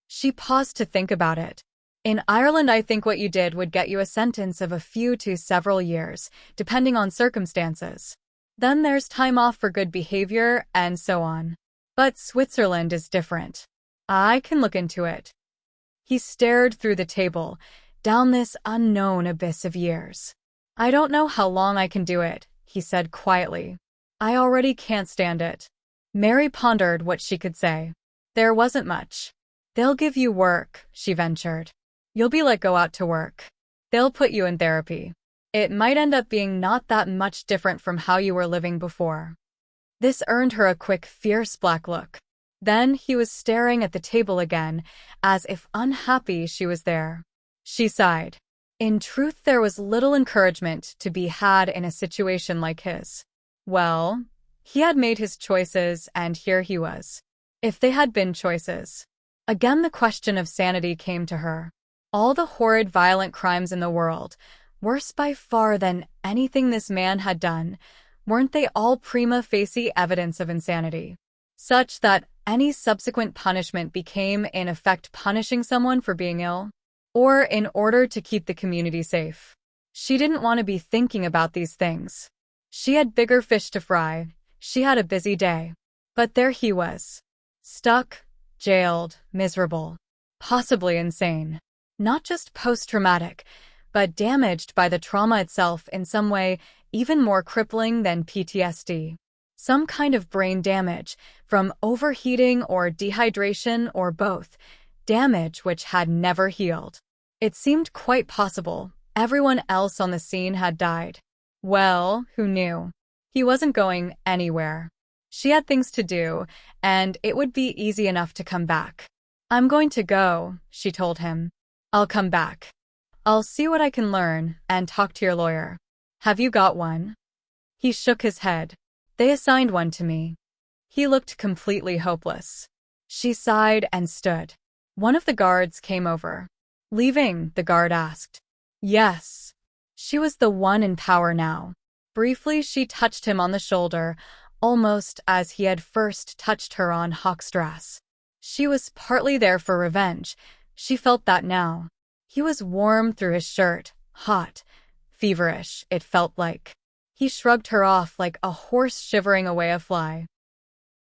She paused to think about it. "In Ireland, I think what you did would get you a sentence of a few to several years, depending on circumstances. Then there's time off for good behavior and so on. But Switzerland is different. I can look into it." He stared through the table, down this unknown abyss of years. "I don't know how long I can do it," he said quietly. "I already can't stand it." Mary pondered what she could say. There wasn't much. "They'll give you work," she ventured. "You'll be let go out to work. They'll put you in therapy. It might end up being not that much different from how you were living before." This earned her a quick, fierce black look. Then he was staring at the table again, as if unhappy she was there. She sighed. In truth, there was little encouragement to be had in a situation like his. Well, he had made his choices, and here he was. If they had been choices. Again the question of sanity came to her. All the horrid, violent crimes in the world, Worse by far than anything this man had done. Weren't they all prima facie evidence of insanity? Such that any subsequent punishment became, in effect, punishing someone for being ill? Or in order to keep the community safe? She didn't want to be thinking about these things. She had bigger fish to fry. She had a busy day. But there he was. Stuck, jailed, miserable. Possibly insane. Not just post-traumatic, but damaged by the trauma itself in some way even more crippling than PTSD. Some kind of brain damage, from overheating or dehydration or both, damage which had never healed. It seemed quite possible everyone else on the scene had died. Well, who knew? He wasn't going anywhere. She had things to do, and it would be easy enough to come back. "I'm going to go," she told him. "I'll come back. I'll see what I can learn and talk to your lawyer." "Have you got one?" He shook his head. "They assigned one to me." He looked completely hopeless. She sighed and stood. One of the guards came over. "Leaving?" the guard asked. Yes. She was the one in power now. Briefly, she touched him on the shoulder, almost as he had first touched her on Hochstrasse. She was partly there for revenge. She felt that now. He was warm through his shirt, hot, feverish, it felt like. He shrugged her off like a horse shivering away a fly.